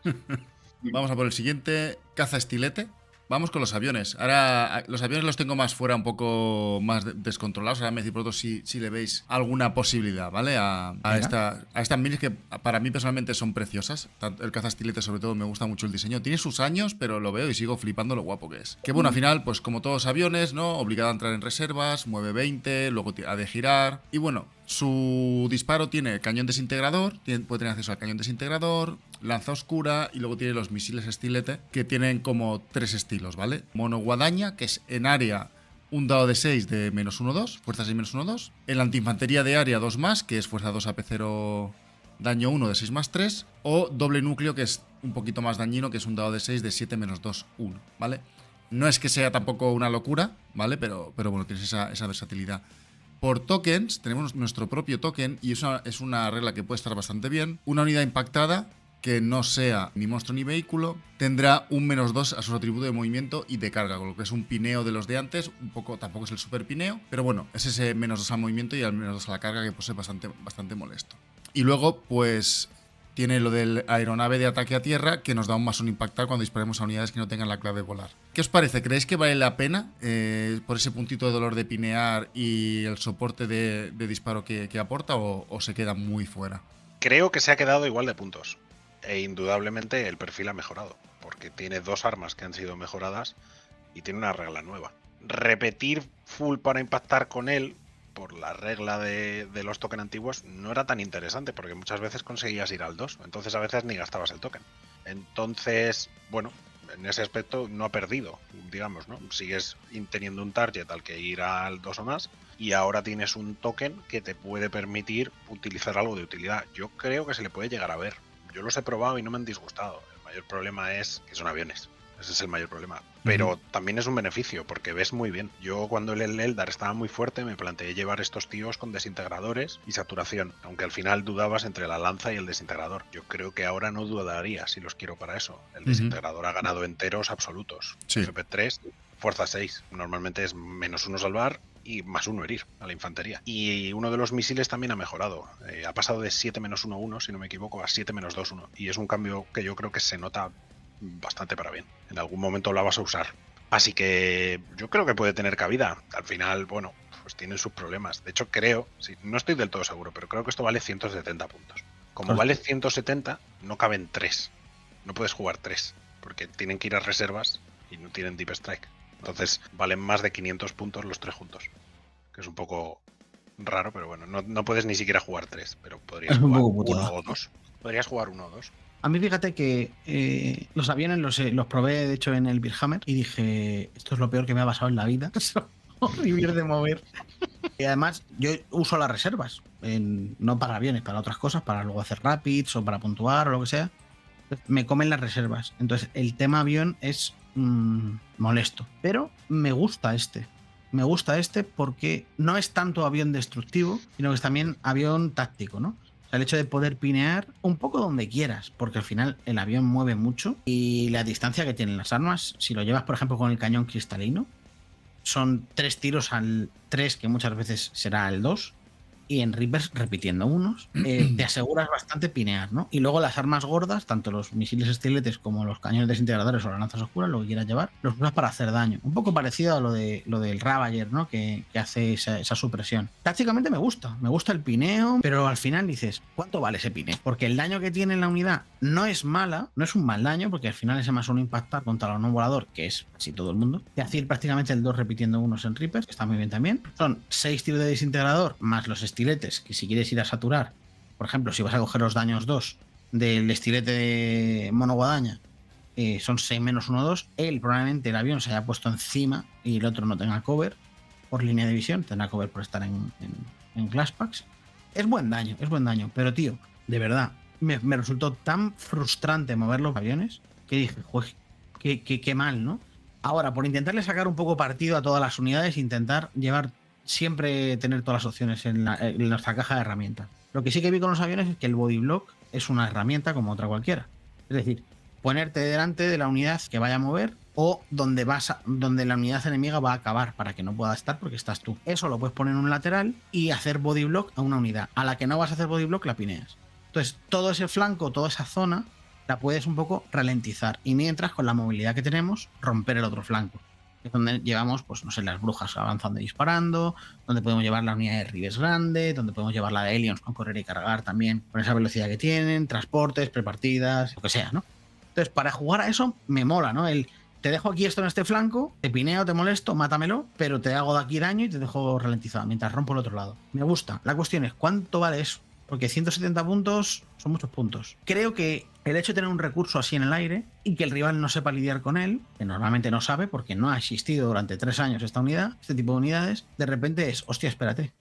Vamos a por el siguiente, caza estilete. Vamos con los aviones. Ahora los aviones los tengo más fuera, un poco más descontrolados. Ahora me decís vosotros si le veis alguna posibilidad, ¿vale? A estas minis que para mí personalmente son preciosas. El cazaestilete sobre todo me gusta mucho el diseño. Tiene sus años, pero lo veo y sigo flipando lo guapo que es. Que bueno, al final, pues como todos los aviones, ¿no? Obligado a entrar en reservas, mueve 20, luego ha de girar. Y bueno, su disparo tiene cañón desintegrador, puede tener acceso al cañón desintegrador, lanza oscura y luego tiene los misiles estilete que tienen como 3 estilos, ¿vale? Mono guadaña, que es en área un dado de 6 de -1-2, fuerza 6 -1-2. El antiinfantería de área 2+, que es fuerza 2 AP0, daño 1 de 6+3. O doble núcleo, que es un poquito más dañino, que es un dado de 6 de 7 -2, 1, ¿vale? No es que sea tampoco una locura, ¿vale? Pero bueno, tienes esa versatilidad. Por tokens, tenemos nuestro propio token y es una regla que puede estar bastante bien. Una unidad impactada que no sea ni monstruo ni vehículo tendrá un -2 a su atributo de movimiento y de carga, con lo que es un pineo de los de antes. Tampoco es el super pineo, pero bueno, es ese -2 al movimiento y al -2 a la carga, que pues es bastante molesto. Y luego, pues tiene lo del aeronave de ataque a tierra, que nos da un +1 impactar cuando disparemos a unidades que no tengan la clave de volar. ¿Qué os parece? ¿Creéis que vale la pena por ese puntito de dolor de pinear y el soporte de disparo que aporta, o se queda muy fuera? Creo que se ha quedado igual de puntos. E indudablemente el perfil ha mejorado, porque tiene 2 armas que han sido mejoradas y tiene una regla nueva. Repetir full para impactar con él, por la regla de los tokens antiguos, no era tan interesante, porque muchas veces conseguías ir al 2, entonces a veces ni gastabas el token. Entonces, bueno, en ese aspecto no ha perdido, digamos, ¿no? Sigues teniendo un target al que ir al 2 o más, y ahora tienes un token que te puede permitir utilizar algo de utilidad. Yo creo que se le puede llegar a ver. yo los he probado y no me han disgustado. El mayor problema es que son aviones. Ese es el mayor problema. Pero también es un beneficio, porque ves muy bien. Yo cuando el Eldar estaba muy fuerte, me planteé llevar estos tíos con desintegradores y saturación, aunque al final dudabas entre la lanza y el desintegrador. Yo creo que ahora no dudaría si los quiero para eso. El desintegrador ha ganado enteros absolutos. Sí. FP3, fuerza 6. Normalmente es -1 salvar y +1 herir a la infantería. Y uno de los misiles también ha mejorado. Ha pasado de 7-1-1, si no me equivoco, a 7-2-1. Y es un cambio que yo creo que se nota bastante para bien. En algún momento la vas a usar. Así que yo creo que puede tener cabida. Al final, bueno, pues tienen sus problemas. De hecho, creo, sí, no estoy del todo seguro, pero creo que esto vale 170 puntos. Como vale 170, no caben 3. No puedes jugar 3, porque tienen que ir a reservas y no tienen Deep Strike. Entonces valen más de 500 puntos los 3 juntos. Que es un poco raro, pero bueno, no puedes ni siquiera jugar 3, pero podrías jugar 1 o 2. Podrías jugar 1 o 2. A mí fíjate que los aviones los probé, de hecho, en el Beerhammer y dije, esto es lo peor que me ha pasado en la vida. Son horribles de mover. Y además, yo uso las reservas, no para aviones, para otras cosas, para luego hacer rapids o para puntuar o lo que sea. Me comen las reservas. Entonces, el tema avión es molesto. Pero me gusta este. Me gusta este porque no es tanto avión destructivo, sino que es también avión táctico, ¿no? El hecho de poder pinear un poco donde quieras, porque al final el avión mueve mucho y la distancia que tienen las armas, si lo llevas por ejemplo con el cañón cristalino, son 3 tiros al 3, que muchas veces será el 2, y en Reapers repitiendo unos, te aseguras bastante pinear, ¿no? Y luego las armas gordas, tanto los misiles estiletes como los cañones desintegradores o las lanzas oscuras, lo que quieras llevar, los usas para hacer daño. Un poco parecido a lo del Ravager, ¿no? Que hace esa supresión. Tácticamente me gusta el pineo, pero al final dices, ¿cuánto vale ese pineo? Porque el daño que tiene en la unidad no es mala, no es un mal daño, porque al final ese +1 impactar contra el no volador, que es casi todo el mundo, te hace ir prácticamente el 2 repitiendo unos en Reapers, que está muy bien también. Son 6 tiros de desintegrador más los estiletes, que si quieres ir a saturar, por ejemplo, si vas a coger los daños 2 del estilete de Mono Guadaña, son 6-1-2, probablemente el avión se haya puesto encima y el otro no tenga cover por línea de visión, tendrá cover por estar en flashbacks. Es buen daño, pero tío, de verdad, me resultó tan frustrante mover los aviones que dije, joder, qué mal, ¿no? Ahora, por intentarle sacar un poco partido a todas las unidades, intentar siempre tener todas las opciones en nuestra caja de herramientas. Lo que sí que vi con los aviones es que el body block es una herramienta como otra cualquiera. Es decir, ponerte delante de la unidad que vaya a mover o donde la unidad enemiga va a acabar para que no pueda estar porque estás tú. Eso lo puedes poner en un lateral y hacer body block a una unidad. A la que no vas a hacer body block la pineas. Entonces, todo ese flanco, toda esa zona, la puedes un poco ralentizar. Y mientras, con la movilidad que tenemos, romper el otro flanco. Es donde llevamos, pues no sé, las brujas avanzando y disparando, donde podemos llevar la unidad de Rives grande, donde podemos llevar la de Aliens con correr y cargar también, con esa velocidad que tienen, transportes, prepartidas, lo que sea, ¿no? Entonces, para jugar a eso, me mola, ¿no? Te dejo aquí esto en este flanco, te pineo, te molesto, mátamelo, pero te hago de aquí daño y te dejo ralentizado mientras rompo el otro lado. Me gusta. La cuestión es, ¿cuánto vale eso? Porque 170 puntos son muchos puntos. Creo que el hecho de tener un recurso así en el aire y que el rival no sepa lidiar con él, que normalmente no sabe porque no ha existido durante 3 años esta unidad, este tipo de unidades, de repente es, hostia, espérate,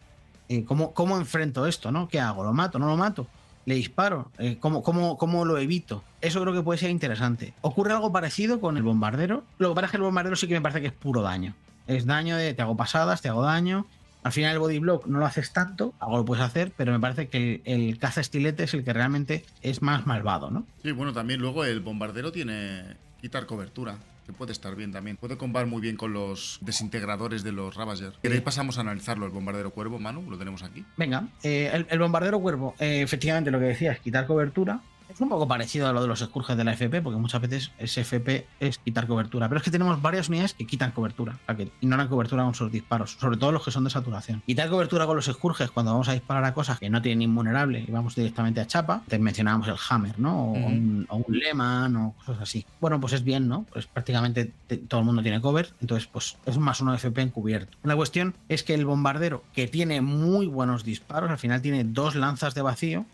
¿cómo enfrento esto, no? ¿Qué hago? ¿Lo mato? ¿No lo mato? ¿Le disparo? ¿Cómo lo evito? Eso creo que puede ser interesante. Ocurre algo parecido con el bombardero. Lo que pasa es que el bombardero sí que me parece que es puro daño. Es daño de te hago pasadas, te hago daño. Al final el body block no lo haces tanto, algo lo puedes hacer, pero me parece que el caza estilete es el que realmente es más malvado, ¿no? Sí, bueno, también luego el bombardero tiene quitar cobertura, que puede estar bien también. Puede combar muy bien con los desintegradores de los Ravager. ¿Queréis pasamos a analizarlo, el bombardero cuervo, Manu? Lo tenemos aquí. Venga, el bombardero cuervo, efectivamente lo que decía es quitar cobertura. Es un poco parecido a lo de los Scourges de la FP, porque muchas veces ese FP es quitar cobertura. Pero es que tenemos varias unidades que quitan cobertura, o sea, que ignoran cobertura con sus disparos, sobre todo los que son de saturación. Quitar cobertura con los Scourges cuando vamos a disparar a cosas que no tienen invulnerable y vamos directamente a chapa. Te mencionábamos el Hammer, ¿no? O un Lehman o cosas así. Bueno, pues es bien, ¿no? Pues prácticamente todo el mundo tiene cover, entonces pues es un +1 FP encubierto. La cuestión es que el bombardero, que tiene muy buenos disparos, al final tiene 2 lanzas de vacío,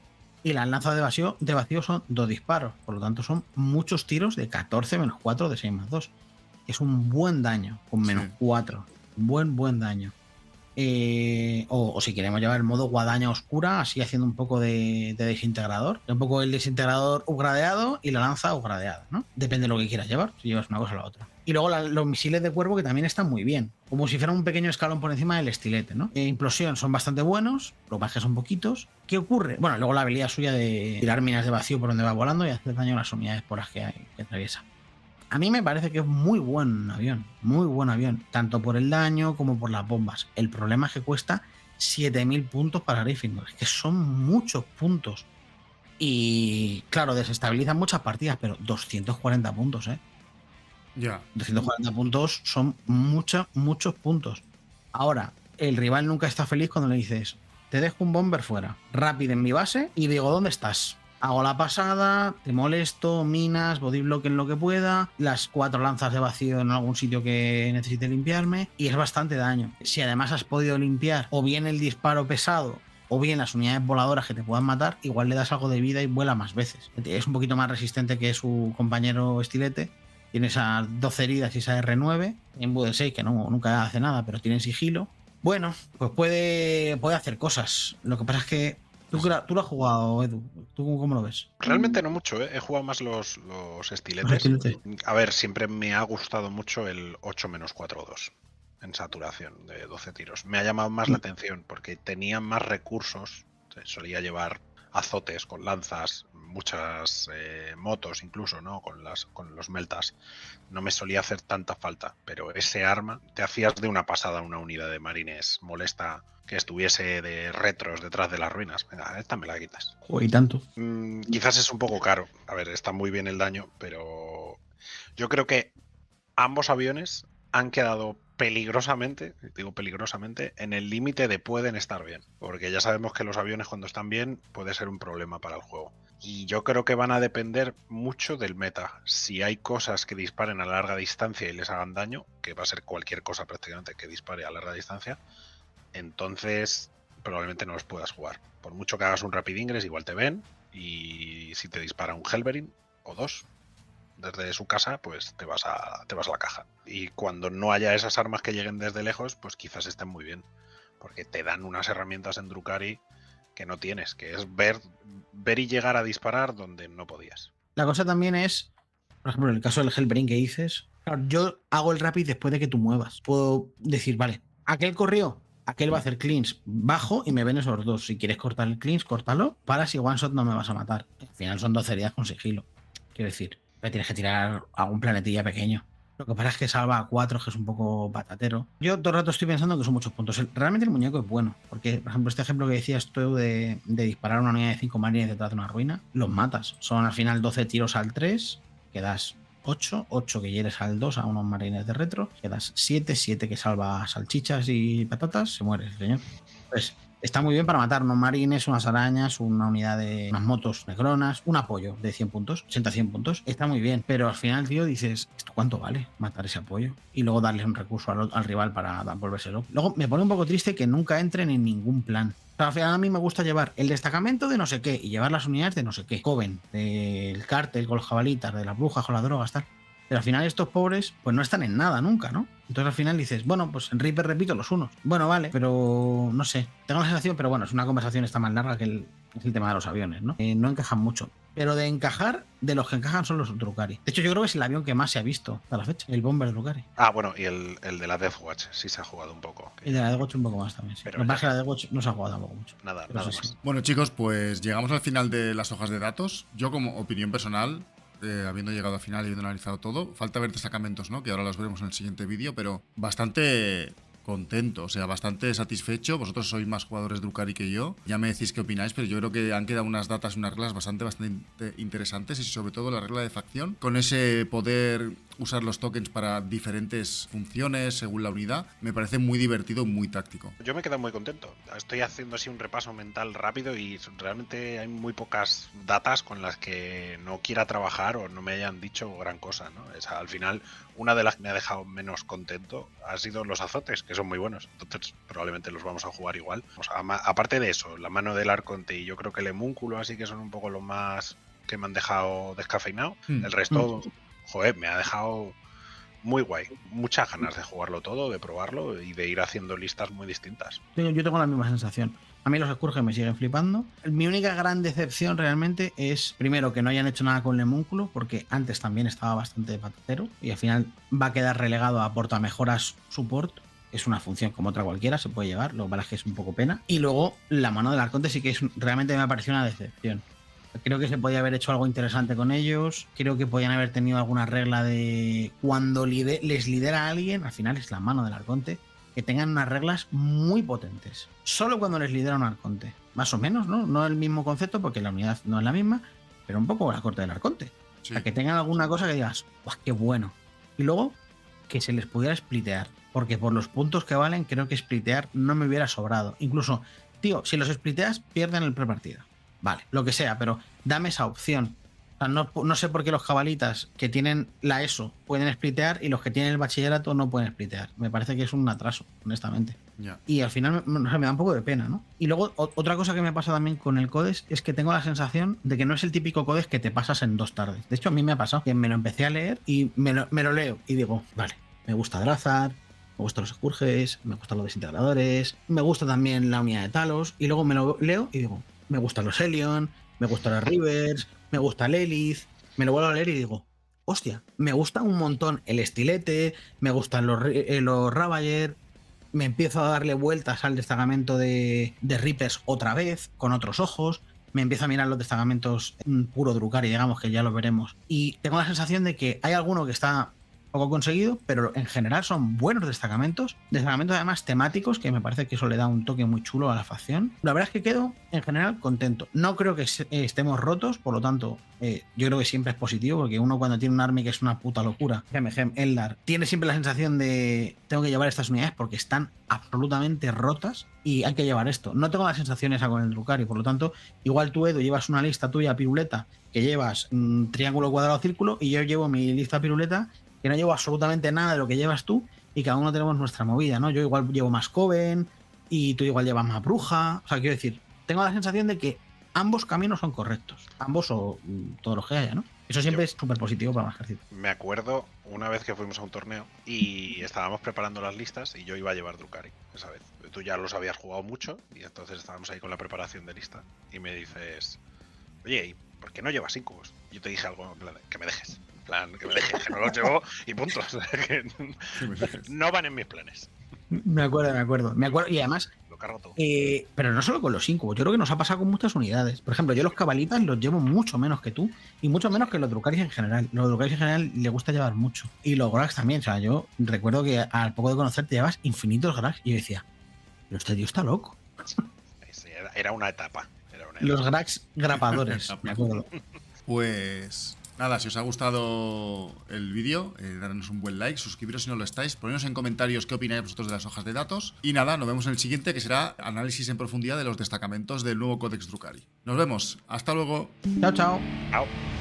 y las lanzas de vacío son 2 disparos. Por lo tanto, son muchos tiros de 14 menos 4 de 6 más 2. Es un buen daño con menos 4. Buen daño. O si queremos llevar el modo guadaña oscura, así haciendo un poco de desintegrador. Un poco el desintegrador upgradeado y la lanza upgradeada, ¿no? Depende de lo que quieras llevar, si llevas una cosa o la otra. Y luego los misiles de cuervo, que también están muy bien. Como si fuera un pequeño escalón por encima del estilete, ¿no? Implosión son bastante buenos, lo que pasa es que son poquitos. ¿Qué ocurre? Bueno, luego la habilidad suya de tirar minas de vacío por donde va volando y hacer daño a las unidades por las que atraviesa. A mí me parece que es muy buen avión, tanto por el daño como por las bombas. El problema es que cuesta 7.000 puntos para Gryffindor, es que son muchos puntos. Y claro, desestabilizan muchas partidas, pero 240 puntos, ¿eh? Ya. 240 puntos son muchos puntos. Ahora, el rival nunca está feliz cuando le dices, te dejo un bomber fuera, rápido en mi base, y digo, ¿dónde estás? Hago la pasada, te molesto, minas, body block en lo que pueda, las 4 lanzas de vacío en algún sitio que necesite limpiarme, y es bastante daño. Si además has podido limpiar o bien el disparo pesado o bien las unidades voladoras que te puedan matar, igual le das algo de vida y vuela más veces. Es un poquito más resistente que su compañero estilete. Tiene esas 12 heridas y esa R9. En Budel 6, que nunca hace nada, pero tiene sigilo. Bueno, pues puede hacer cosas. Lo que pasa es que tú lo has jugado, Edu. ¿Tú cómo lo ves? Realmente no mucho, ¿eh? He jugado más los estiletes. A ver, siempre me ha gustado mucho el 8-4-2 en saturación de 12 tiros. Me ha llamado más la atención porque tenía más recursos. Solía llevar azotes con lanzas, muchas motos incluso, ¿no? Con los meltas. No me solía hacer tanta falta, pero ese arma te hacías de una pasada una unidad de marines molesta que estuviese de retros detrás de las ruinas. Venga, esta me la quitas. Y tanto. Quizás es un poco caro. A ver, está muy bien el daño, pero yo creo que ambos aviones han quedado peligrosamente, digo peligrosamente, en el límite de pueden estar bien. Porque ya sabemos que los aviones cuando están bien puede ser un problema para el juego. Y yo creo que van a depender mucho del meta. Si hay cosas que disparen a larga distancia y les hagan daño, que va a ser cualquier cosa prácticamente que dispare a larga distancia, entonces probablemente no los puedas jugar. Por mucho que hagas un Rapid Ingress, igual te ven, y si te dispara un Helverin o dos desde su casa, pues te vas a la caja. Y cuando no haya esas armas que lleguen desde lejos, pues quizás estén muy bien, porque te dan unas herramientas en Drukhari que no tienes, que es ver y llegar a disparar donde no podías. La cosa también es, por ejemplo, en el caso del Hellbrain que dices, claro, yo hago el rapid después de que tú muevas. Puedo decir, vale, aquel corrió, aquel va a hacer cleans bajo y me ven esos dos. Si quieres cortar el cleans, córtalo. Para si one shot no me vas a matar. Al final son 12 heridas con sigilo. Quiero decir, me tienes que tirar a un planetilla pequeño. Lo que pasa es que salva a 4, que es un poco patatero. Yo todo el rato estoy pensando que son muchos puntos. Realmente el muñeco es bueno, porque, por ejemplo, este ejemplo que decías tú de disparar una unidad de 5 marines detrás de una ruina, los matas. Son al final 12 tiros al 3, que das 8 que hieres al 2 a unos marines de retro, que das 7 que salva salchichas y patatas, se muere el señor. Pues está muy bien para matar unos marines, unas arañas, una unidad de unas motos necronas, un apoyo de 100 puntos, 80-100 puntos. Está muy bien, pero al final, tío, dices, ¿esto cuánto vale matar ese apoyo? Y luego darle un recurso al rival para volvérselo. Luego me pone un poco triste que nunca entren en ningún plan. O sea, al final a mí me gusta llevar el destacamento de no sé qué y llevar las unidades de no sé qué. Coven, del cártel con los jabalitas, de las brujas con las drogas, tal. Pero al final estos pobres pues no están en nada nunca, ¿no? Entonces al final dices, bueno, pues en Reaper repito los unos. Bueno, vale, pero no sé. Tengo la sensación, pero bueno, es una conversación está más larga que el tema de los aviones, ¿no? No encajan mucho. Pero de encajar, de los que encajan son los Drukhari. De hecho, yo creo que es el avión que más se ha visto a la fecha, el Bomber Drukhari. Ah, bueno, y el de la Death Watch sí se ha jugado un poco. El de la Death Watch un poco más también, sí. Pero lo que pasa es que la Death Watch no se ha jugado tampoco mucho. Nada sí, más. Sí. Bueno, chicos, pues llegamos al final de las hojas de datos. Yo, como opinión personal, habiendo llegado al final y habiendo analizado todo, falta ver destacamentos, ¿no? Que ahora los veremos en el siguiente vídeo, pero bastante contento, o sea, bastante satisfecho. Vosotros sois más jugadores de Drukhari que yo. Ya me decís qué opináis, pero yo creo que han quedado unas datas y unas reglas bastante interesantes, y sobre todo la regla de facción, con ese poder usar los tokens para diferentes funciones según la unidad, me parece muy divertido, muy táctico. Yo me he quedado muy contento. Estoy haciendo así un repaso mental rápido y realmente hay muy pocas datas con las que no quiera trabajar o no me hayan dicho gran cosa, ¿no? O sea, al final, una de las que me ha dejado menos contento ha sido los azotes, que son muy buenos. Entonces, probablemente los vamos a jugar igual. O sea, aparte de eso, la mano del Arconte y yo creo que el Emúnculo, así que son un poco los más que me han dejado descafeinado. El resto, joder, me ha dejado muy guay. Muchas ganas de jugarlo todo, de probarlo y de ir haciendo listas muy distintas. Yo tengo la misma sensación. A mí los Scourge me siguen flipando. Mi única gran decepción realmente es, primero, que no hayan hecho nada con Lemúnculo, porque antes también estaba bastante patatero y al final va a quedar relegado a portamejoras support. Es una función como otra cualquiera, se puede llevar, lo que pasa es que es un poco pena. Y luego, la mano del Arconte sí que realmente me ha parecido una decepción. Creo que se podía haber hecho algo interesante con ellos. Creo que podían haber tenido alguna regla de cuando les lidera a alguien, al final es la mano del Arconte, que tengan unas reglas muy potentes. Solo cuando les lidera un Arconte. Más o menos, ¿no? No el mismo concepto porque la unidad no es la misma, pero un poco la corte del Arconte. Sí. O sea, que tengan alguna cosa que digas, ¡guau, qué bueno! Y luego, que se les pudiera splitear. Porque por los puntos que valen, creo que splitear no me hubiera sobrado. Incluso, tío, si los spliteas, pierden el prepartida. Vale, lo que sea, pero dame esa opción. O sea, no sé por qué los cabalitas que tienen la ESO pueden splitear y los que tienen el bachillerato no pueden splitear. Me parece que es un atraso, honestamente. Ya. Y al final me da un poco de pena, ¿no? Y luego, otra cosa que me pasa también con el Codex es que tengo la sensación de que no es el típico Codex que te pasas en 2 tardes. De hecho, a mí me ha pasado que me lo empecé a leer y me lo leo y digo, vale, me gusta Drazar, me gustan los Scourges, me gustan los desintegradores, me gusta también la unidad de Talos, y luego me lo leo y digo, me gustan los Helion, me gustan los Rivers, me gusta Lelith, me lo vuelvo a leer y digo, hostia, me gusta un montón el Estilete, me gustan los Ravager, me empiezo a darle vueltas al destacamento de Reapers otra vez, con otros ojos, me empiezo a mirar los destacamentos puro Drukhari, digamos que ya lo veremos, y tengo la sensación de que hay alguno que está poco conseguido, pero en general son buenos destacamentos además temáticos, que me parece que eso le da un toque muy chulo a la facción. La verdad es que quedo en general contento. No creo que estemos rotos, por lo tanto, yo creo que siempre es positivo, porque uno cuando tiene un army que es una puta locura, Eldar, tiene siempre la sensación de tengo que llevar estas unidades porque están absolutamente rotas y hay que llevar esto. No tengo la sensación esa con el Drukhari, por lo tanto, igual tú, Edu, llevas una lista tuya piruleta que llevas triángulo, cuadrado, círculo, y yo llevo mi lista piruleta que no llevo absolutamente nada de lo que llevas tú y cada uno tenemos nuestra movida, ¿no? Yo igual llevo más Coven y tú igual llevas más Bruja. O sea, quiero decir, tengo la sensación de que ambos caminos son correctos. Ambos o todos los que haya, ¿no? Eso siempre es súper positivo para un ejército. Me acuerdo una vez que fuimos a un torneo y estábamos preparando las listas y yo iba a llevar Drukhari esa vez. Tú ya los habías jugado mucho y entonces estábamos ahí con la preparación de lista y me dices, oye, ¿y por qué no llevas Incubus? Yo te dije algo en plan, que me dejes. Que me dejes, que no los llevo y punto. O sea, que no van en mis planes. Me acuerdo. Y además, lo cargo todo. Pero no solo con los Incubos, yo creo que nos ha pasado con muchas unidades. Por ejemplo, yo los Cabalitas los llevo mucho menos que tú y mucho menos que los Drukharis en general. Los Drukharis en general le gusta llevar mucho. Y los Grax también. O sea, yo recuerdo que al poco de conocerte llevas infinitos Grax y yo decía, pero este tío está loco. Sí, era una etapa. Los Grax grapadores, me acuerdo. Pues nada, si os ha gustado el vídeo, darnos un buen like, suscribiros si no lo estáis, poneros en comentarios qué opináis vosotros de las hojas de datos. Y nada, nos vemos en el siguiente, que será análisis en profundidad de los destacamentos del nuevo Codex Drukhari. Nos vemos, hasta luego. Chao, chao. Chao.